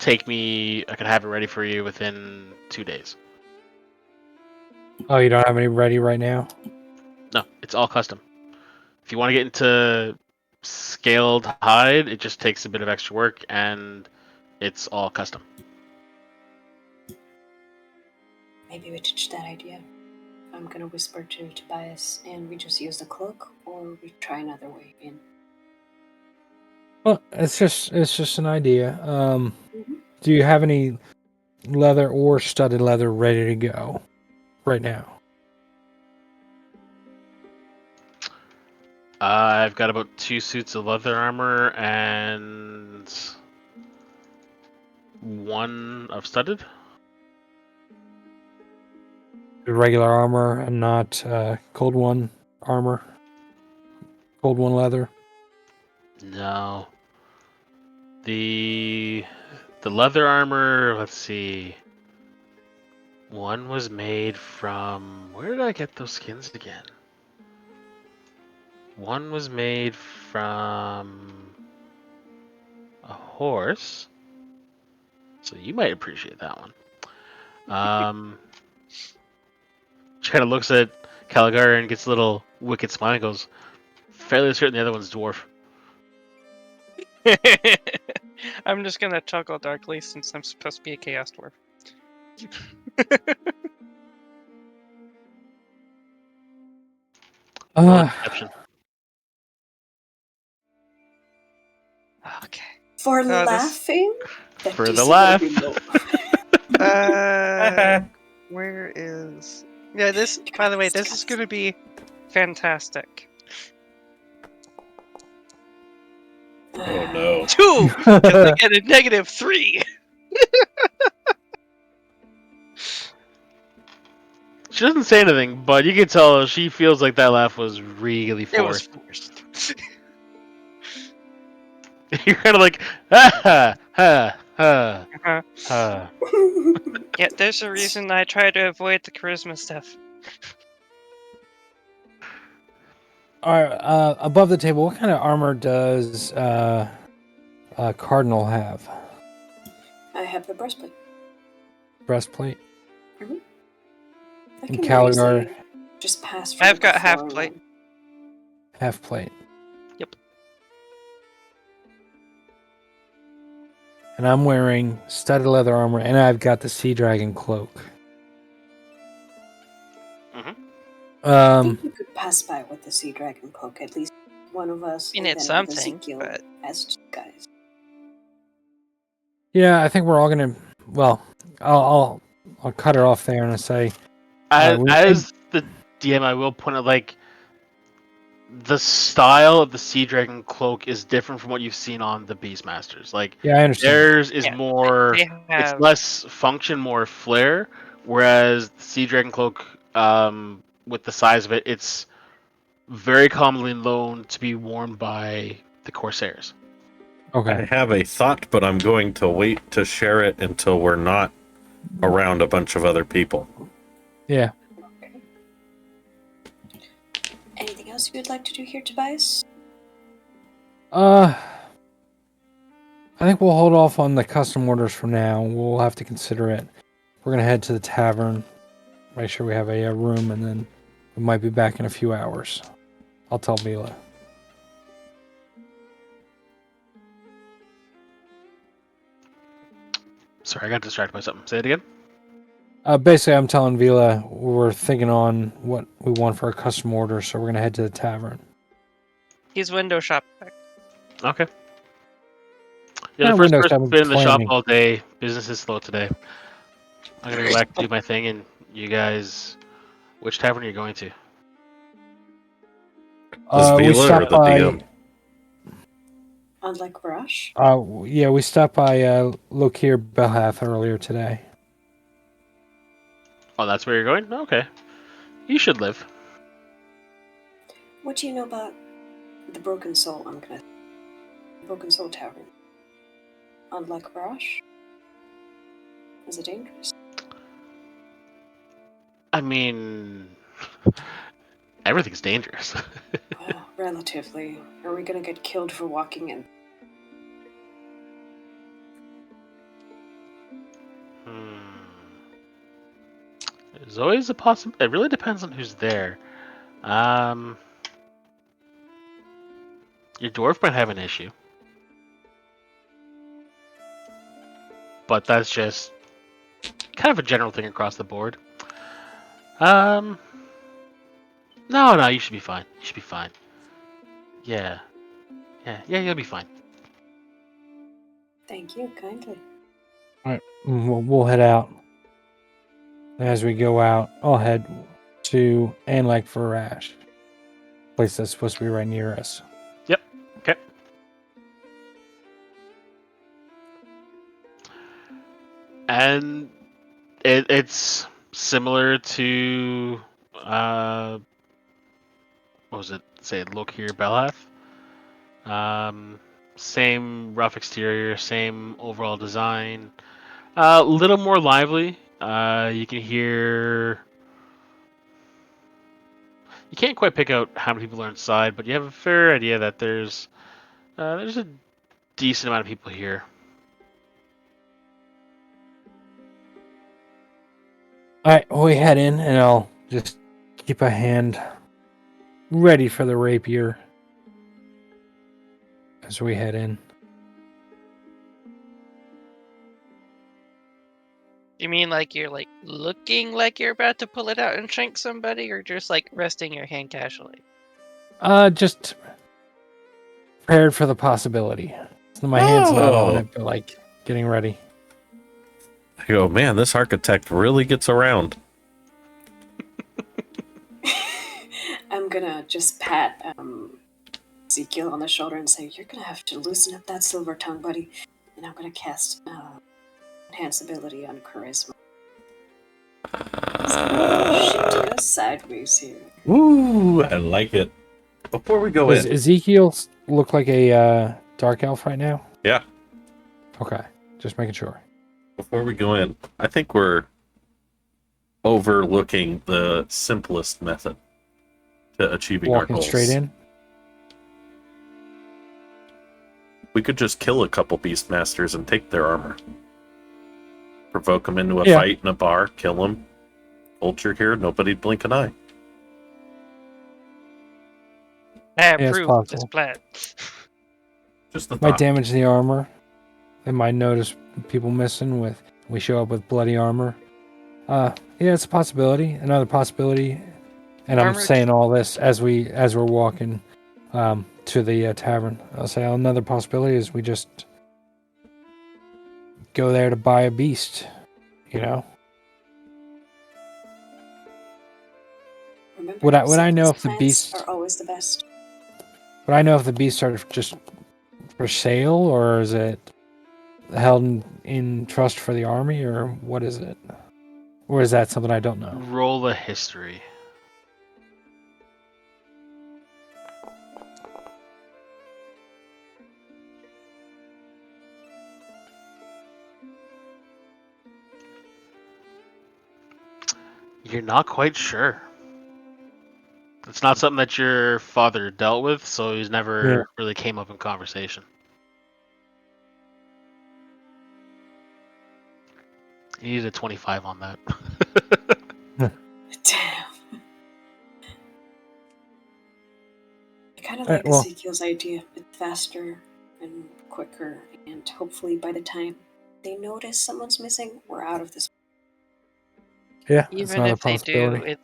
S3: I can have it ready for you within 2 days.
S1: Oh, you don't have any ready right now?
S3: No, it's all custom. If you want to get into scaled hide, it just takes a bit of extra work, and it's all custom.
S4: Maybe we ditch that idea. I'm gonna whisper to Tobias, and we just use the cloak, or we try another way in.
S1: Well, it's just an idea.
S4: Mhm.
S1: Do you have any leather or studded leather ready to go right now?
S3: I've got about 2 suits of leather armor and 1 of studded.
S1: Regular armor and not cold one armor. Cold one leather.
S3: No. The leather armor, let's see. One was made from, where did I get those skins again? One was made from a horse. So you might appreciate that one. She kind of looks at Caligar and gets a little wicked smile and goes, fairly certain the other one's dwarf.
S5: I'm just gonna chuckle darkly since I'm supposed to be a chaos dwarf.
S3: Roll deception.
S5: Okay.
S4: For
S5: this-
S4: laughing? That
S3: For the
S4: DC
S3: laugh.
S4: would be low.
S5: Where is? Yeah, this. By the way, this is gonna be fantastic.
S2: Oh no.
S5: 2, because I get a -3.
S3: She doesn't say anything, but you can tell she feels like that laugh was really
S5: It was
S3: forced.
S5: forced.
S3: You're kind of like, ha ha ha
S5: Uh-huh.
S3: ha.
S5: Yeah, there's a reason I try to avoid the charisma stuff.
S1: All right, above the table, what kind of armor does Cardinal have?
S4: I have the breastplate.
S1: Breastplate?
S4: I
S1: And
S4: can
S1: Caligar?
S4: easily just pass for
S5: I've got
S4: the
S5: half
S4: floor
S5: plate.
S4: one.
S1: Half plate.
S5: Yep.
S1: And I'm wearing studded leather armor, and I've got the Sea Dragon cloak.
S4: I think we could pass by with the Sea Dragon cloak, at least one of us,
S5: I mean,
S4: and
S5: it's
S4: then with
S5: something,
S4: Ezekiel
S5: but
S4: as two guys.
S1: Yeah, I think we're all gonna. Well, I'll cut it off there and say,
S3: As the DM, I will point out, like, the style of the Sea Dragon cloak is different from what you've seen on the Beastmasters. Like,
S1: yeah, I understand.
S3: theirs is
S5: yeah,
S3: more,
S5: they have.
S3: it's less function, more flair, whereas the Sea Dragon cloak, with the size of it, it's very commonly known to be worn by the Corsairs.
S2: I
S1: Okay.
S2: have a thought, but I'm going to wait to share it until we're not around a bunch of other people.
S1: Yeah.
S4: Anything else you would like to do here, Tobias?
S1: I think we'll hold off on the custom orders for now. We'll have to consider it. We're gonna head to the tavern, make sure we have a room, and then we might be back in a few hours. I'll tell Mila.
S3: Sorry, I got distracted by something. Say it again.
S1: Basically, I'm telling Vila we're thinking on what we want for a custom order, so we're gonna head to the tavern.
S5: He's window shopping.
S3: Okay.
S1: Yeah,
S3: You're the first
S1: Windows
S3: person
S1: haven't
S3: been in the shop
S1: planning.
S3: all day. Business is slow today. I'm gonna go back and do my thing, and you guys, which tavern are you going to?
S1: We
S2: Vila or
S1: stopped
S2: the
S1: by.
S2: DM?
S4: Unlike Rush?
S1: Yeah, we stopped by Lokir Belhath earlier today.
S3: Oh, that's where you're going? Okay. You should live.
S4: What do you know about the Broken Soul? Broken Soul Tavern. Unlike Rush? Is it dangerous?
S3: I mean, everything's dangerous.
S4: Well, relatively. Are we gonna get killed for walking in?
S3: There's always a possibility. It really depends on who's there. Your dwarf might have an issue, but that's just kind of a general thing across the board. No, you should be fine. You should be fine. Yeah, you'll be fine.
S4: Thank you, kindly.
S1: All right, we'll head out. As we go out, I'll head to Anlek Varash, place that's supposed to be right near us.
S3: Yep. Okay. And it's similar to what was it? Say, look here, Belhath. Same rough exterior, same overall design. A little more lively. You can hear. You can't quite pick out how many people are inside, but you have a fair idea that there's a decent amount of people here.
S1: All right, we head in, and I'll just keep a hand ready for the rapier as we head in.
S5: You mean like you're like looking like you're about to pull it out and shank somebody, or just like resting your hand casually?
S1: Just prepared for the possibility. So my hand's not on it, but like getting ready.
S2: I go, man, this architect really gets around.
S4: I'm gonna just pat Ezekiel on the shoulder and say, "You're gonna have to loosen up that silver tongue, buddy." And I'm gonna cast enhance ability on charisma. Shit goes sideways here.
S2: Ooh, I like it. Before we go
S1: Does
S2: in,
S1: Ezekiel look like a dark elf right now?
S2: yeah.
S1: Okay, just making sure.
S2: Before we go in, I think we're overlooking the simplest method to achieving our
S1: Walking
S2: goals.
S1: straight in.
S2: We could just kill a couple beastmasters and take their armor. Provoke them into a
S1: Yeah.
S2: fight in a bar, kill them. Vulture here, nobody'd blink an eye.
S5: I
S1: it's
S5: approve this
S1: possible.
S5: plan.
S2: Just the
S1: Might
S2: thought.
S1: damage the armor. They might notice people missing with we show up with bloody armor. Yeah, it's a possibility. Another possibility. And I'm
S5: Armored-
S1: saying all this as we're walking to the tavern. I'll say another possibility is we just go there to buy a beast. You know.
S4: Remember,
S1: Would I know
S4: simplest
S1: if the
S4: plans
S1: beasts-
S4: are always the best?
S1: Would I know if the beasts are just for sale, or is it held in trust for the army, or what is it? Or is that something I don't know?
S3: Roll a history. You're not quite sure. It's not something that your father dealt with, so he's never really came up in conversation. You needed a 25 on that.
S4: Damn. I kind of like
S1: well-
S4: Ezekiel's idea. It's faster and quicker, and hopefully by the time they notice someone's missing, we're out of this.
S1: Yeah, it's
S5: Even
S1: another
S5: if they do,
S1: possibility.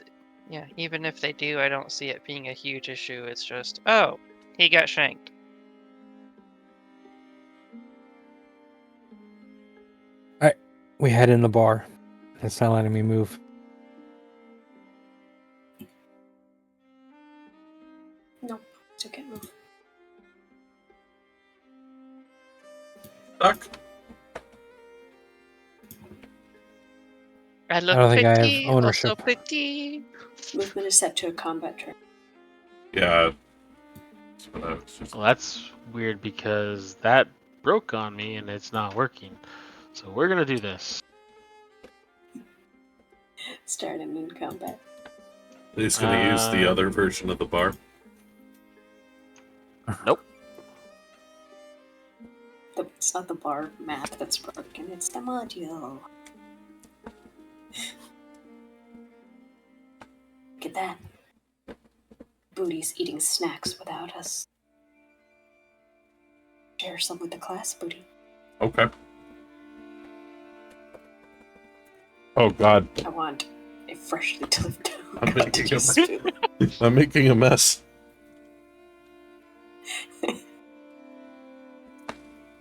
S5: even if they do, I don't see it being a huge issue. It's just, oh, he got shanked.
S1: We head in the bar. It's not letting me move.
S4: Nope, still can't move.
S2: Stuck.
S5: I look
S1: don't think I have
S5: pretty, also
S1: ownership.
S5: pretty.
S4: Movement is set to a combat turn.
S2: Yeah. That's what I was just...
S3: Well, that's weird because that broke on me and it's not working. So we're gonna do this.
S4: Start a noon combat.
S2: He's going to use the other version of the bar.
S3: Nope.
S4: It's not the bar map that's broken, it's the module. Look at that. Booty's eating snacks without us. Share some with the class, Booty.
S2: Okay. Oh, God.
S4: I want a freshly delivered
S2: I'm making
S4: cottage
S2: a
S4: spoon.
S2: I'm making a mess.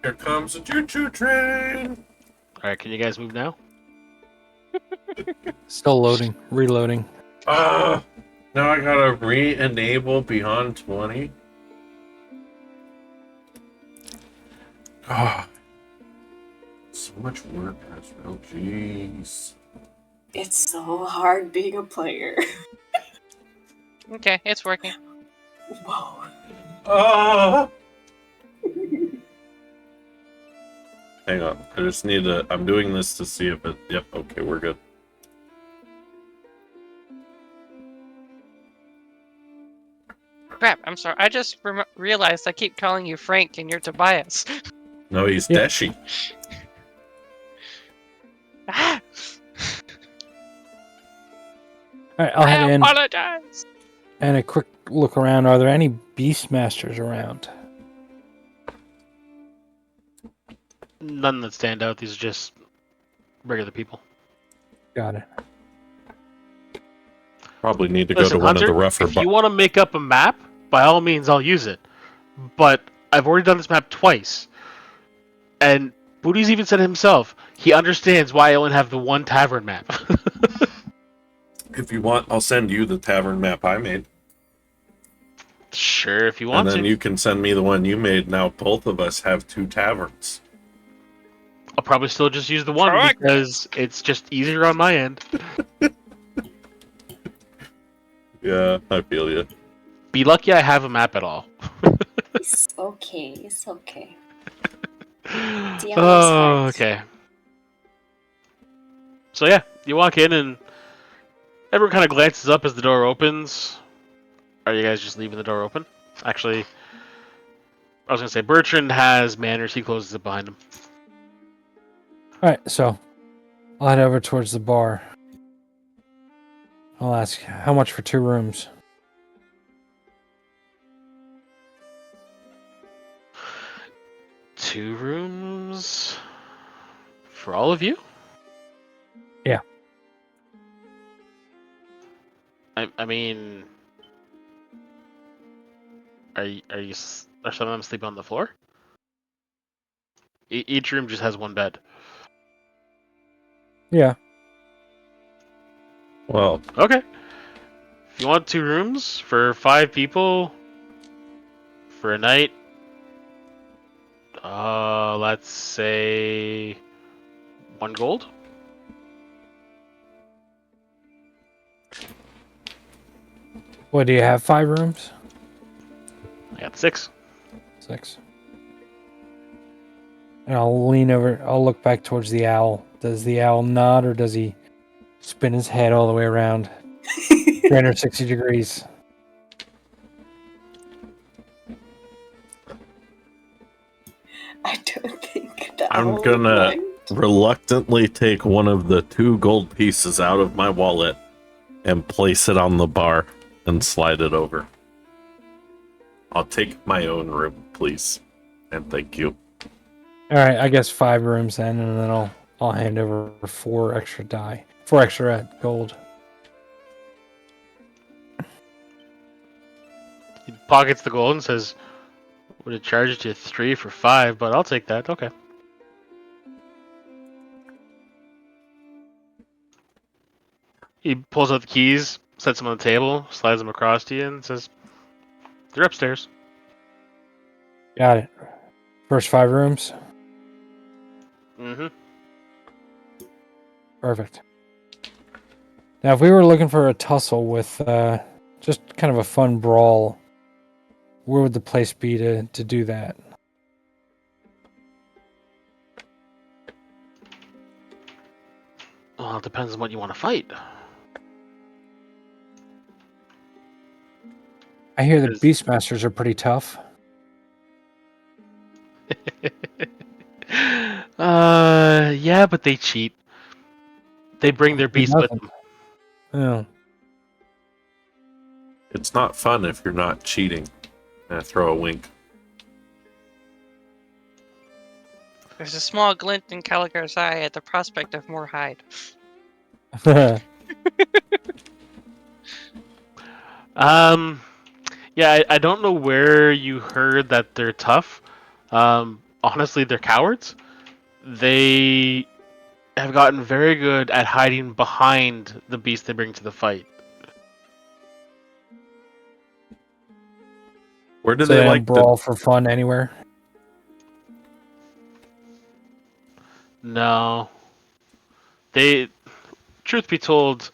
S2: Here comes a choo-choo train.
S3: All right, can you guys move now?
S1: Still loading, reloading.
S2: Now I gotta re-enable Beyond 20. Ah, so much work, Azrael. Jeez.
S4: It's so hard being a player.
S5: Okay, it's working.
S4: Whoa.
S2: Ah. Hang on. I just need to. I'm doing this to see if it. Yep. Okay, we're good.
S5: Crap, I'm sorry. I just realized I keep calling you Frank and you're Tobias.
S2: No, he's
S1: Yep.
S2: Deshi.
S5: Ah!
S1: All right, I'll
S5: I
S1: head in
S5: apologize.
S1: and a quick look around. Are there any Beastmasters around?
S3: None that stand out. These are just regular people.
S1: Got it.
S2: Probably need to
S3: Listen,
S2: go to one
S3: Hunter,
S2: of the rougher.
S3: if you want to make up a map, by all means, I'll use it. But I've already done this map twice. And Booty's even said himself, he understands why I only have the one tavern map.
S2: If you want, I'll send you the tavern map I made,
S3: Sure, if you
S2: and
S3: want
S2: then
S3: to.
S2: you can send me the one you made. Now both of us have 2 taverns.
S3: I'll probably still just use the one
S5: Correct.
S3: because it's just easier on my end.
S2: Yeah, I feel you.
S3: Be lucky I have a map at all.
S4: It's okay, it's okay. The
S3: Oh,
S4: other side.
S3: okay. So yeah, you walk in and everyone kind of glances up as the door opens. Are you guys just leaving the door open? Actually, I was gonna say Bertrand has manners. He closes it behind him.
S1: All right, so I'll head over towards the bar. I'll ask, how much for 2 rooms?
S3: Two rooms for all of you?
S1: Yeah.
S3: I mean, are some of them sleeping on the floor? Each room just has one bed.
S1: Yeah.
S2: Well,
S3: Okay. If you want 2 rooms for 5 people for a night, let's say 1 gold.
S1: What, do you have 5 rooms?
S3: I got 6.
S1: 6. And I'll lean over, I'll look back towards the owl. Does the owl nod or does he spin his head all the way around 360 degrees?
S4: I don't think the
S2: I'm
S4: owl would
S2: gonna
S4: mind.
S2: reluctantly take one of the 2 gold pieces out of my wallet and place it on the bar and slide it over. I'll take my own room, please. And thank you.
S1: All right, I guess 5 rooms then, and then I'll hand over 4 extra die, 4 extra gold.
S3: He pockets the gold and says, would have charged you 3 for 5, but I'll take that. Okay. He pulls out the keys, sets them on the table, slides them across to you, and says, they're upstairs.
S1: Got it. First 5 rooms.
S3: Mm-hmm.
S1: Perfect. Now, if we were looking for a tussle with just kind of a fun brawl, where would the place be to do that?
S3: Well, it depends on what you want to fight.
S1: I hear the
S3: Is-
S1: Beastmasters are pretty tough.
S3: Yeah, but they cheat. They bring their
S1: Who
S3: beast with
S1: doesn't?
S3: them.
S1: Oh.
S2: It's not fun if you're not cheating. I throw a wink.
S5: There's a small glint in Caligar's eye at the prospect of more hide.
S3: Yeah, I don't know where you heard that they're tough. Honestly, they're cowards. They have gotten very good at hiding behind the beast they bring to the fight.
S2: Where do
S1: So
S2: they
S1: they don't
S2: like to?
S1: brawl for fun anywhere.
S3: No. They, truth be told,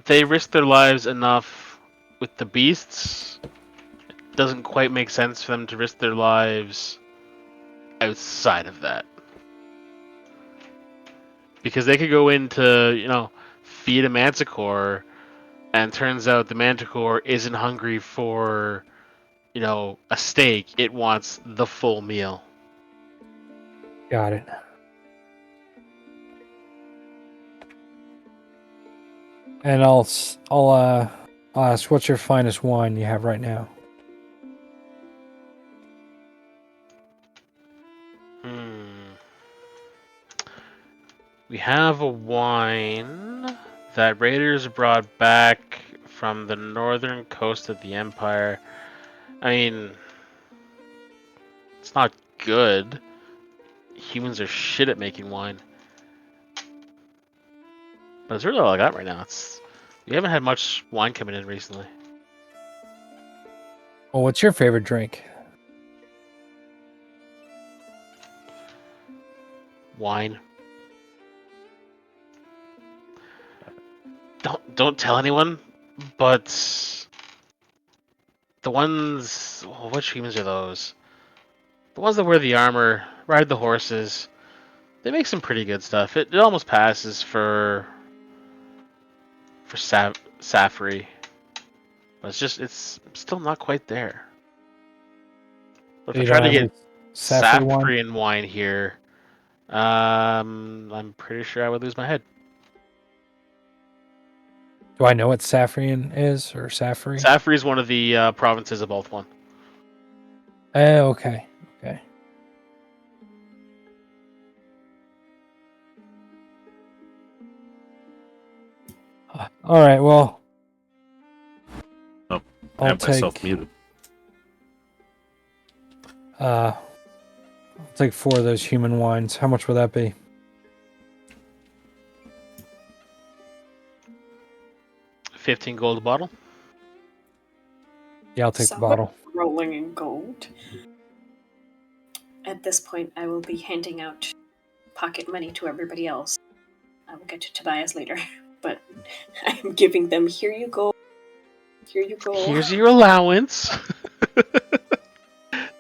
S3: they risk their lives enough with the beasts. It doesn't quite make sense for them to risk their lives outside of that. Because they could go into, feed a manticore, and turns out the manticore isn't hungry for, a steak. It wants the full meal.
S1: Got it. And I'll ask, what's your finest wine you have right now?
S3: We have a wine that raiders brought back from the northern coast of the Empire. I mean, it's not good. Humans are shit at making wine. But it's really all I got right now. We haven't had much wine coming in recently.
S1: Well, what's your favorite drink?
S3: Wine. Don't tell anyone, but the ones, which humans are those? The ones that wear the armor, ride the horses. They make some pretty good stuff. It almost passes for Safri, but it's still not quite there. But if I
S1: You
S3: try
S1: don't
S3: to
S1: have
S3: get
S1: Safri wine?
S3: Safrian wine here, I'm pretty sure I would lose my head.
S1: Do I know what Safrian is, or Safri?
S3: Safri is one of the provinces of both one.
S1: Oh, okay. Okay. All right, well.
S2: Oh, I
S1: I'll
S2: have myself
S1: take,
S2: muted.
S1: I'll take 4 of those human wines. How much would that be?
S3: $15 gold a bottle.
S1: Yeah, I'll take the
S4: Somewhat
S1: bottle.
S4: rolling in gold. At this point, I will be handing out pocket money to everybody else. I will get to Tobias later, but I am giving them, here you go. Here you go.
S3: Here's your allowance. Don't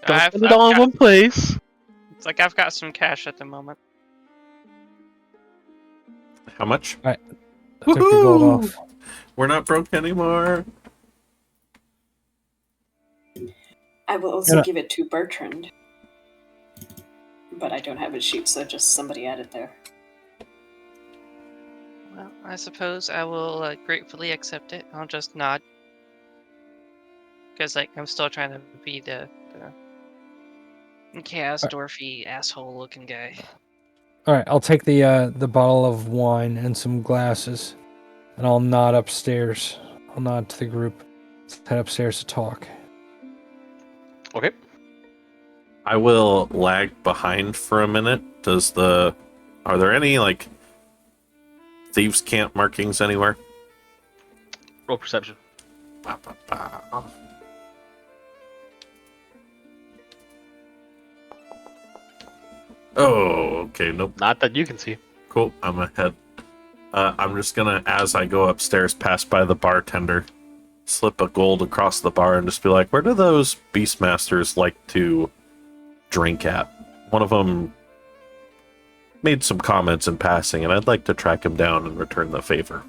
S5: I've
S3: spend it all in
S5: got,
S3: one place.
S5: it's like I've got some cash at the moment.
S2: How much?
S1: I took the gold
S2: Woohoo!
S1: off.
S2: We're not broke anymore.
S4: I will also
S1: Yeah.
S4: give it to Bertrand. But I don't have his sheet, so just somebody add it there.
S5: Well, I suppose I will gratefully accept it. I'll just nod. Because, I'm still trying to be the chaos dwarfy asshole looking guy.
S1: All right, I'll take the bottle of wine and some glasses, and I'll nod upstairs. I'll nod to the group. Let's head upstairs to talk.
S3: Okay.
S2: I will lag behind for a minute. Are there any thieves' camp markings anywhere?
S3: Roll perception.
S2: Ba, ba, ba. Oh, okay. Nope.
S3: Not that you can see.
S2: Cool. I'm ahead. I'm just gonna, as I go upstairs, pass by the bartender, slip a gold across the bar, and just be like, "Where do those Beastmasters like to drink at?" One of them made some comments in passing, and I'd like to track him down and return the favor.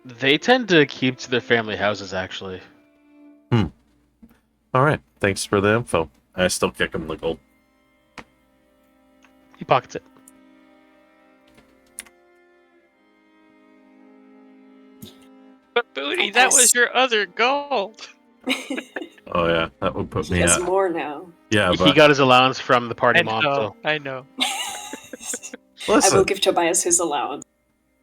S3: They tend to keep to their family houses, actually.
S2: All right. Thanks for the info. I still kick him the gold.
S3: He pockets it.
S5: But Booty, that was your other gold.
S2: Oh yeah, that would put
S4: He
S2: me
S4: has
S2: at.
S4: more now.
S2: Yeah,
S3: He
S2: but
S3: got his allowance from the party mom, so
S5: I know.
S4: I will
S2: listen.
S4: give Tobias his allowance.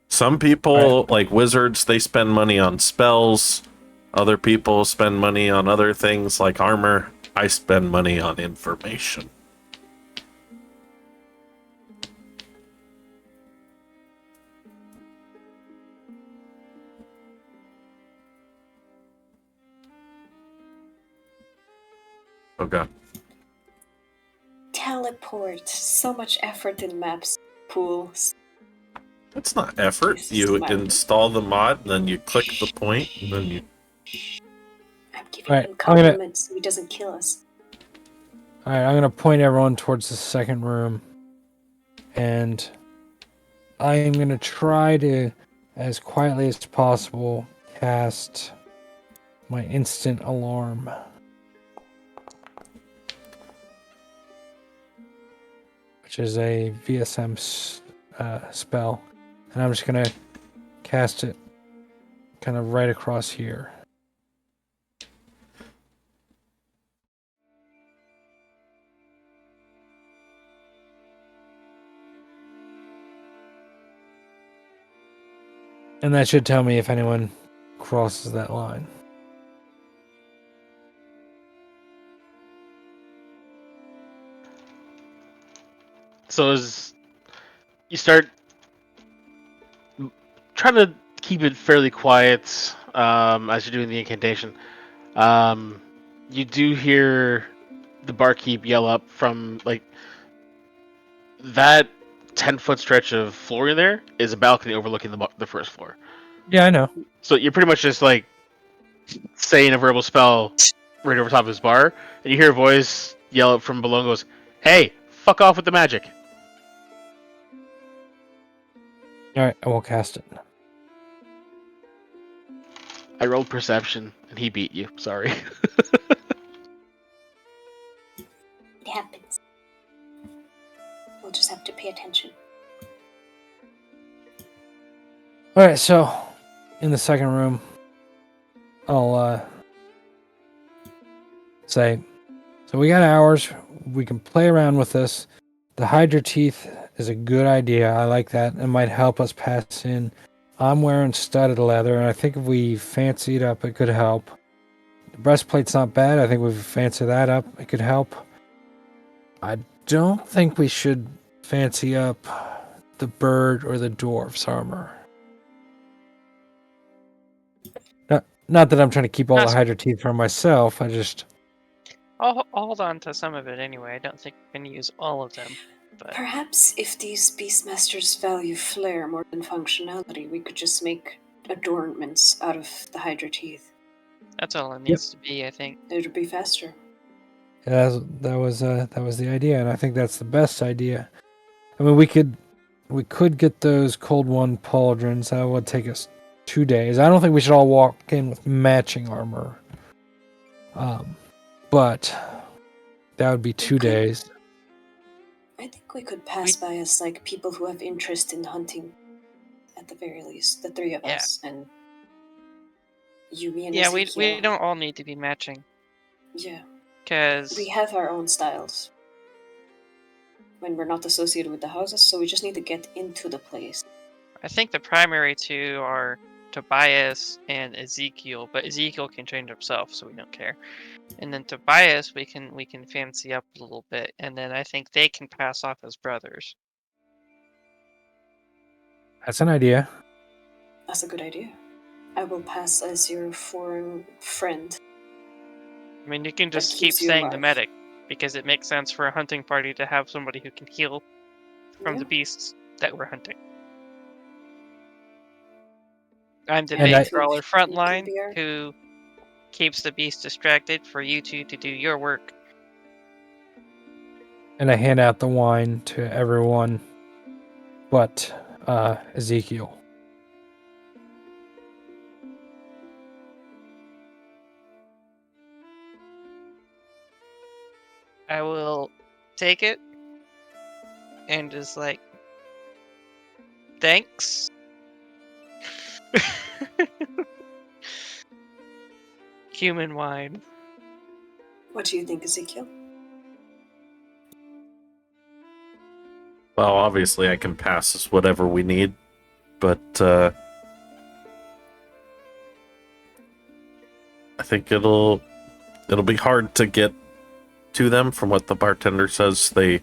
S2: Some people, like wizards, they spend money on spells. Other people spend money on other things like armor. I spend money on information. Okay.
S4: Teleport. So much effort in maps. Cool.
S2: That's not effort.
S4: This is
S2: You
S4: my-
S2: install the mod, and then you click the point, and then you.
S4: I'm giving
S1: Alright,
S4: him
S1: I'm gonna-
S4: compliments so he doesn't kill us.
S1: All right, I'm gonna point everyone towards the second room, and I am gonna try to, as quietly as possible, cast my instant alarm. Which is a VSM spell. And I'm just going to cast it kind of right across here. And that should tell me if anyone crosses that line.
S3: So as you start trying to keep it fairly quiet as you're doing the incantation, you do hear the barkeep yell up from like that 10-foot stretch of floor in there is a balcony overlooking the first floor.
S1: Yeah, I know.
S3: So you're pretty much just like saying a verbal spell right over top of his bar, and you hear a voice yell up from below and goes, "Hey, fuck off with the magic."
S1: All right, I will cast it.
S3: I rolled perception, and he beat you. Sorry.
S4: It happens. We'll just have to pay attention.
S1: All right, so in the second room, I'll say, so we got hours. We can play around with this. The Hydra Teeth is a good idea. I like that. It might help us pass in. I'm wearing studded leather, and I think if we fancy it up, it could help. The breastplate's not bad. I think if we fancy that up, it could help. I don't think we should fancy up the bird or the dwarf's armor. Not that I'm trying to keep all the Hydra Teeth for myself. I just...
S5: I'll hold on to some of it anyway. I don't think we're going to use all of them. But
S4: Perhaps if these Beastmasters value flair more than functionality, we could just make adornments out of the Hydra Teeth.
S5: that's all it needs to be, I think.
S4: It would be faster.
S1: Yeah, that was the idea, and I think that's the best idea. I mean, we could get those cold one pauldrons. That would take us 2 days. I don't think we should all walk in with matching armor. But that would be 2 days.
S4: I think we could pass by as like people who have interest in hunting, at the very least, the three of us, and you, me, and
S5: Yeah, we
S4: Ezekiel.
S5: don't all need to be matching.
S4: Yeah,
S5: Because
S4: we have our own styles when we're not associated with the houses, so we just need to get into the place.
S5: I think the primary two are Tobias and Ezekiel, but Ezekiel can change himself, so we don't care. And then Tobias, we can fancy up a little bit, and then I think they can pass off as brothers.
S1: That's an idea.
S4: That's a good idea. I will pass as your foreign friend.
S5: I mean, you can just
S4: That
S5: keep
S4: keeps you
S5: saying the
S4: alive.
S5: medic, because it makes sense for a hunting party to have somebody who can heal from the beasts that we're hunting. I'm the
S1: And
S5: big
S1: I-
S5: brawler
S4: You
S5: frontline
S4: can be our-
S5: who keeps the beast distracted for you two to do your work.
S1: And I hand out the wine to everyone but Ezekiel.
S5: I will take it and just like, thanks. Human wine.
S4: What do you think, Ezekiel?
S2: Well, obviously I can pass us whatever we need, but I think it'll be hard to get to them. From what the bartender says, they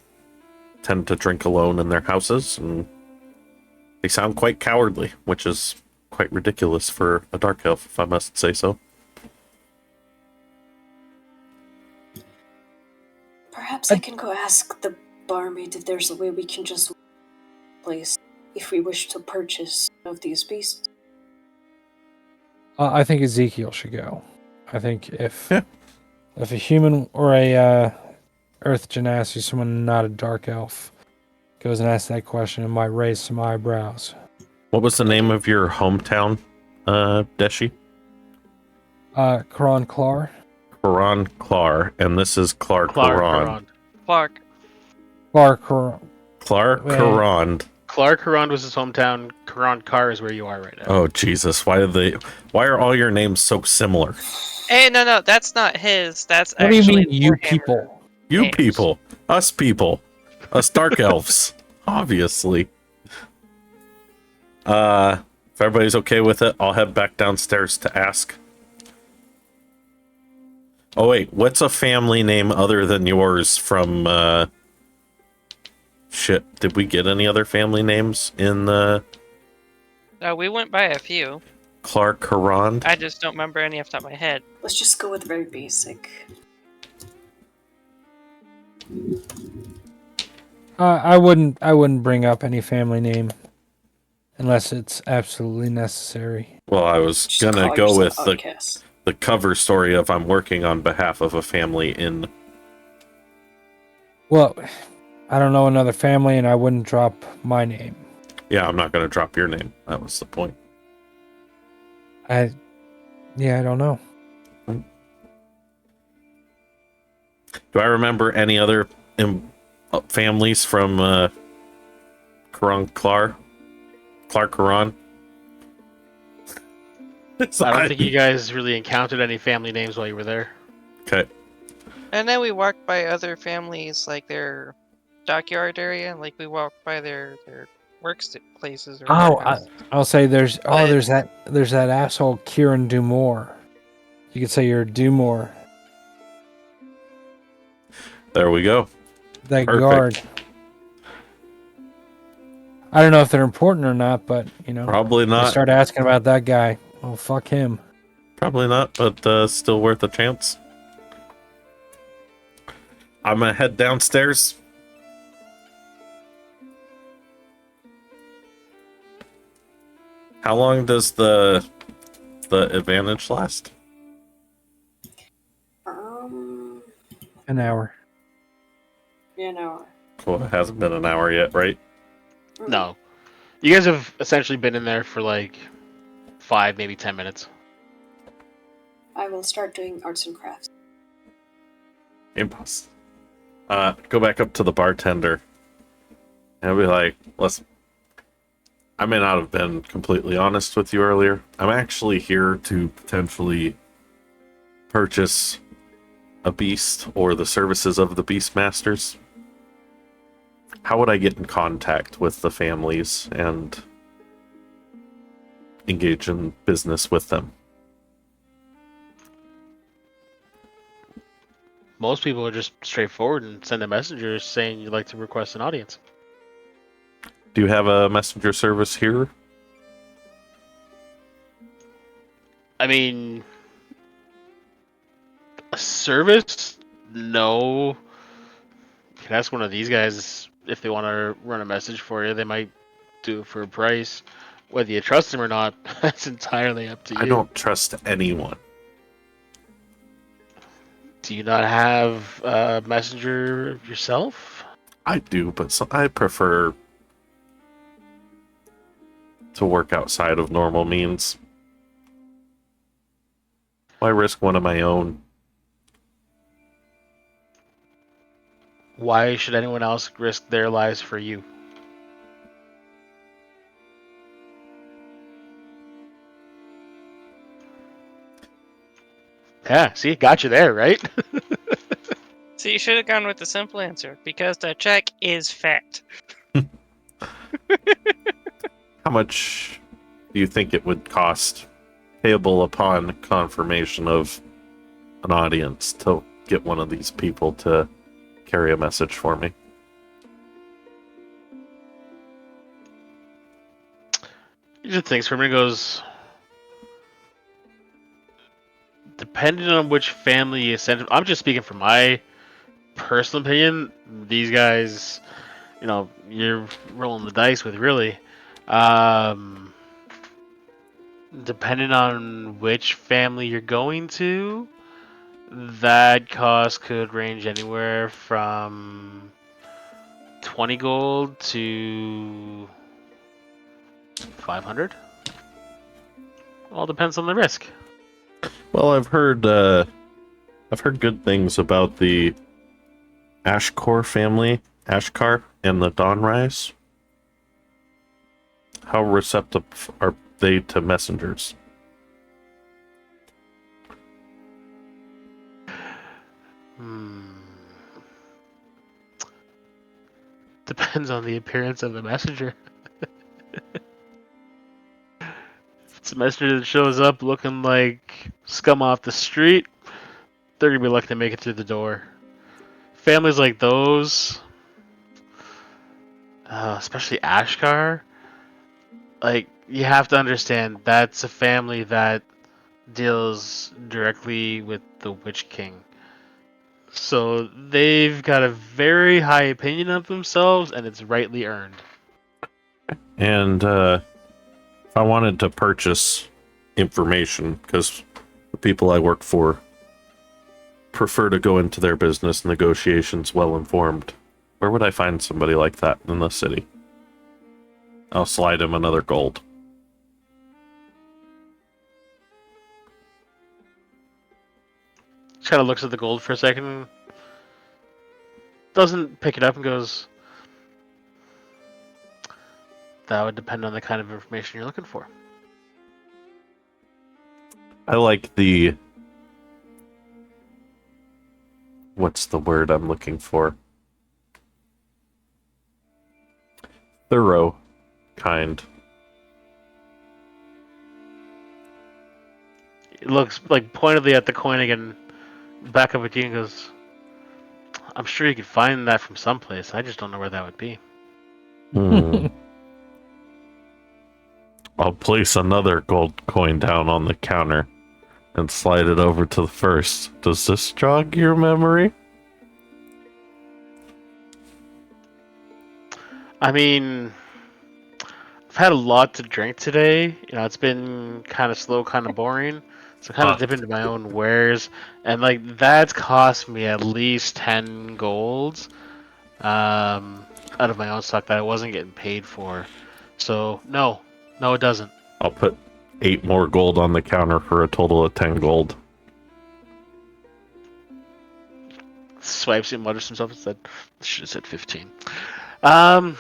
S2: tend to drink alone in their houses, and they sound quite cowardly, which is quite ridiculous for a dark elf, if I must say so.
S4: Perhaps I can go ask the barmaid if there's a way we can just place if we wish to purchase one of these beasts.
S1: I think Ezekiel should go. I think if a human or a Earth Genasi, someone not a dark elf, goes and asks that question, it might raise some eyebrows.
S2: What was the name of your hometown, Deshi?
S1: Karan Klar.
S2: Karan Klar, and this is Klar Karan.
S5: Clark.
S1: Klar Karan.
S2: Klar Karan.
S3: Clark Karand was his hometown. Karan Kar is where you are right now.
S2: Oh Jesus! Why are all your names so similar?
S5: Hey, no, that's not his. That's
S1: What do you
S5: actually
S1: mean, you
S5: Warhammer.
S1: people?
S2: You
S5: Names.
S2: people, us dark elves, obviously. If everybody's okay with it, I'll head back downstairs to ask. Oh wait, what's a family name other than yours from? Shit, did we get any other family names in the
S5: We went by a few.
S2: Clark Karand?
S5: I just don't remember any off the top of my head.
S4: Let's just go with very basic.
S1: I wouldn't bring up any family name unless it's absolutely necessary.
S2: Well, I was
S4: Just
S2: gonna
S4: call
S2: go with
S4: yourself
S2: the
S4: Outcast.
S2: cover story of I'm working on behalf of a family in.
S1: Well, I don't know another family, and I wouldn't drop my name.
S2: Yeah, I'm not gonna drop your name. That was the point.
S1: I don't know.
S2: Do I remember any other families from Karan Klar? Clark Karan?
S3: I don't think you guys really encountered any family names while you were there.
S2: Okay.
S5: And then we walked by other families, like their dockyard area, and like we walked by their places. Or
S1: I'll say there's
S5: But-
S1: there's that asshole Kieran Dumore. You could say you're Dumore.
S2: There we go.
S1: That
S2: Perfect.
S1: guard. I don't know if they're important or not, but
S2: Probably
S1: I
S2: not.
S1: start asking about that guy. Well, fuck him.
S2: Probably not, but still worth a chance. I'm gonna head downstairs. How long does the advantage last?
S1: An hour.
S4: Yeah, no.
S2: Well, it hasn't been an hour yet, right?
S3: No. You guys have essentially been in there for like 5, maybe 10 minutes.
S4: I will start doing arts and crafts.
S2: Impossible. Go back up to the bartender and be like, listen, I may not have been completely honest with you earlier. I'm actually here to potentially purchase a beast or the services of the Beastmasters. How would I get in contact with the families and engage in business with them?
S3: Most people are just straightforward and send a messenger saying you'd like to request an audience.
S2: Do you have a messenger service here?
S3: I mean, a service? No. You can ask one of these guys if they want to run a message for you. They might do it for a price. Whether you trust them or not, that's entirely up to you.
S2: I don't trust anyone.
S3: Do you not have a messenger yourself?
S2: I do, but I prefer to work outside of normal means. Why risk one of my own?
S3: Why should anyone else risk their lives for you? Yeah, see, got you there, right?
S5: So you should have gone with the simple answer, because the check is fat.
S2: How much do you think it would cost, payable upon confirmation of an audience, to get one of these people to carry a message for me?
S3: He just thinks for me, goes, depending on which family you send. I'm just speaking from my personal opinion. These guys, you're rolling the dice with, really. Depending on which family you're going to, that cost could range anywhere from 20 gold to 500. All depends on the risk.
S2: Well, I've heard good things about the Ashkar family, Ashkar, and the Dawnrise. How receptive are they to messengers?
S3: Depends on the appearance of the messenger. If it's a messenger that shows up looking like scum off the street, they're gonna be lucky to make it through the door. Families like those, especially Ashkar, like, you have to understand that's a family that deals directly with the Witch King. So they've got a very high opinion of themselves, and it's rightly earned.
S2: And if I wanted to purchase information, because the people I work for prefer to go into their business negotiations well informed, where would I find somebody like that in the city? I'll slide him another gold.
S3: Just kind of looks at the gold for a second, doesn't pick it up, and goes, that would depend on the kind of information you're looking for.
S2: I like the... what's the word I'm looking for? Thorough kind.
S3: It looks like pointedly at the coin again, back up at you, and goes, I'm sure you could find that from someplace. I just don't know where that would be.
S2: I'll place another gold coin down on the counter and slide it over to the first. Does this jog your memory?
S3: I mean, I've had a lot to drink today. It's been kind of slow, kind of boring. So kind of dip into my own wares. And, like, that's cost me at least 10 golds out of my own stock that I wasn't getting paid for. So, no, it doesn't.
S2: I'll put 8 more gold on the counter for a total of 10 gold.
S3: Swipes and mutters himself and said, should have said 15. I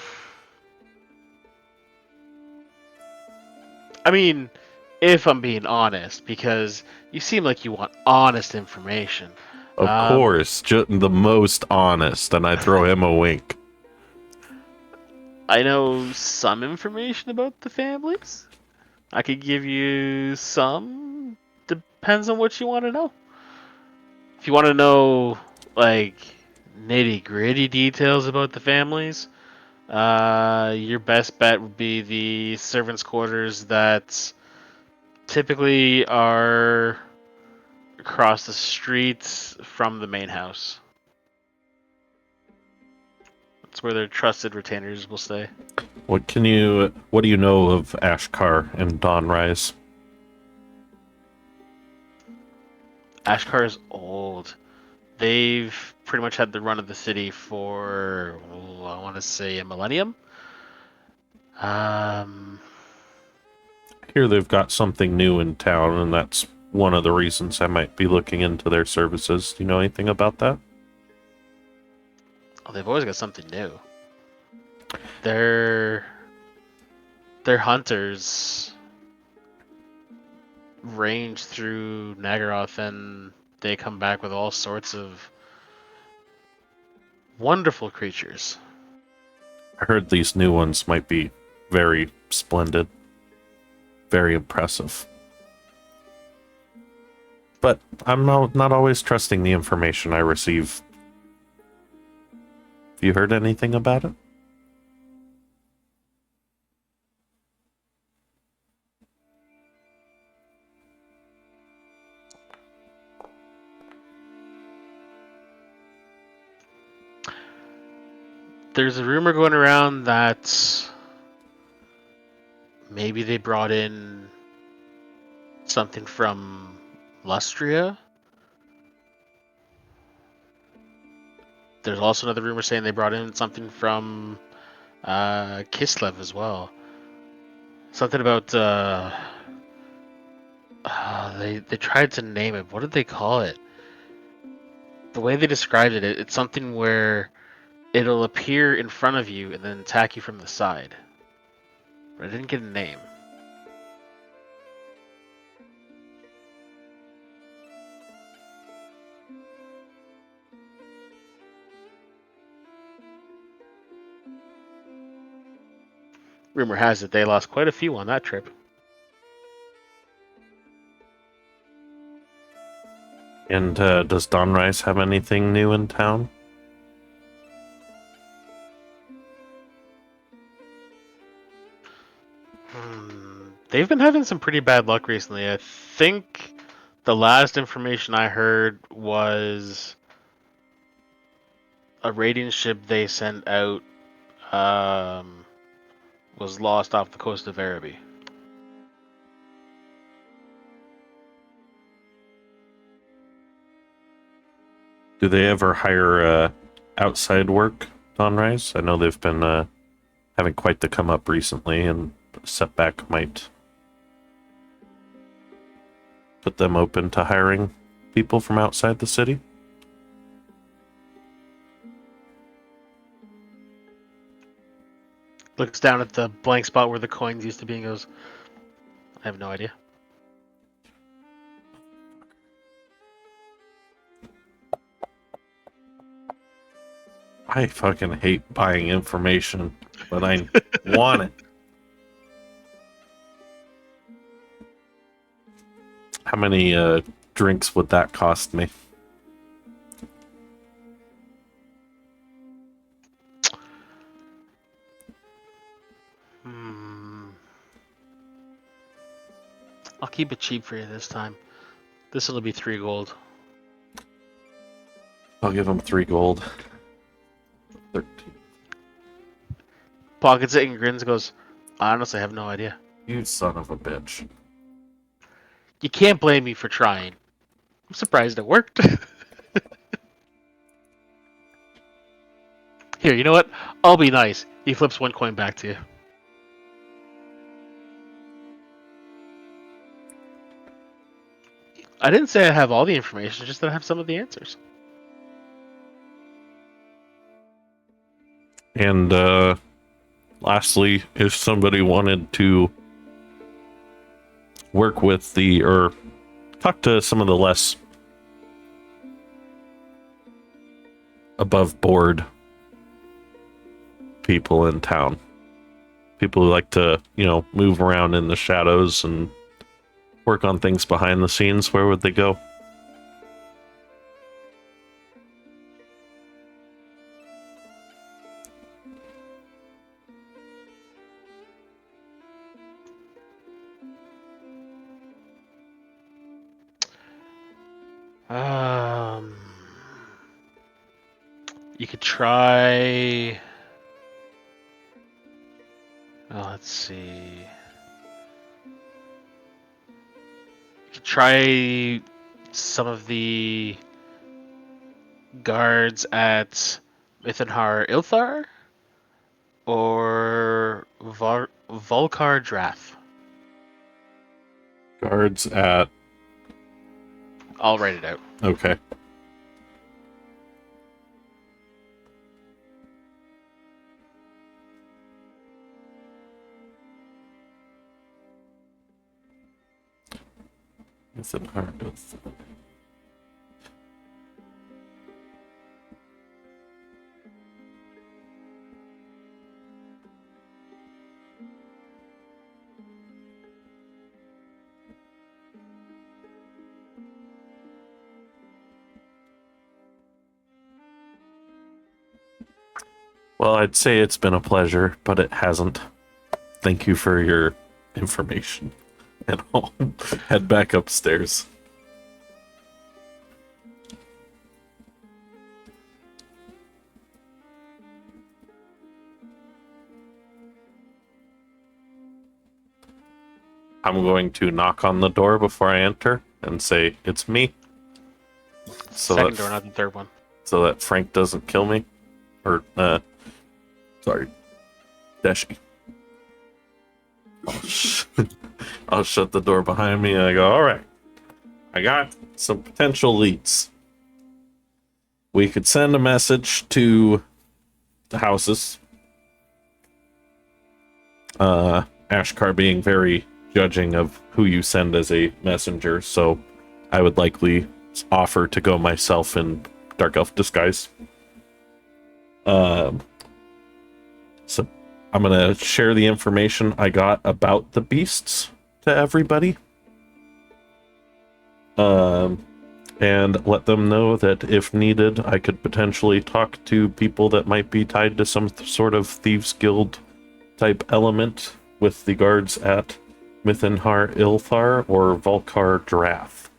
S3: mean, if I'm being honest, because you seem like you want honest information.
S2: Of course, the most honest, and I throw him a wink.
S3: I know some information about the families. I could give you some. Depends on what you want to know. If you want to know, like, nitty-gritty details about the families, your best bet would be the servants' quarters that typically are across the street from the main house. That's where their trusted retainers will stay.
S2: What do you know of Ashkar and Dawnrise?
S3: Ashkar is old. They've pretty much had the run of the city for, I want to say, a millennium.
S2: I hear they've got something new in town, and that's one of the reasons I might be looking into their services. Do you know anything about that?
S3: Oh, they've always got something new. Their hunters range through Nagaroth, and they come back with all sorts of wonderful creatures.
S2: I heard these new ones might be very splendid, very impressive. But I'm not always trusting the information I receive. Have you heard anything about it?
S3: There's a rumor going around that maybe they brought in something from Lustria. There's also another rumor saying they brought in something from Kislev as well. Something about they tried to name it. What did they call it? The way they described it, it's something where it'll appear in front of you and then attack you from the side. But I didn't get a name. Rumor has it they lost quite a few on that trip.
S2: And does Dawnrise have anything new in town?
S3: They've been having some pretty bad luck recently. I think the last information I heard was a raiding ship they sent out was lost off the coast of Araby.
S2: Do they ever hire outside work, Dawnrise? I know they've been having quite the come up recently, and setback might put them open to hiring people from outside the city.
S3: Looks down at the blank spot where the coins used to be and goes, I have no idea.
S2: I fucking hate buying information, but I want it. How many drinks would that cost me?
S3: I'll keep it cheap for you this time. This will be 3 gold.
S2: I'll give them 3 gold. 13.
S3: Pockets it and grins and goes, I honestly have no idea.
S2: You son of a bitch.
S3: You can't blame me for trying. I'm surprised it worked. Here, you know what? I'll be nice. He flips 1 coin back to you. I didn't say I have all the information, just that I have some of the answers.
S2: And lastly, if somebody wanted to work with or talk to some of the less above board people in town, people who like to, move around in the shadows and work on things behind the scenes, where would they go?
S3: You could try. Oh, let's see. You could try some of the guards at Mithenhar Ilthar or Volkar Drath.
S2: Guards at...
S3: I'll write it out.
S2: Okay. Is it hard? Well, I'd say it's been a pleasure, but it hasn't. Thank you for your information. And I'll head back upstairs. I'm going to knock on the door before I enter and say, "It's me."
S3: Second door, not the third one.
S2: So that Frank doesn't kill me. Or, sorry, Deshi. I'll shut the door behind me and I go, "All right, I got some potential leads. We could send a message to the houses. Ashkar being very judging of who you send as a messenger, so I would likely offer to go myself in Dark Elf disguise. So I'm gonna share the information I got about the beasts to everybody. And let them know that if needed, I could potentially talk to people that might be tied to some sort of Thieves Guild type element with the guards at Mithenhar Ilthar or Volkar Drath.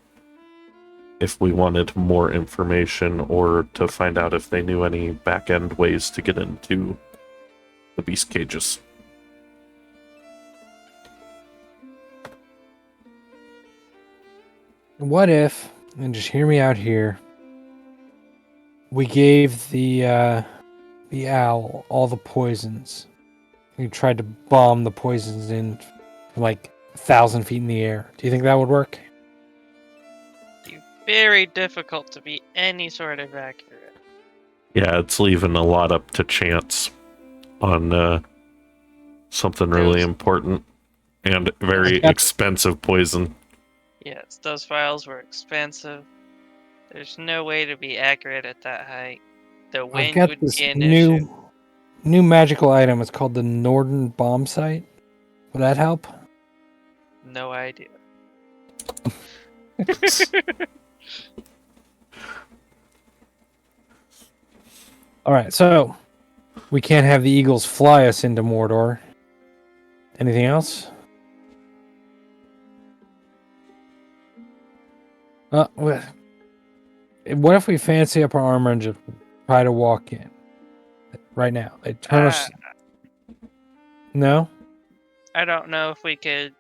S2: If we wanted more information or to find out if they knew any back-end ways to get into the beast cages.
S1: What if, and just hear me out here, we gave the owl all the poisons. We tried to bomb the poisons in from like 1,000 feet in the air. Do you think that would work?
S5: Be very difficult to be any sort of accurate.
S2: Yeah, it's leaving a lot up to chance on something really important and very expensive poison.
S5: Yes, those files were expensive. There's no way to be accurate at that height. The
S1: I've
S5: wind
S1: got
S5: would
S1: this
S5: be an issue.
S1: new magical item. It's called the Norden Bomb Sight. Will that help?
S5: No idea.
S1: All right, so we can't have the eagles fly us into Mordor. Anything else? What if we fancy up our armor and just try to walk in right now? They turn us. No.
S5: I don't know if we could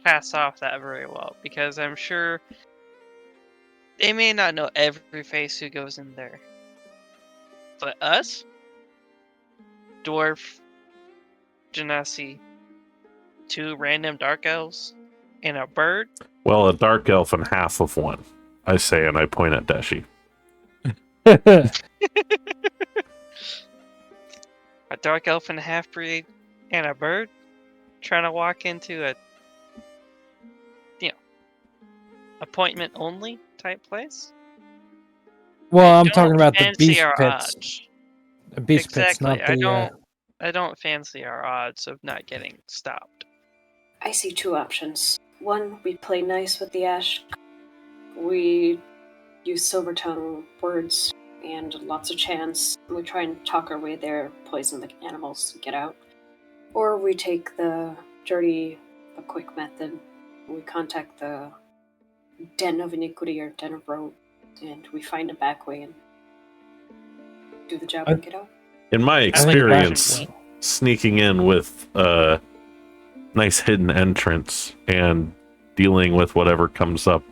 S5: pass off that very well, because I'm sure they may not know every face who goes in there. But us? Dwarf, Genasi, 2 random dark elves, and a bird?
S2: Well, a dark elf and half of one, I say, and I point at Deshi.
S5: A dark elf and a half-breed and a bird? Trying to walk into a, appointment only type place?
S1: Well, I'm
S5: Don't
S1: talking about the
S5: fancy
S1: beast
S5: our
S1: pits.
S5: odds.
S1: The beast pits,
S5: Exactly.
S1: not the.
S5: I don't fancy our odds of not getting stopped.
S4: I see 2 options. One, we play nice with the ash. We use silver tongue words and lots of chants. We try and talk our way there, poison the animals, get out. Or we take the dirty but quick method. We contact the Den of Iniquity or Den of Road, and we find a back way and do the job and get out.
S2: In my
S5: I like
S2: experience,
S5: Russian.
S2: sneaking in with a nice hidden entrance and dealing with whatever comes up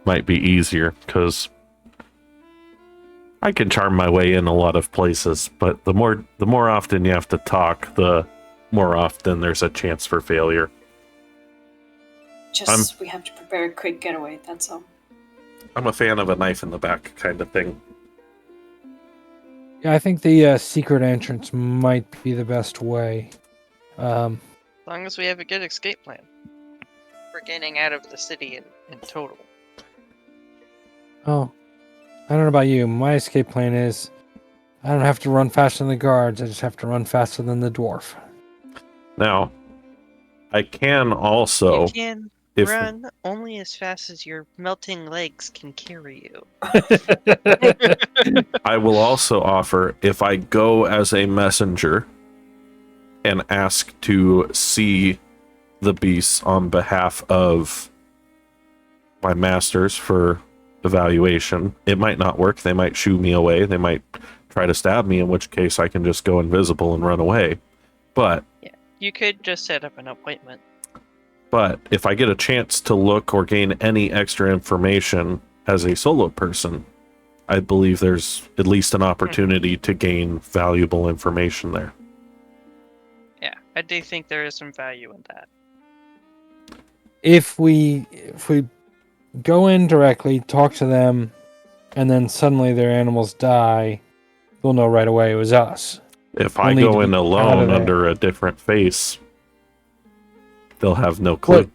S2: might be easier, because I can charm my way in a lot of places, but the more often you have to talk, the more often there's a chance for failure.
S4: We have to prepare a quick getaway, that's all.
S2: I'm a fan of a knife in the back kind of thing.
S1: Yeah, I think the secret entrance might be the best way.
S5: As long as we have a good escape plan. we're getting out of the city in total?
S1: Oh, I don't know about you. My escape plan is I don't have to run faster than the guards. I just have to run faster than the dwarf.
S2: Now, I can also,
S5: You can
S2: if
S5: run only as fast as your melting legs can carry you.
S2: I will also offer, if I go as a messenger and ask to see the beasts on behalf of my masters for evaluation, it might not work. They might shoo me away. They might try to stab me, in which case I can just go invisible and run away. But
S5: You could just set up an appointment.
S2: But if I get a chance to look or gain any extra information as a solo person, I believe there's at least an opportunity to gain valuable information there.
S5: Yeah, I do think there is some value in that.
S1: If we go in directly, talk to them, and then suddenly their animals die, they'll know right away it was us.
S2: If
S1: We'll
S2: I
S1: need
S2: go
S1: to
S2: in
S1: be out of
S2: alone
S1: there.
S2: under a different face, they'll have no clue.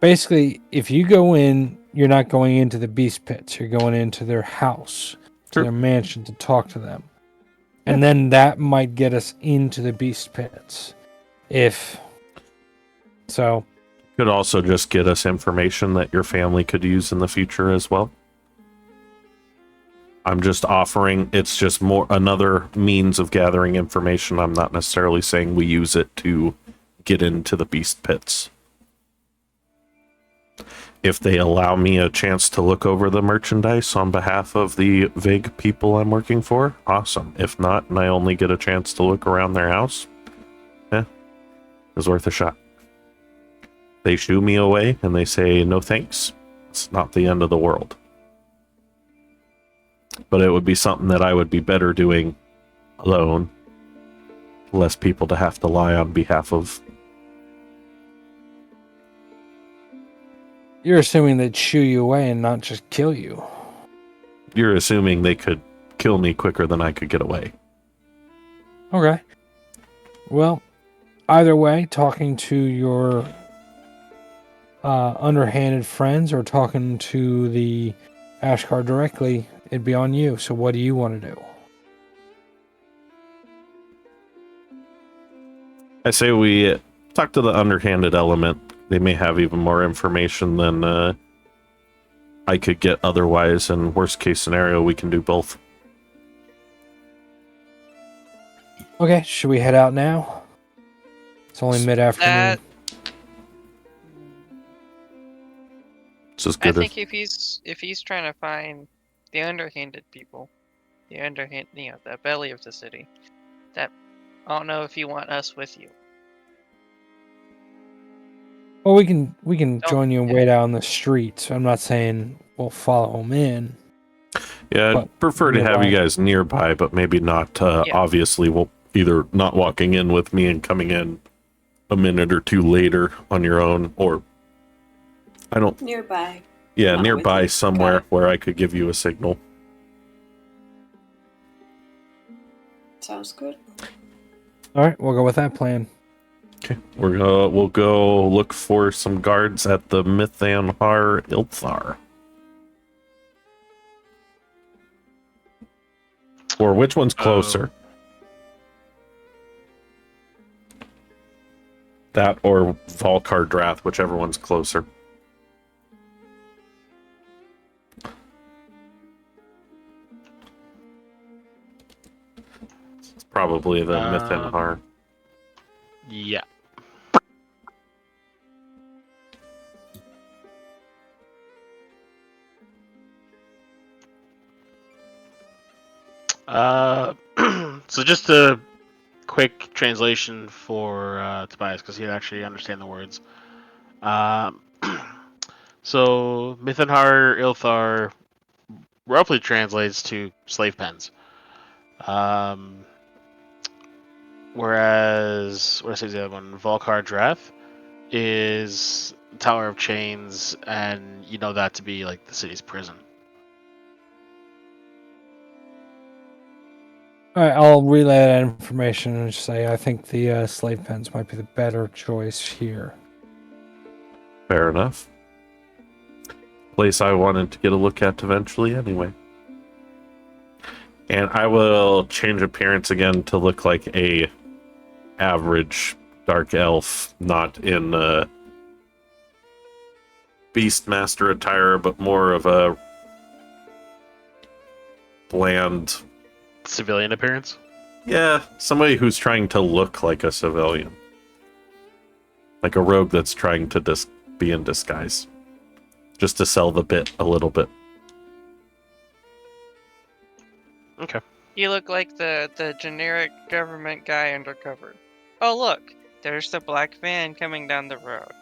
S1: Basically, if you go in, you're not going into the beast pits. You're going into their house, to
S2: True.
S1: their mansion to talk to them. And then that might get us into the beast pits. If so,
S2: Could also just get us information that your family could use in the future as well. I'm just offering, it's just more another means of gathering information. I'm not necessarily saying we use it to get into the beast pits. If they allow me a chance to look over the merchandise on behalf of the vague people I'm working for, awesome. If not, and I only get a chance to look around their house, it's worth a shot. They shoo me away and they say no thanks. It's not the end of the world. But it would be something that I would be better doing alone. Less people to have to lie on behalf of.
S1: you're assuming they'd shoo you away and not just kill you.
S2: You're assuming they could kill me quicker than I could get away.
S1: Okay. Well, either way, talking to your underhanded friends or talking to the Ashkar directly, it'd be on you. So what do you want to do?
S2: I say we talk to the underhanded element. They may have even more information than I could get otherwise. And worst case scenario, we can do both.
S1: Okay, should we head out now? It's only mid-afternoon.
S2: It's as
S5: I
S2: good
S5: think
S2: as
S5: if he's trying to find the underhanded people, the belly of the city, that I don't know if you want us with you.
S1: Well, we can join you and
S5: yeah.
S1: wait out on the streets. I'm not saying we'll follow them in.
S2: Yeah,
S1: But
S2: I'd prefer to have you
S1: nearby.
S2: guys nearby, but maybe not. Obviously, we'll either not walking in with me and coming in a minute or two later on your own, or I don't.
S4: Nearby.
S2: Yeah,
S4: Not
S2: nearby
S4: with you.
S2: somewhere
S4: Got it.
S2: where I could give you a signal.
S4: Sounds good.
S1: All right, we'll go with that plan.
S2: Okay, we'll go look for some guards at the Mithanhar Ilthar. Or which one's closer? That or Volkar Drath, whichever one's closer. It's probably the Mithanhar.
S3: Yeah. So just a quick translation for Tobias, because he'd actually understand the words. So Mithanhar Ilthar roughly translates to slave pens. Whereas, what I say the other one, Volkar Drath is Tower of Chains, and you know that to be like the city's prison.
S1: All right, I'll relay that information and say I think the slave pens might be the better choice here.
S2: Fair enough. Place I wanted to get a look at eventually anyway. And I will change appearance again to look like a average dark elf, not in Beastmaster attire, but more of a bland...
S3: Civilian appearance?
S2: Yeah, somebody who's trying to look like a civilian. Like a rogue that's trying to be in disguise. Just to sell the bit a little bit.
S3: Okay.
S5: You look like the generic government guy undercover. Oh look, there's the black van coming down the road.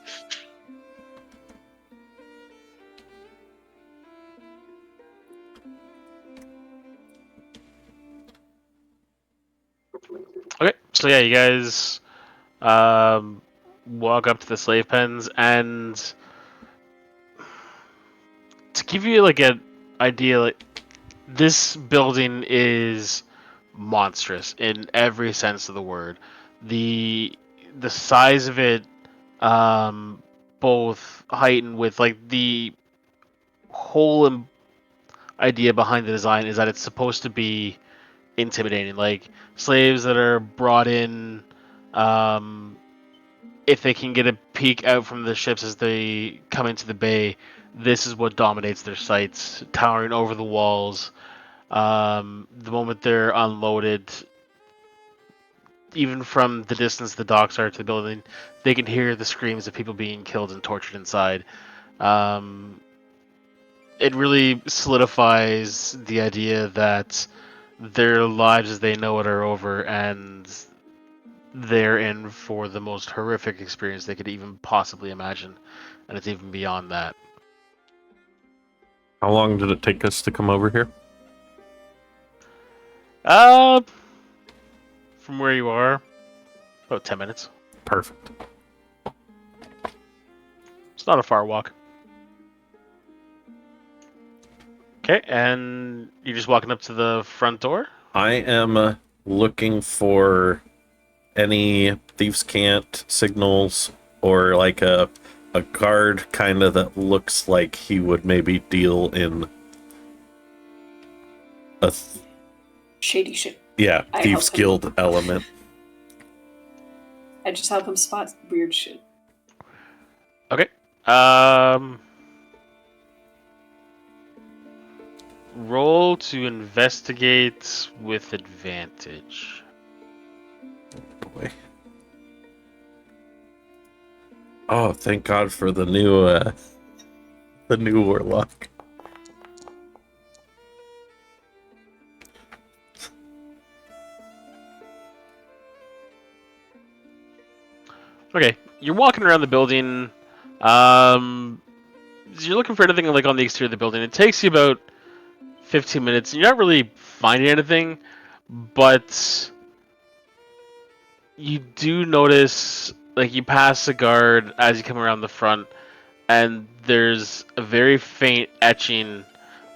S3: Okay, so yeah, you guys walk up to the slave pens, and to give you like an idea, like this building is monstrous in every sense of the word. The size of it, both heightened with like the whole idea behind the design is that it's supposed to be intimidating. Like slaves that are brought in, if they can get a peek out from the ships as they come into the bay, this is what dominates their sights, towering over the walls. The moment they're unloaded, even from the distance the docks are to the building, they can hear the screams of people being killed and tortured inside. It really solidifies the idea that their lives as they know it are over, and they're in for the most horrific experience they could even possibly imagine, and it's even beyond that.
S2: How long did it take us to come over here?
S3: From where you are, about 10 minutes.
S2: Perfect.
S3: It's not a far walk. Okay, and you're just walking up to the front door?
S2: I am looking for any thieves' cant signals or like a guard kind of that looks like he would maybe deal in a
S4: Shady shit. I
S2: thieves
S4: help him.
S2: guild element.
S4: I just help him spot weird shit.
S3: Okay. Roll to investigate with advantage.
S2: Boy. Oh, thank God for the new warlock.
S3: Okay, you're walking around the building. You're looking for anything like on the exterior of the building. It takes you about 15 minutes. You're not really finding anything, but you do notice, like, you pass a guard as you come around the front, and there's a very faint etching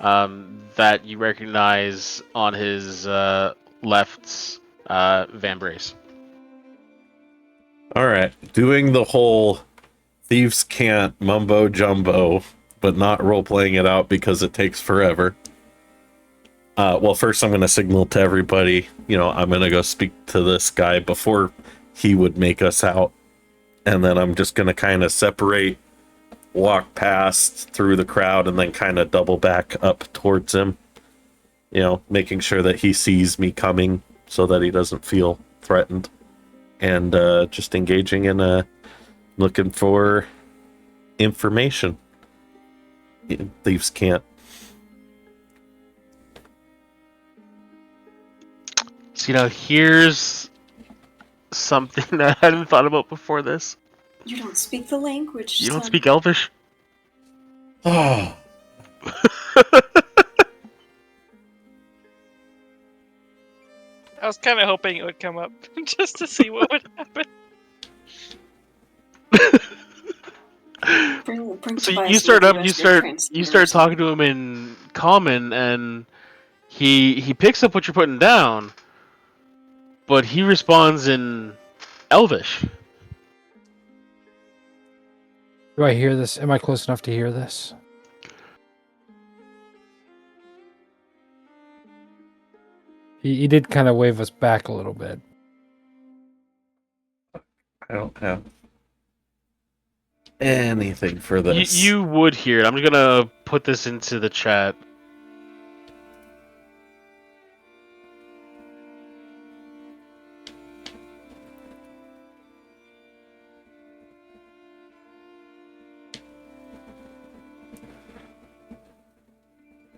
S3: that you recognize on his left vambrace.
S2: All right, doing the whole thieves can't mumbo jumbo, but not role playing it out because it takes forever. Well, first I'm going to signal to everybody, I'm going to go speak to this guy before he would make us out. And then I'm just going to kind of separate, walk past through the crowd, and then kind of double back up towards him. Making sure that he sees me coming so that he doesn't feel threatened. And just engaging in looking for information. Thieves can't.
S3: So, here's something that I hadn't thought about before this.
S4: You don't speak the language.
S3: You don't
S4: son.
S3: speak Elvish?
S2: Oh.
S5: I was kind of hoping it would come up just to see what would happen.
S4: Bring
S3: So
S4: Tobias
S3: you start
S4: with
S3: up,
S4: as
S3: you
S4: your
S3: start
S4: translator.
S3: talking to him in common, and he picks up what you're putting down, but he responds in Elvish.
S1: Do I hear this? Am I close enough to hear this? He did kind of wave us back a little bit.
S2: I don't have anything for this.
S3: You would hear it. I'm just gonna put this into the chat.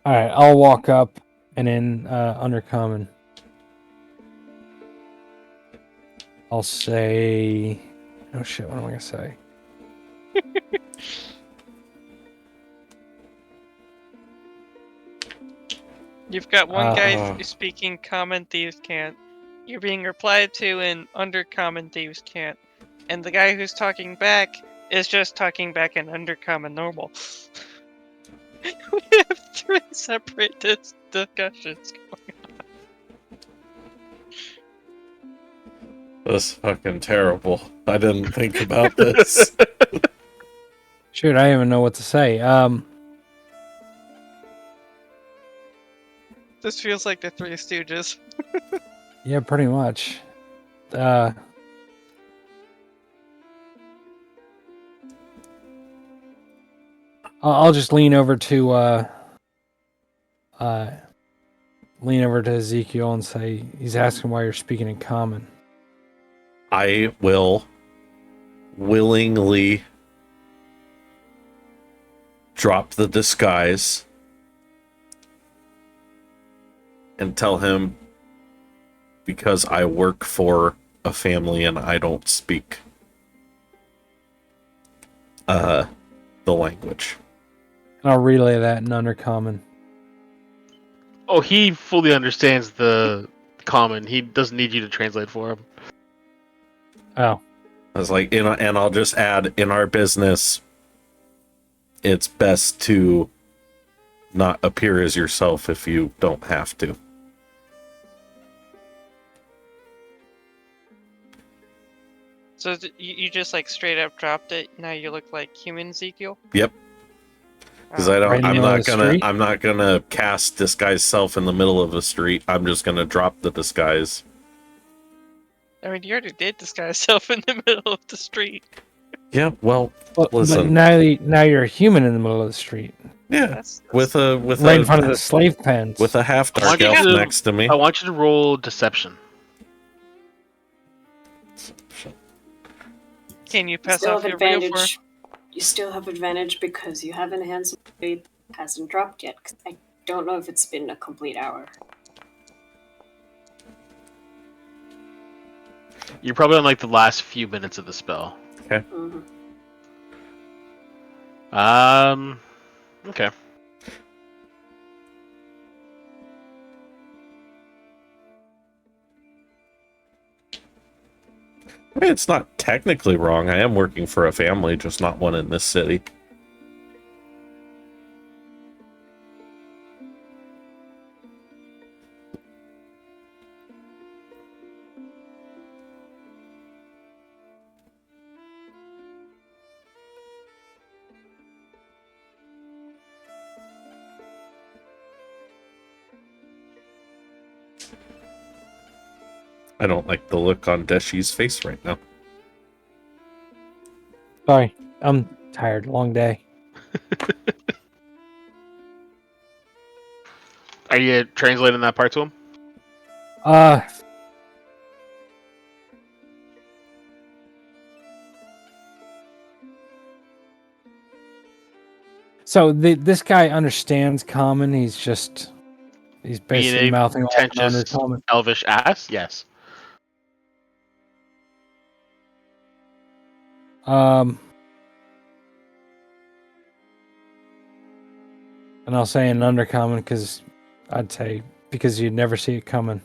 S1: All right, I'll walk up and in Undercommon. I'll say, oh shit, what am I gonna say?
S5: You've got one guy
S2: Uh.
S5: speaking common, thieves can't. You're being replied to in undercommon, thieves can't. And the guy who's talking back is just talking back in undercommon normal. We have 3 separate discussions going.
S2: That's fucking terrible. I didn't think about this.
S1: Shoot, I don't even know what to say.
S5: This feels like the Three Stooges.
S1: Yeah, pretty much. I'll just lean over to Ezekiel and say, he's asking why you're speaking in common.
S2: I will willingly drop the disguise and tell him because I work for a family and I don't speak the language.
S1: And I'll relay that in Undercommon.
S3: Oh, he fully understands the common. He doesn't need you to translate for him.
S1: Oh.
S2: I was like, and I'll just add, in our business, it's best to not appear as yourself if you don't have to.
S5: So you just like straight up dropped it. Now you look like human Ezekiel.
S2: Yep. Because
S5: Oh.
S1: Right in the middle of the street?
S2: I'm not gonna cast disguise self in the middle of the street. I'm just gonna drop the disguise.
S5: I mean, you already did disguise yourself in the middle of the street.
S2: Yeah, well,
S1: But
S2: listen.
S1: now you're a human in the middle of the street.
S2: Yeah,
S5: That's
S2: with
S1: Right in front of the slave pens.
S2: with a half
S3: I
S2: dark
S3: want you
S2: elf
S3: to-
S2: next to me.
S3: I want you to roll deception.
S5: Can you pass
S4: still
S5: off
S4: have
S5: your real
S4: advantage. You still have advantage because you have enhanced blade hasn't dropped yet. 'Cause I don't know if it's been a complete hour.
S3: You're probably on like the last few minutes of the spell.
S4: Mm-hmm.
S3: Okay.
S2: I mean, it's not technically wrong. I am working for a family, just not one in this city. I don't like the look on Deshi's face right now.
S1: Sorry, I'm tired. Long day.
S3: Are you translating that part to him?
S1: So this guy understands common. He's basically
S3: a
S1: mouthing off in
S3: pretentious
S1: Undercommon.
S3: Elvish ass? Yes.
S1: And I'll say in Undercommon because I'd say because you'd never see it coming.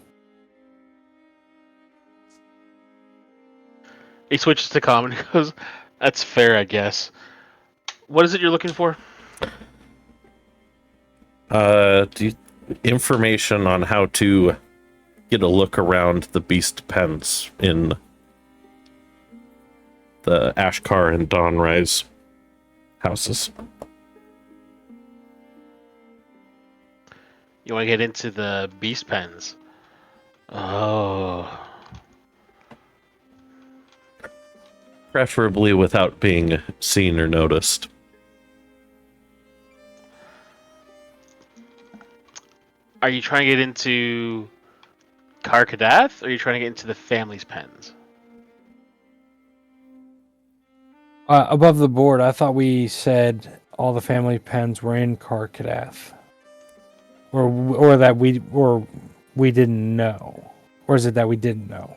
S3: He switches to common and goes, that's fair, I guess. What is it you're looking for?
S2: Information on how to get a look around the beast pens in the Ashkar and Dawnrise. houses.
S3: You want to get into the beast pens? Oh.
S2: Preferably without being seen or noticed.
S3: Are you trying to get into Karkadath, or are you trying to get into the family's pens?
S1: Above the board, I thought we said all the family pens were in Karkadath. Or that we didn't know. Or is it that we didn't know?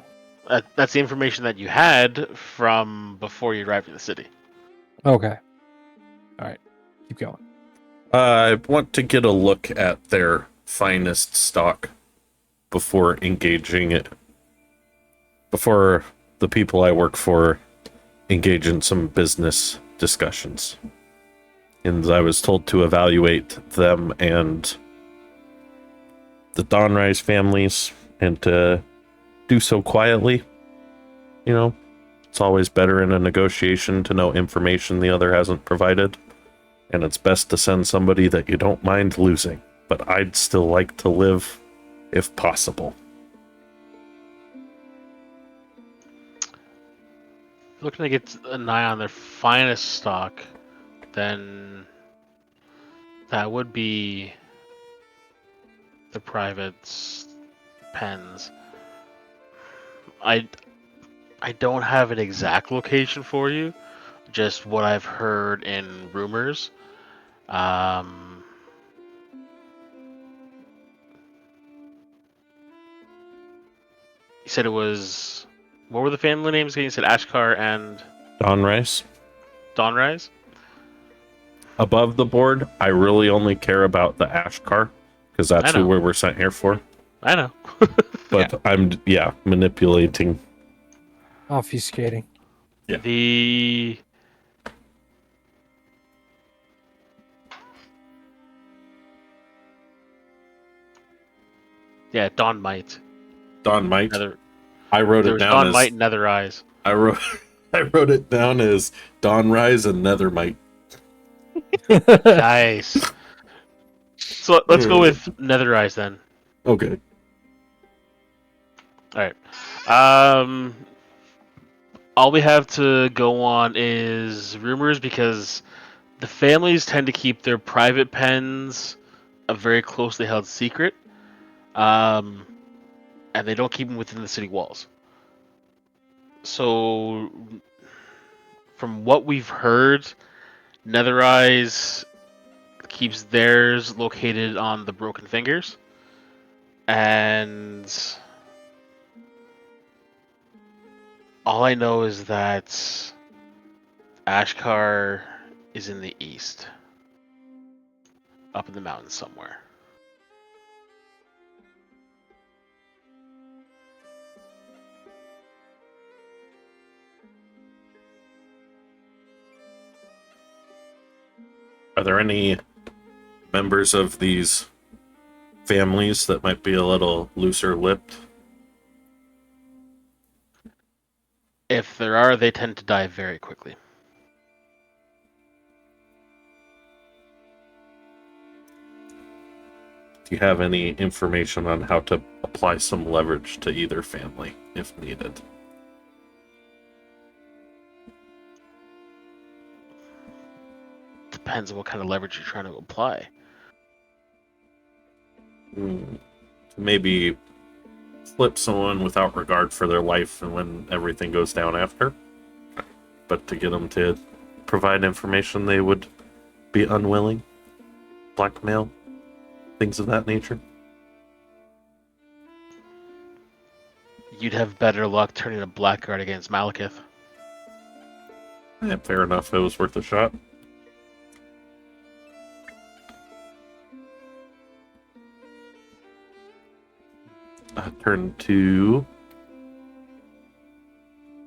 S3: That's the information that you had from before you arrived in the city.
S1: Okay. All right. Keep going.
S2: I want to get a look at their finest stock before engaging it. Before the people I work for engage in some business discussions. And I was told to evaluate them and the Dawnrise families and to do so quietly. You know, it's always better in a negotiation to know information the other hasn't provided. And it's best to send somebody that you don't mind losing. But I'd still like to live if possible.
S3: Looking to get an eye on their finest stock, then that would be the private's pens. I don't have an exact location for you, just what I've heard in rumors. You said it was... What were the family names again? You said Ashkar and
S2: Dawnrise.
S3: Dawnrise?
S2: Above the board, I really only care about the Ashkar, because that's who we were sent here for.
S3: I know.
S2: But I'm, manipulating.
S1: Obfuscating.
S2: Yeah.
S3: The... Yeah, Dawn Might.
S2: Dawn Might.
S3: Nether...
S2: I wrote
S3: There
S2: it
S3: was
S2: down
S3: Dawn
S2: as...
S3: Might and Nether Eyes.
S2: I wrote it down as Dawnrise and Nethermite.
S3: Nice. So let's go with Nether Eyes then.
S2: Okay.
S3: Alright. All we have to go on is rumors, because the families tend to keep their private pens a very closely held secret. And they don't keep them within the city walls. So, from what we've heard, Nether Eyes keeps theirs located on the Broken Fingers. And all I know is that Ashkar is in the east. Up in the mountains somewhere.
S2: Are there any members of these families that might be a little looser lipped?
S3: If there are, they tend to die very quickly.
S2: Do you have any information on how to apply some leverage to either family, if needed?
S3: Depends on what kind of leverage you're trying to apply.
S2: Maybe flip someone without regard for their life and when everything goes down after. But to get them to provide information they would be unwilling. Blackmail. Things of that nature.
S3: You'd have better luck turning a blackguard against Malekith.
S2: Yeah, fair enough. It was worth a shot. I turn to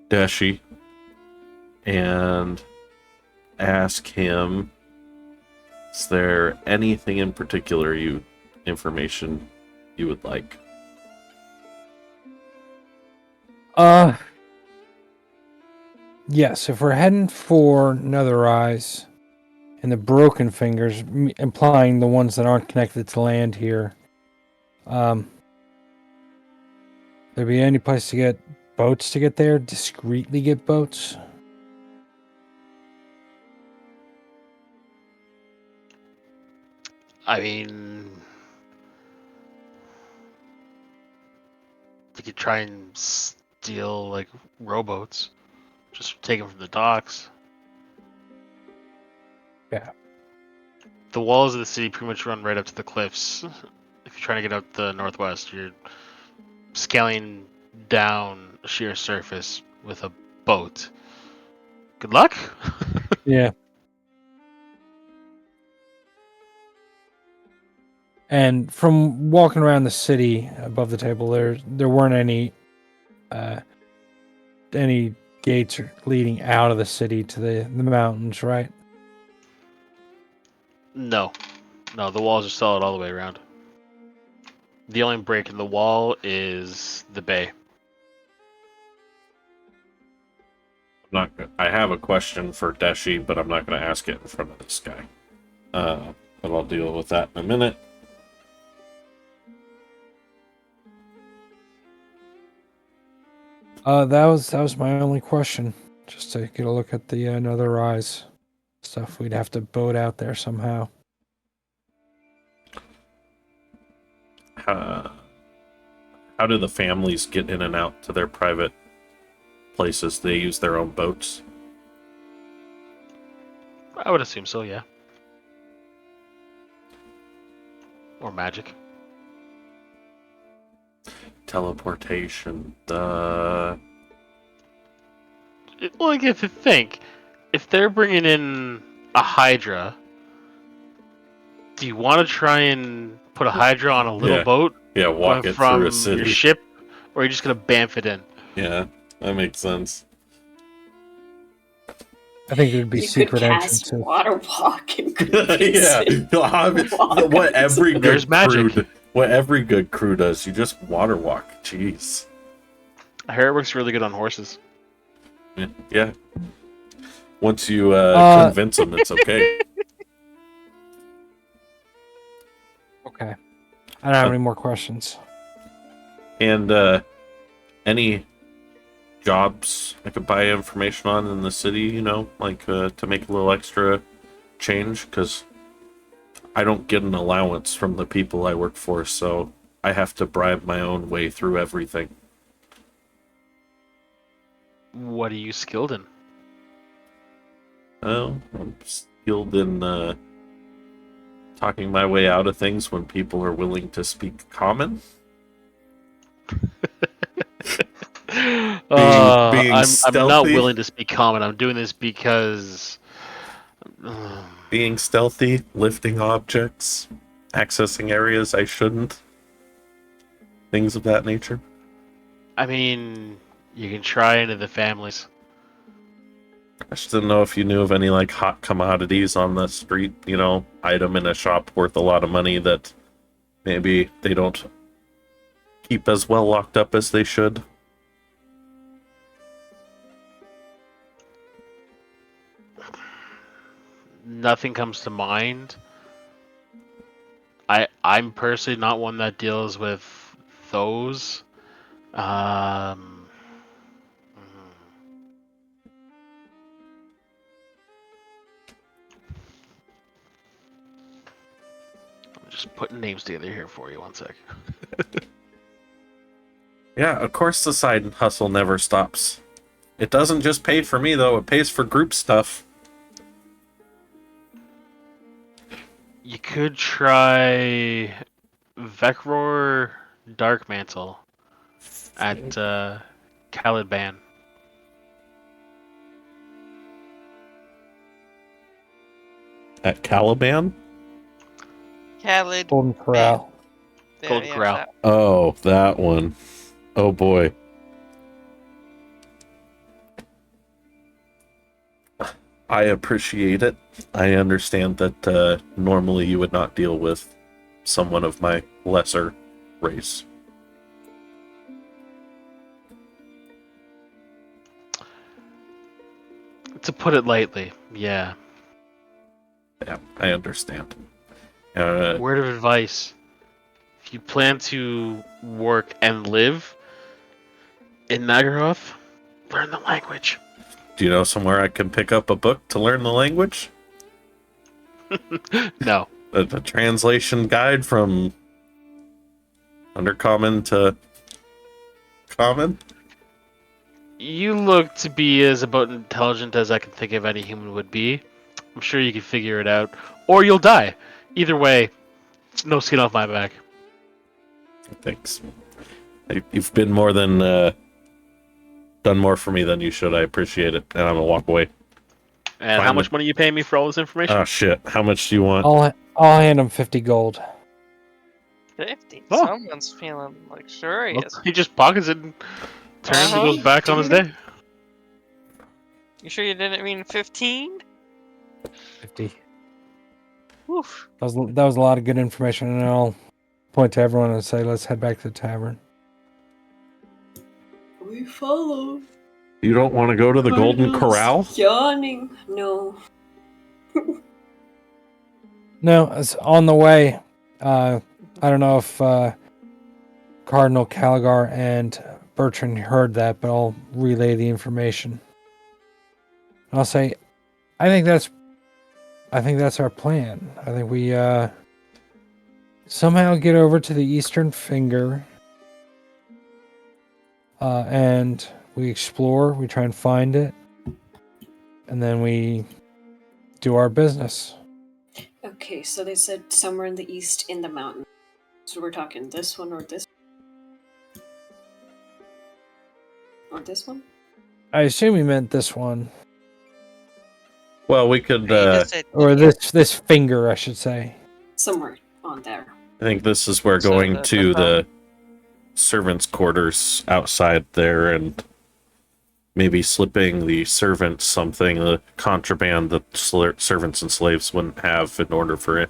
S2: Dashi and ask him, is there anything in particular information you would like?
S1: Yes, if we're heading for Nether Eyes, and the broken fingers, implying the ones that aren't connected to land here. There be any place to get boats to get there? Discreetly get boats?
S3: I mean, you could try and steal like rowboats, just take them from the docks.
S1: Yeah.
S3: The walls of the city pretty much run right up to the cliffs. If you're trying to get out the northwest, you're scaling down a sheer surface with a boat. Good luck.
S1: Yeah. And from walking around the city above the table, there weren't any gates leading out of the city to the mountains, right?
S3: No, the walls are solid all the way around. The only break in the wall is the bay.
S2: I have a question for Deshi, but I'm not going to ask it in front of this guy. But I'll deal with that in a minute.
S1: That was my only question. Just to get a look at the Another Rise stuff. We'd have to boat out there somehow.
S2: How do the families get in and out to their private places? They use their own boats?
S3: I would assume so, yeah. Or magic.
S2: Teleportation.
S3: Well, you have to think. If they're bringing in a Hydra, do you want to try and put a Hydra on a little
S2: Yeah.
S3: boat?
S2: Yeah, walk
S3: going
S2: it
S3: from
S2: through a city.
S3: your ship, or are you just going to bamf it in?
S2: Yeah, that makes sense.
S1: I think it would be
S4: You
S1: secret
S4: could cast
S1: entrances.
S4: water walk and
S2: Yeah, what every good
S3: There's magic.
S2: crew, what every good crew does, you just water walk. Jeez.
S3: I hear it works really good on horses.
S2: Yeah. Once you convince them, it's okay.
S1: Okay. I don't have any more questions.
S2: And any jobs I could buy information on in the city, you know, like to make a little extra change, because I don't get an allowance from the people I work for, so I have to bribe my own way through everything.
S3: What are you skilled in?
S2: Well, I'm skilled in talking my way out of things when people are willing to speak common. being
S3: I'm not
S2: stealthy.
S3: willing to speak common. I'm doing this because
S2: Being stealthy, lifting objects, accessing areas I shouldn't. Things of that nature.
S3: I mean, you can try into the families.
S2: I just didn't know if you knew of any like hot commodities on the street, you know, item in a shop worth a lot of money that maybe they don't keep as well locked up as they should.
S3: Nothing comes to mind. I'm personally not one that deals with those. I'm just putting names together here for you. One sec.
S2: Yeah, of course the side hustle never stops. It doesn't just pay for me though, it pays for group stuff.
S3: You could try Vecror Darkmantle at Caliban.
S2: At Caliban?
S5: Khaled.
S1: Golden Corral.
S5: There,
S3: Golden
S5: yeah,
S3: Corral.
S5: that-
S2: Oh, that one. Oh boy. I appreciate it. I understand that normally you would not deal with someone of my lesser race.
S3: To put it lightly, yeah.
S2: Yeah, I understand.
S3: Word of advice: if you plan to work and live in Nagaroth, learn the language.
S2: Do you know somewhere I can pick up a book to learn the language?
S3: No.
S2: A translation guide from Undercommon to Common?
S3: You look to be as about intelligent as I can think of any human would be. I'm sure you can figure it out. Or you'll die. Either way, no skin off my back.
S2: Thanks. You've been more than done more for me than you should. I appreciate it, and I'm gonna walk away.
S3: And how much money are you paying me for all this information?
S2: Oh shit! How much do you want?
S1: I'll hand him 50 gold.
S5: 50.
S3: Oh.
S5: Someone's feeling luxurious.
S3: He just pockets it and turns and goes back on his day.
S5: You sure you didn't mean 15?
S1: 50.
S5: Oof.
S1: That was a lot of good information, and I'll point to everyone and say, let's head back to the tavern.
S4: We follow.
S2: You don't want to go to the Golden Corral?
S4: Yawning. No.
S1: No, it's on the way. I don't know if Cardinal Caligar and Bertrand heard that, but I'll relay the information. I'll say, I think that's our plan. I think we somehow get over to the Eastern Finger, and we explore. We try and find it, and then we do our business.
S4: Okay, so they said somewhere in the east in the mountain. So we're talking this one or this? Or this one?
S1: I assume he meant this one,
S2: Well, we could.
S5: You just said
S1: or
S5: yeah.
S1: this finger, I should say.
S4: Somewhere on there.
S2: I think this is where
S5: So
S2: going to
S5: the
S2: the servants' quarters outside there, and maybe slipping the servants something, the contraband that servants and slaves wouldn't have in order for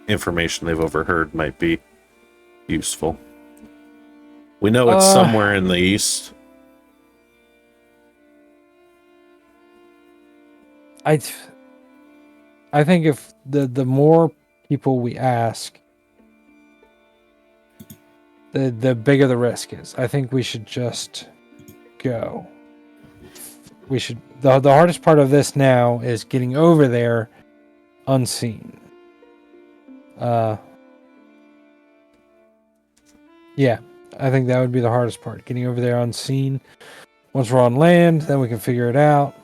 S2: information they've overheard might be useful. We know it's somewhere in the east.
S1: I think if the more people we ask, the bigger the risk is. I think we should just go. We should. The hardest part of this now is getting over there unseen. Yeah, I think that would be the hardest part. Getting over there unseen. Once we're on land, then we can figure it out.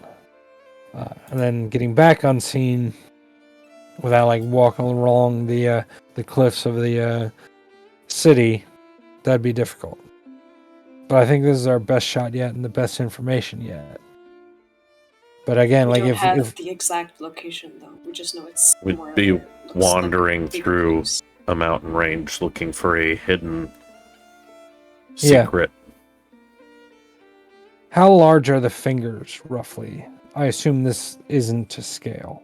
S1: And then getting back unseen without like walking along the cliffs of the city, that'd be difficult. But I think this is our best shot yet and the best information yet. But again,
S4: We
S1: like
S4: don't have
S1: if
S4: the exact location though. We just know it's
S2: We'd
S4: somewhere
S2: be
S4: where it looks
S2: wandering
S4: like a big
S2: through
S4: place.
S2: a mountain range looking for a hidden
S1: Yeah.
S2: secret.
S1: how large are the fingers roughly? I assume this isn't to scale.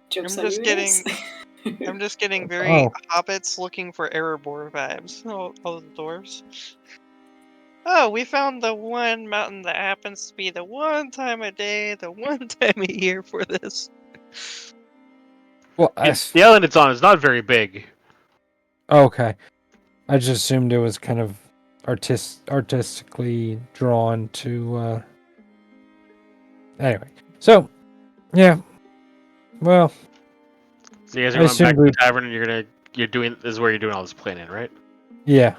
S4: Jokes
S5: I'm
S4: on
S5: just
S4: you,
S5: getting-
S4: yes.
S5: I'm just getting very
S1: Oh.
S5: hobbits looking for Erebor vibes. Oh, the dwarves. Oh, we found the one mountain that happens to be the one time a day, the one time a year for this.
S1: Well,
S3: The island it's on is not very big.
S1: okay. I just assumed it was kind of artistically drawn to. Anyway, so yeah. Well,
S3: So you guys
S1: I
S3: are going back
S1: assumed
S3: to the
S1: we-
S3: tavern and you're doing this is where you're doing all this planning, right?
S1: yeah.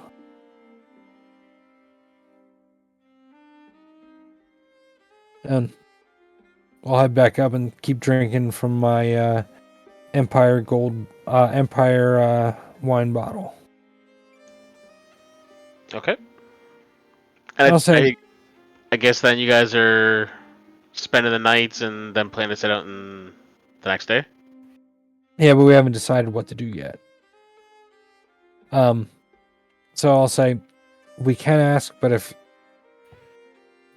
S1: And I'll head back up and keep drinking from my Empire wine bottle.
S3: Okay. And
S1: I'll say-
S3: I guess then you guys are spending the nights and then plan to set out the next day.
S1: Yeah, but we haven't decided what to do yet. So I'll say we can ask, but if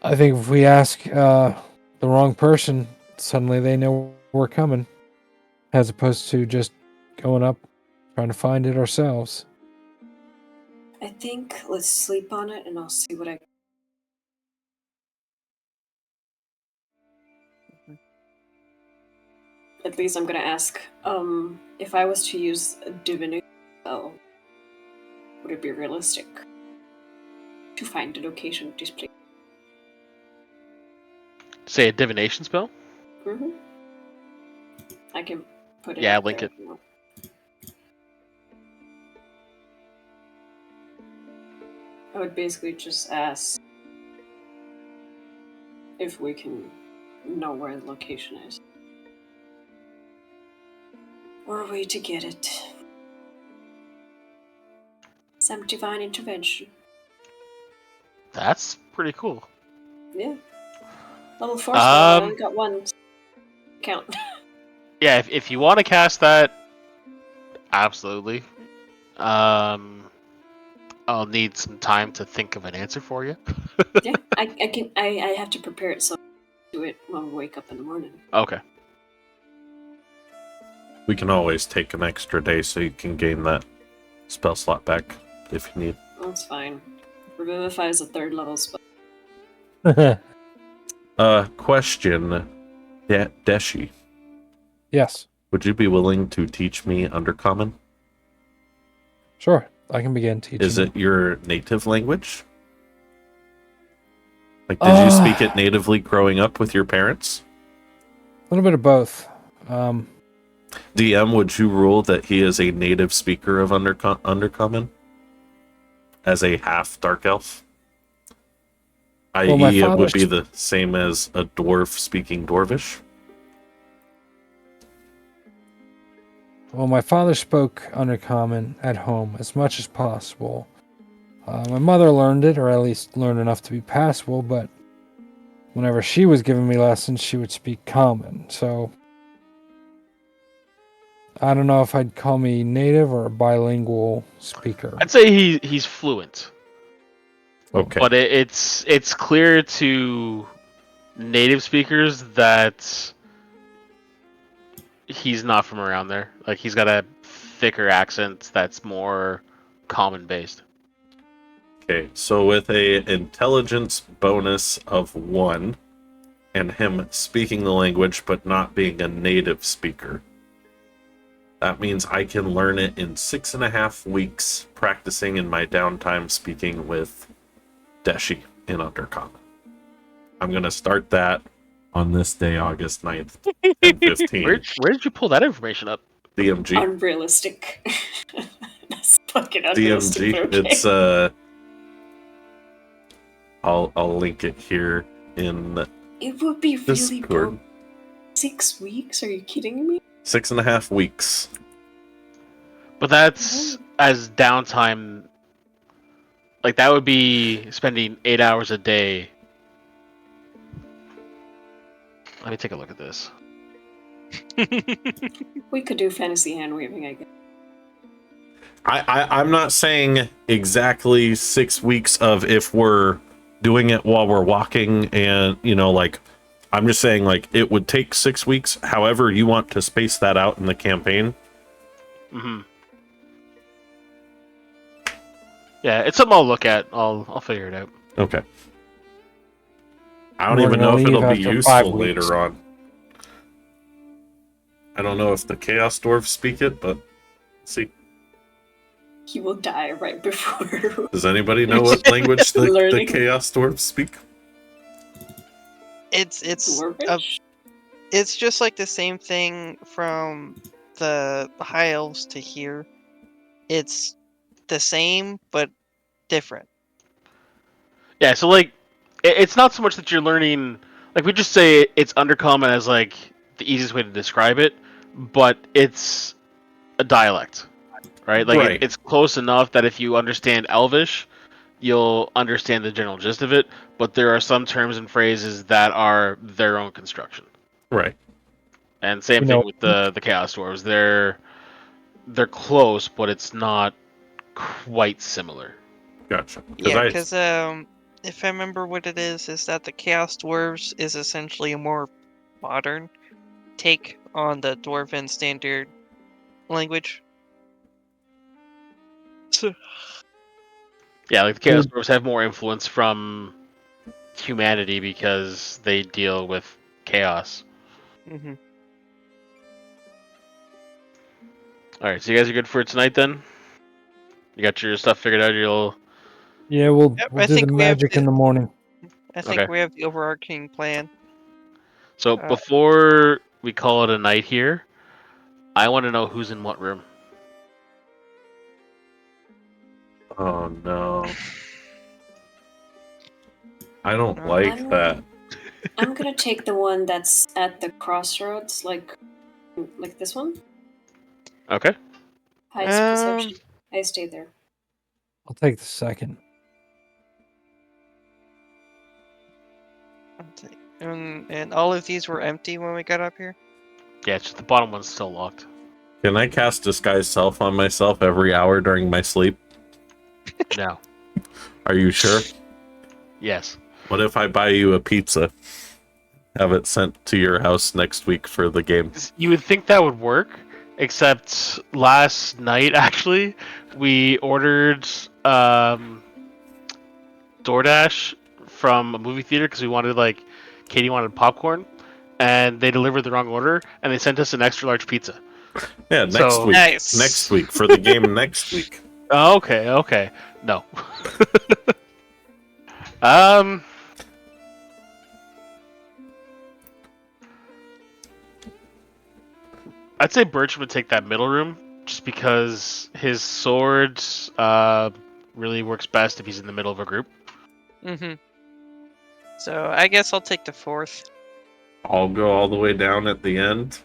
S1: we ask the wrong person, suddenly they know we're coming, as opposed to just going up trying to find it ourselves.
S4: I think let's sleep on it and I'll see what I at least I'm gonna ask. If I was to use a divination spell, would it be realistic to find the location of this place?
S3: Say a divination spell?
S4: Mm-hmm. I can put it.
S3: Yeah,
S4: up
S3: link
S4: there
S3: it.
S4: if you want. I would basically just ask if we can know where the location is. Or a way to get it. Some divine intervention.
S3: That's pretty cool.
S4: Yeah. Level 4 spell, I only
S3: Um,
S4: got one count.
S3: yeah, if you want to cast that, absolutely. I'll need some time to think of an answer for you.
S4: Yeah, I have to prepare it so I do it when we wake up in the morning.
S3: Okay.
S2: We can always take an extra day so you can gain that spell slot back if you need.
S4: That's fine. Revivify is a 3rd level spell.
S2: Question. Deshi,
S1: Yes,
S2: would you be willing to teach me Undercommon?
S1: sure. I can begin teaching.
S2: Is it your native language? Like, did you speak it natively growing up with your parents?
S1: A little bit of both.
S2: DM, would you rule that he is a native speaker of Undercommon? As a half Dark Elf?
S1: Well, my
S2: i.e., it would be
S1: father's-
S2: the same as a dwarf speaking Dwarvish?
S1: Well, my father spoke Undercommon at home as much as possible. My mother learned it, or at least learned enough to be passable, but whenever she was giving me lessons, she would speak Common. So I don't know if I'd call me native or a bilingual speaker.
S3: I'd say he's fluent.
S2: Okay.
S3: But it's clear to native speakers that he's not from around there. Like, he's got a thicker accent that's more common based.
S2: Okay, so with a intelligence bonus of 1, and him speaking the language but not being a native speaker, that means I can learn it in 6.5 weeks, practicing in my downtime speaking with Deshi in Undercommon. I'm going to start that on this day, August 9th and 15th.
S3: Where did you pull that information up?
S2: DMG.
S4: Unrealistic. That's fucking unrealistic.
S2: DMG.
S4: Okay.
S2: It's I'll link it here in
S4: It would be really
S2: Discord.
S4: broke. 6 weeks? Are you kidding me?
S2: 6.5 weeks.
S3: But that's as downtime. Like, that would be spending 8 hours a day. Let me take a look at this.
S4: We could do fantasy hand waving, I guess.
S2: I'm not saying exactly 6 weeks of if we're doing it while we're walking and, like, I'm just saying, like, it would take 6 weeks. However you want to space that out in the campaign.
S3: Mm-hmm. Yeah, it's something I'll look at. I'll figure it out.
S2: Okay. I don't
S1: We're
S2: even
S1: gonna
S2: know if
S1: leave
S2: it'll be
S1: after 5
S2: useful
S1: weeks.
S2: later on. I don't know if the Chaos Dwarves speak it, but let's see.
S4: He will die right before.
S2: Does anybody know what language the
S4: Learning.
S2: Chaos Dwarves speak?
S6: It's
S4: Dwarvish?
S6: it's just like the same thing from the High Elves to here. It's the same but different.
S3: Yeah, so, like, it's not so much that you're learning. Like, we just say it's Undercommon as, like, the easiest way to describe it, but it's a dialect, right? Like,
S2: Right.
S3: it's close enough that if you understand Elvish, you'll understand the general gist of it, but there are some terms and phrases that are their own construction.
S2: Right.
S3: And same thing with the Chaos Dwarves. They're close, but it's not quite similar.
S2: Gotcha.
S6: Yeah, because if I remember what it is that the Chaos Dwarves is essentially a more modern take on the Dwarven standard language.
S3: Yeah, like the Chaos Dwarves have more influence from humanity because they deal with chaos.
S6: Mm-hmm.
S3: All right, so you guys are good for tonight then. You got your stuff figured out. You'll
S1: Yeah, we'll
S6: Yep,
S1: we'll
S6: I
S1: do the
S6: think we have
S1: magic in
S6: the-
S1: the morning.
S6: I think
S3: Okay.
S6: we have the overarching plan.
S3: So before we call it a night here, I want to know who's in what room.
S2: Oh no. I don't
S6: No.
S2: like
S4: I'm-
S2: that.
S4: I'm gonna take the one that's at the crossroads, like this one.
S3: Okay.
S4: Highest
S6: Um,
S4: perception. I stay there.
S1: I'll take the second.
S6: and all of these were empty when we got up here.
S3: Yeah, it's just the bottom one's still locked.
S2: Can I cast Disguise Self on myself every hour during my sleep?
S3: No.
S2: Are you sure?
S3: Yes.
S2: What if I buy you a pizza? Have it sent to your house next week for the game.
S3: You would think that would work, except last night actually we ordered DoorDash from a movie theater because we wanted Katie wanted popcorn, and they delivered the wrong order and they sent us an extra large pizza.
S2: Yeah, next
S3: So-
S2: week.
S6: Nice.
S2: Next week for the game next week.
S3: Oh, okay. No. um. I'd say Birch would take that middle room just because his sword really works best if he's in the middle of a group.
S6: Mm-hmm. So I guess I'll take the fourth.
S2: I'll go all the way down at the end.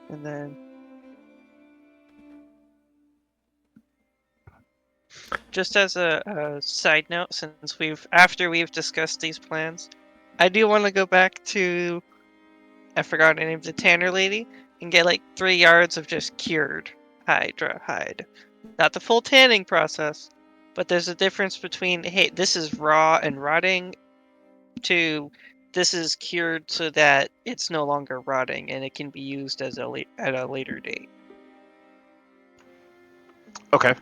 S6: And then just as a side note, since after we've discussed these plans, I do want to go back to, I forgot the name of the tanner lady, and get like 3 yards of just cured hide. Not the full tanning process, but there's a difference between, hey, this is raw and rotting, to this is cured so that it's no longer rotting and it can be used as at a later date.
S3: Okay.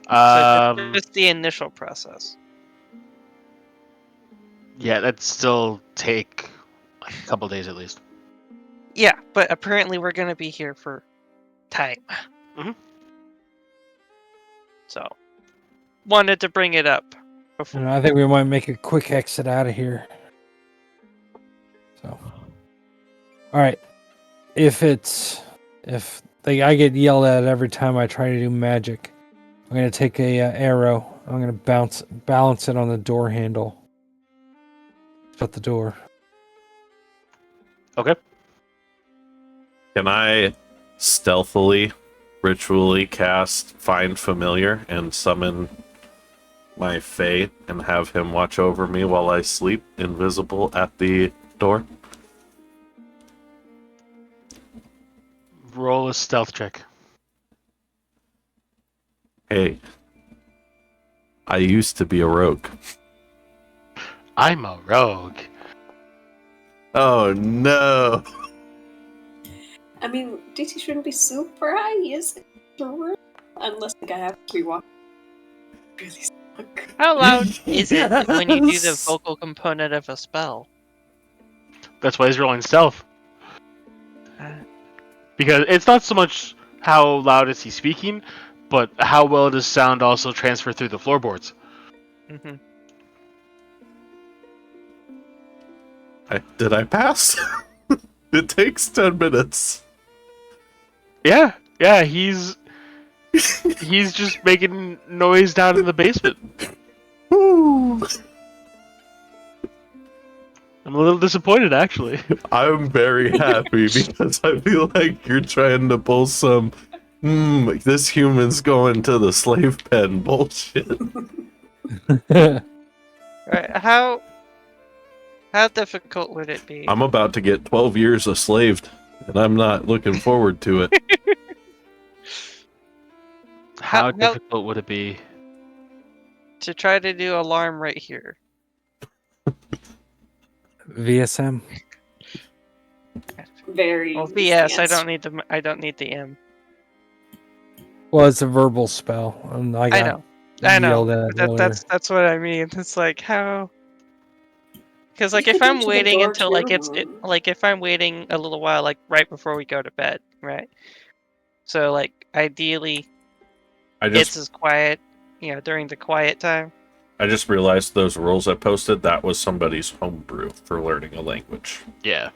S6: So just the initial process.
S3: Yeah, that'd still take a couple days at least.
S6: Yeah, but apparently we're gonna be here for time.
S3: Mhm.
S6: So, wanted to bring it up before.
S1: And I think we might make a quick exit out of here. So, all right. If I get yelled at every time I try to do magic, I'm gonna take a arrow. I'm gonna balance it on the door handle. Shut the door.
S3: Okay.
S2: Can I stealthily, ritually cast Find Familiar and summon my Fae and have him watch over me while I sleep, invisible at the door?
S3: Roll a stealth check.
S2: Hey, I used to be a rogue.
S3: I'm a rogue.
S2: Oh no!
S4: I mean, DC shouldn't be super high, is it? Unless the guy has to be walking. Really stuck.
S6: How loud is it when you do the
S2: Yes.
S6: vocal component of a spell?
S3: That's why he's rolling stealth.
S6: Uh,
S3: Because it's not so much how loud is he speaking, but how well does sound also transfer through the floorboards.
S6: mhm.
S2: Did I pass? It takes 10 minutes.
S3: Yeah, he's just making noise down in the basement.
S2: Woo.
S3: I'm a little disappointed, actually.
S2: I'm very happy because I feel like you're trying to pull some this human's going to the slave pen bullshit.
S6: Alright, how difficult would it be?
S2: I'm about to get 12 years a slaved, and I'm not looking forward to it.
S3: How
S6: How-
S3: difficult would it be?
S6: To try to do alarm right here.
S1: VSM.
S4: Very.
S6: Well,
S4: easy
S6: VS, I
S4: answer.
S6: don't need the M.
S1: Well, it's a verbal spell. And I got
S6: I know.
S1: yelled at
S6: But
S1: earlier.
S6: that's what I mean. It's like how Because like
S4: You
S6: if
S4: could
S6: I'm
S4: do to the
S6: waiting
S4: door
S6: until
S4: to
S6: like
S4: your
S6: it's
S4: room.
S6: like if I'm waiting a little while, like right before we go to bed, right? So like ideally,
S2: I
S6: it's
S2: just
S6: as quiet, during the quiet time.
S2: I just realized those rules I posted, that was somebody's homebrew for learning a language.
S3: Yeah.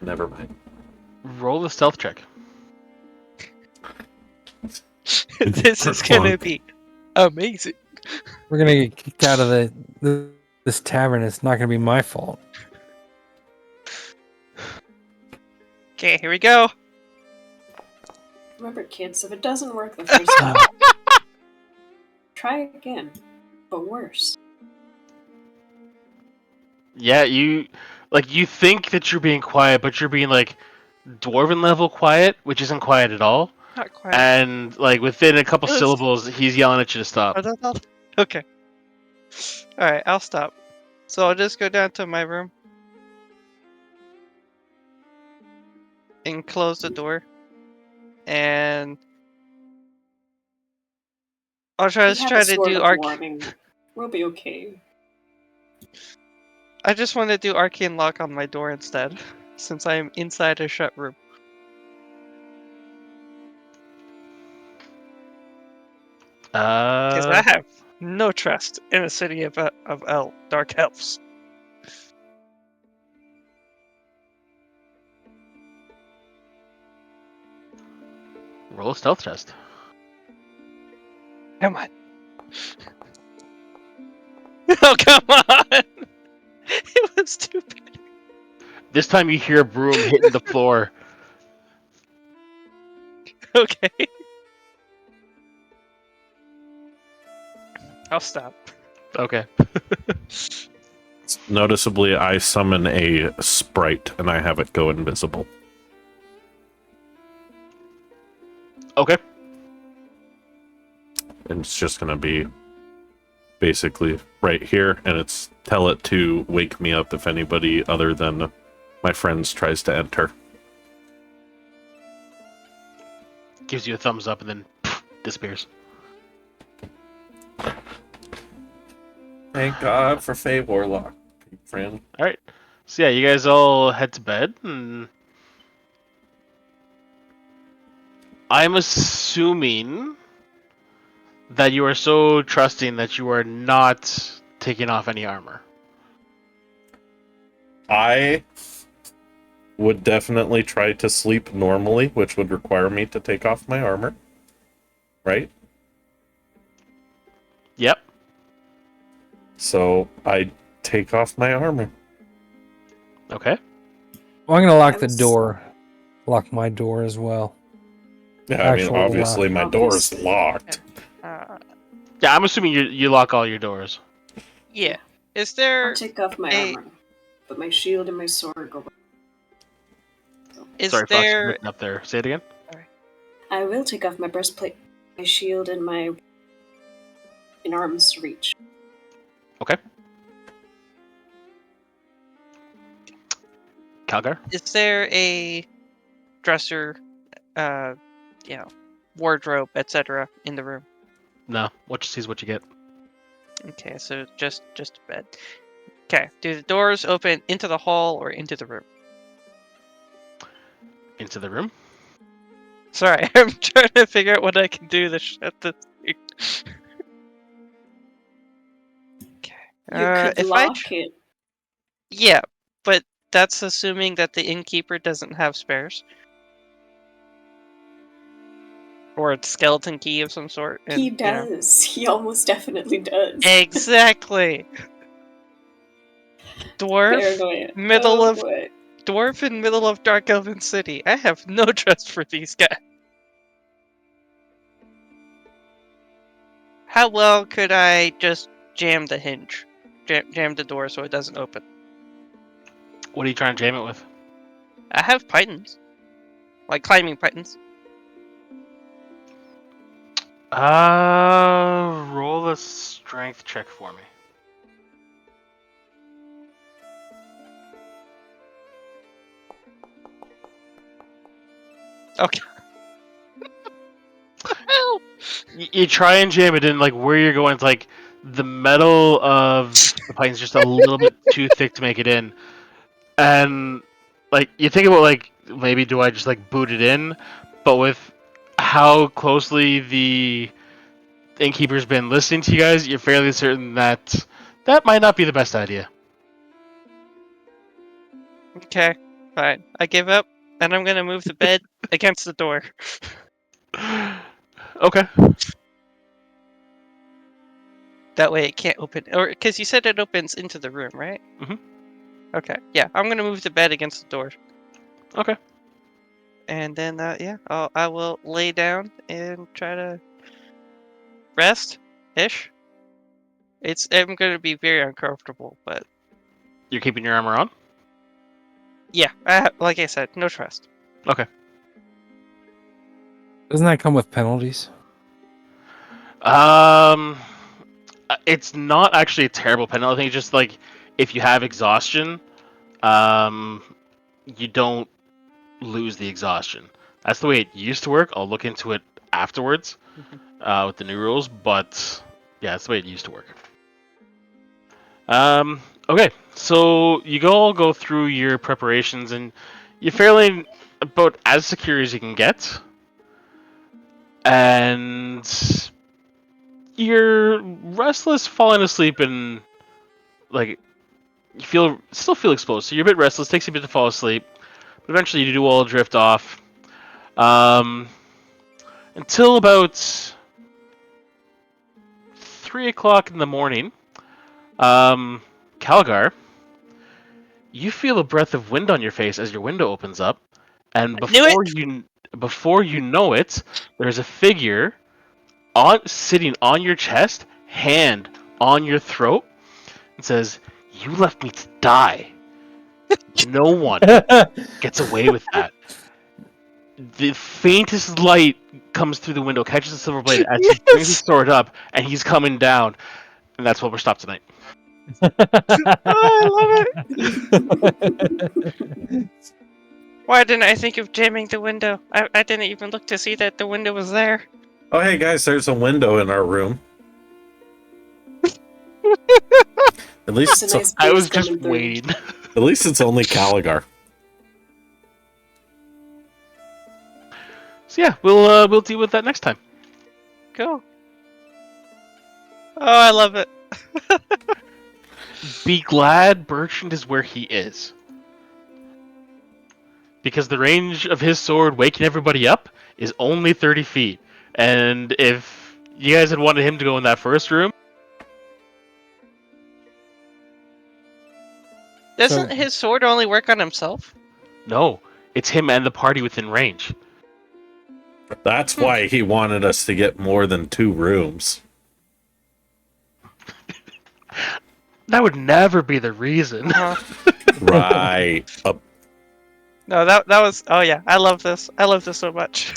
S2: Never mind.
S3: Roll a stealth check.
S6: This is gonna be amazing.
S1: We're gonna get kicked out of this tavern. It's not gonna be my fault.
S6: Okay, here we go.
S4: Remember, kids, if it doesn't work the first time, try again, but worse.
S3: Yeah, you think that you're being quiet, but you're being like dwarven level quiet, which isn't quiet at all.
S6: Not quiet.
S3: And like within a couple
S6: Yes.
S3: syllables, he's yelling at you to stop.
S6: Okay. All right, I'll stop. So I'll just go down to my room and close the door, and I'll
S4: We have
S6: try
S4: a
S6: to
S4: sword
S6: do
S4: of warning. We'll be okay.
S6: I just want to do arcane lock on my door instead, since I'm inside a shut room. Because I have no trust in a city of dark elves.
S3: Roll a stealth test.
S6: Come on. Oh, come on! It was stupid.
S3: This time you hear a broom hitting the floor.
S6: Okay. I'll stop.
S3: Okay.
S2: Noticeably, I summon a sprite and I have it go invisible.
S3: Okay.
S2: And it's just gonna be basically right here, and it's tell it to wake me up if anybody other than my friends tries to enter.
S3: Gives you a thumbs up and then disappears.
S2: Thank God for Fey Warlock, friend.
S3: All right. So yeah, you guys all head to bed, and I'm assuming that you are so trusting that you are not taking off any armor.
S2: I would definitely try to sleep normally, which would require me to take off my armor. Right?
S3: Yep.
S2: So I take off my armor.
S3: Okay.
S1: Well, I'm gonna lock
S4: I
S1: the
S4: was-
S1: door. Lock my door as well.
S2: Yeah, I mean,
S1: Actual
S2: obviously my door is
S4: Obviously.
S2: locked.
S3: Yeah, I'm assuming you lock all your doors.
S6: Yeah. Is
S4: I'll
S6: there
S4: take off my armor, but my shield and my sword go back.
S6: is
S3: Sorry, Fox, you're
S6: there
S3: breaking up there. Say it again.
S4: I will take off my breastplate, my shield, and my in arm's reach.
S3: Okay. Calgar?
S6: is there a dresser, wardrobe, etc. in the room?
S3: No. What you see is what you get.
S6: Okay, so just a bed. Okay, do the doors open into the hall or into the room?
S3: Into the room.
S6: Sorry, I'm trying to figure out what I can do to shut this thing. Okay.
S4: You could
S6: if
S4: lock it.
S6: Yeah, but that's assuming that the innkeeper doesn't have spares. Or a skeleton key of some sort. And,
S4: He does. He almost definitely does.
S6: Exactly. Dwarf,
S4: Paranoia.
S6: middle
S4: Oh,
S6: of
S4: boy.
S6: dwarf in middle of Dark Elven City. I have no trust for these guys. How well could I just jam the hinge? Jam the door so it doesn't open?
S3: What are you trying to jam it with?
S6: I have pythons. Like climbing pythons.
S3: Roll a strength check for me.
S6: Okay.
S3: You try and jam it in, like where you're going, it's like the metal of the pipe is just a little bit too thick to make it in, and like you think about like maybe do I just like boot it in, but with how closely the innkeeper's been listening to you guys, you're fairly certain that that might not be the best idea.
S6: Okay, fine. I give up, and I'm gonna move the bed against the door.
S3: Okay.
S6: That way it can't open, or because you said it opens into the room, right?
S3: Mhm.
S6: Okay, yeah, I'm gonna move the bed against the door,
S3: Okay.
S6: and then yeah, I will lay down and try to rest, ish. I'm gonna be very uncomfortable, but
S3: You're keeping your armor on?
S6: yeah, like I said, no trust.
S3: Okay.
S1: Doesn't that come with penalties?
S3: It's not actually a terrible penalty. I think it's just like if you have exhaustion, you don't lose the exhaustion. That's the way it used to work. I'll look into it afterwards with the new rules, but yeah, that's the way it used to work. Okay, so you all go through your preparations, and you're fairly about as secure as you can get, and you're restless, falling asleep, and like you still feel exposed. So you're a bit restless. Takes you a bit to fall asleep, but eventually you do all drift off. Until about 3 o'clock in the morning, Calgar, you feel a breath of wind on your face as your window opens up, and
S6: Knew it!
S3: before you know it, there's a figure sitting on your chest, hand on your throat, and says, "You left me to die. No one gets away with that." The faintest light comes through the window, catches the silver blade as he brings his sword up, and he's coming down. And that's where we're stopped tonight.
S6: I love it. Why didn't I think of jamming the window? I didn't even look to see that the window was there.
S2: Oh, hey guys, there's a window in our room. At least
S4: It's a nice
S3: I
S4: breeze
S3: was just
S4: coming through.
S3: waiting.
S2: at least it's only Caligar.
S3: So yeah, we'll deal with that next time.
S6: Cool. Oh, I love it.
S3: Be glad Bertrand is where he is. Because the range of his sword waking everybody up is only 30 feet. And if you guys had wanted him to go in that first room,
S6: Doesn't his sword only work on himself?
S3: no, it's him and the party within range.
S2: That's why he wanted us to get more than 2 rooms.
S3: That would never be the reason.
S2: Right.
S6: No, that was. Oh yeah, I love this. I love this so much.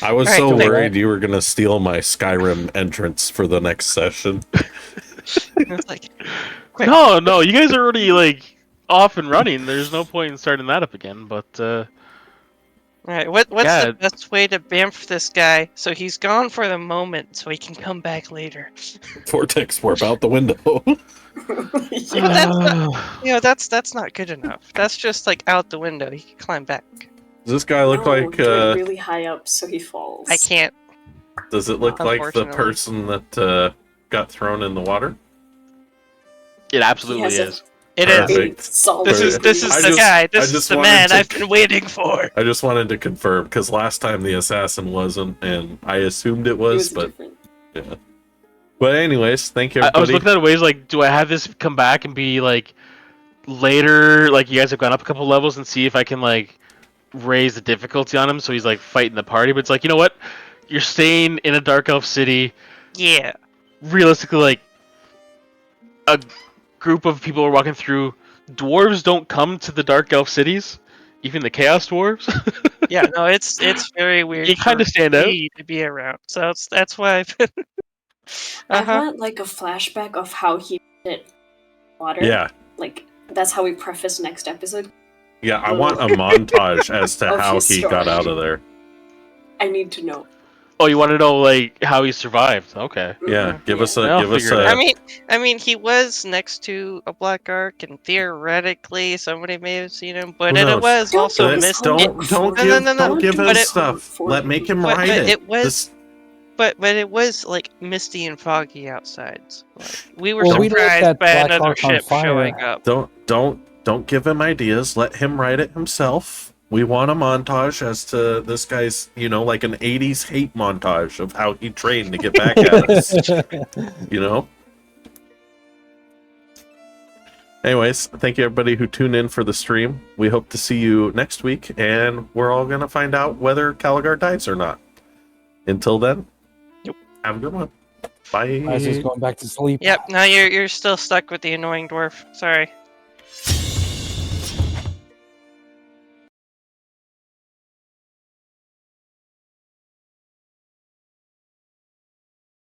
S2: I was
S6: All right,
S2: so
S6: cool.
S2: worried you were going to steal my Skyrim entrance for the next session.
S6: It's like, quick.
S3: No, you guys are already like off and running. There's no point in starting that up again. But
S6: All right, what's
S3: Yeah.
S6: the best way to bamf this guy so he's gone for the moment so he can come back later?
S2: Vortex warp out the window.
S6: Yeah, that's not good enough. That's just like out the window. He can climb back.
S2: Does this guy look
S4: No,
S2: like
S4: do it really high up so he falls.
S6: I can't.
S2: does it look like the
S6: Unfortunately.
S2: person that got thrown in the water?
S3: it absolutely
S4: He has a-
S3: is.
S6: It is.
S2: Perfect.
S4: Big, solid
S6: This is
S2: I
S6: the
S2: just-
S6: guy.
S2: I
S6: This is
S2: just
S6: the
S2: wanted
S6: man
S2: to-
S6: I've been waiting for.
S2: I just wanted to confirm because last time the assassin wasn't, and I assumed it
S4: He
S2: was,
S4: was
S2: but
S4: different.
S2: yeah. But anyways, thank you,
S3: I was
S2: everybody.
S3: looking at ways like, do I have this come back and be like later? Like you guys have gone up a couple levels and see if I can like raise the difficulty on him so he's like fighting the party. But it's like, you know what? You're staying in a dark elf city.
S6: Yeah.
S3: Realistically, like a group of people are walking through. Dwarves don't come to the dark elf cities, even the chaos dwarves.
S6: Yeah, no, it's very weird.
S3: You kinda
S6: for
S3: stand out.
S6: me to be around, so that's why I've been.
S4: I want like a flashback of how he hit water.
S2: Yeah,
S4: Like that's how we preface next episode.
S2: yeah. I want a montage as to
S4: Of
S2: how
S4: his
S2: he got
S4: story.
S2: out of there.
S4: I need to know.
S3: Oh, you want to know like how he survived? Okay.
S2: Yeah, give us
S3: I'll
S2: a
S3: figure it out.
S6: I mean, he was next to a black ark, and theoretically, somebody may have seen him. But
S2: Who
S6: it
S2: knows?
S6: was
S4: Don't
S6: also
S4: give us
S6: missed.
S2: Don't
S6: No, no, no, no.
S2: don't give
S4: But
S2: his
S6: it-
S2: stuff. Let make him
S6: but
S2: write it.
S6: it was-
S2: This-
S6: But it was like misty and foggy outside. So, like, we were
S1: Well, we lit
S6: surprised
S1: that
S6: by
S1: black
S6: another
S1: ark on
S6: ship
S1: fire.
S6: showing up.
S2: don't give him ideas. Let him write it himself. We want a montage as to this guy's, like an 80s hate montage of how he trained to get back at us. Anyways, thank you everybody who tuned in for the stream. We hope to see you next week, and we're all gonna find out whether Caligar dies or not. Until then, have a good one. Bye.
S1: I was just going back to sleep.
S6: Yep. Now you're still stuck with the annoying dwarf. Sorry.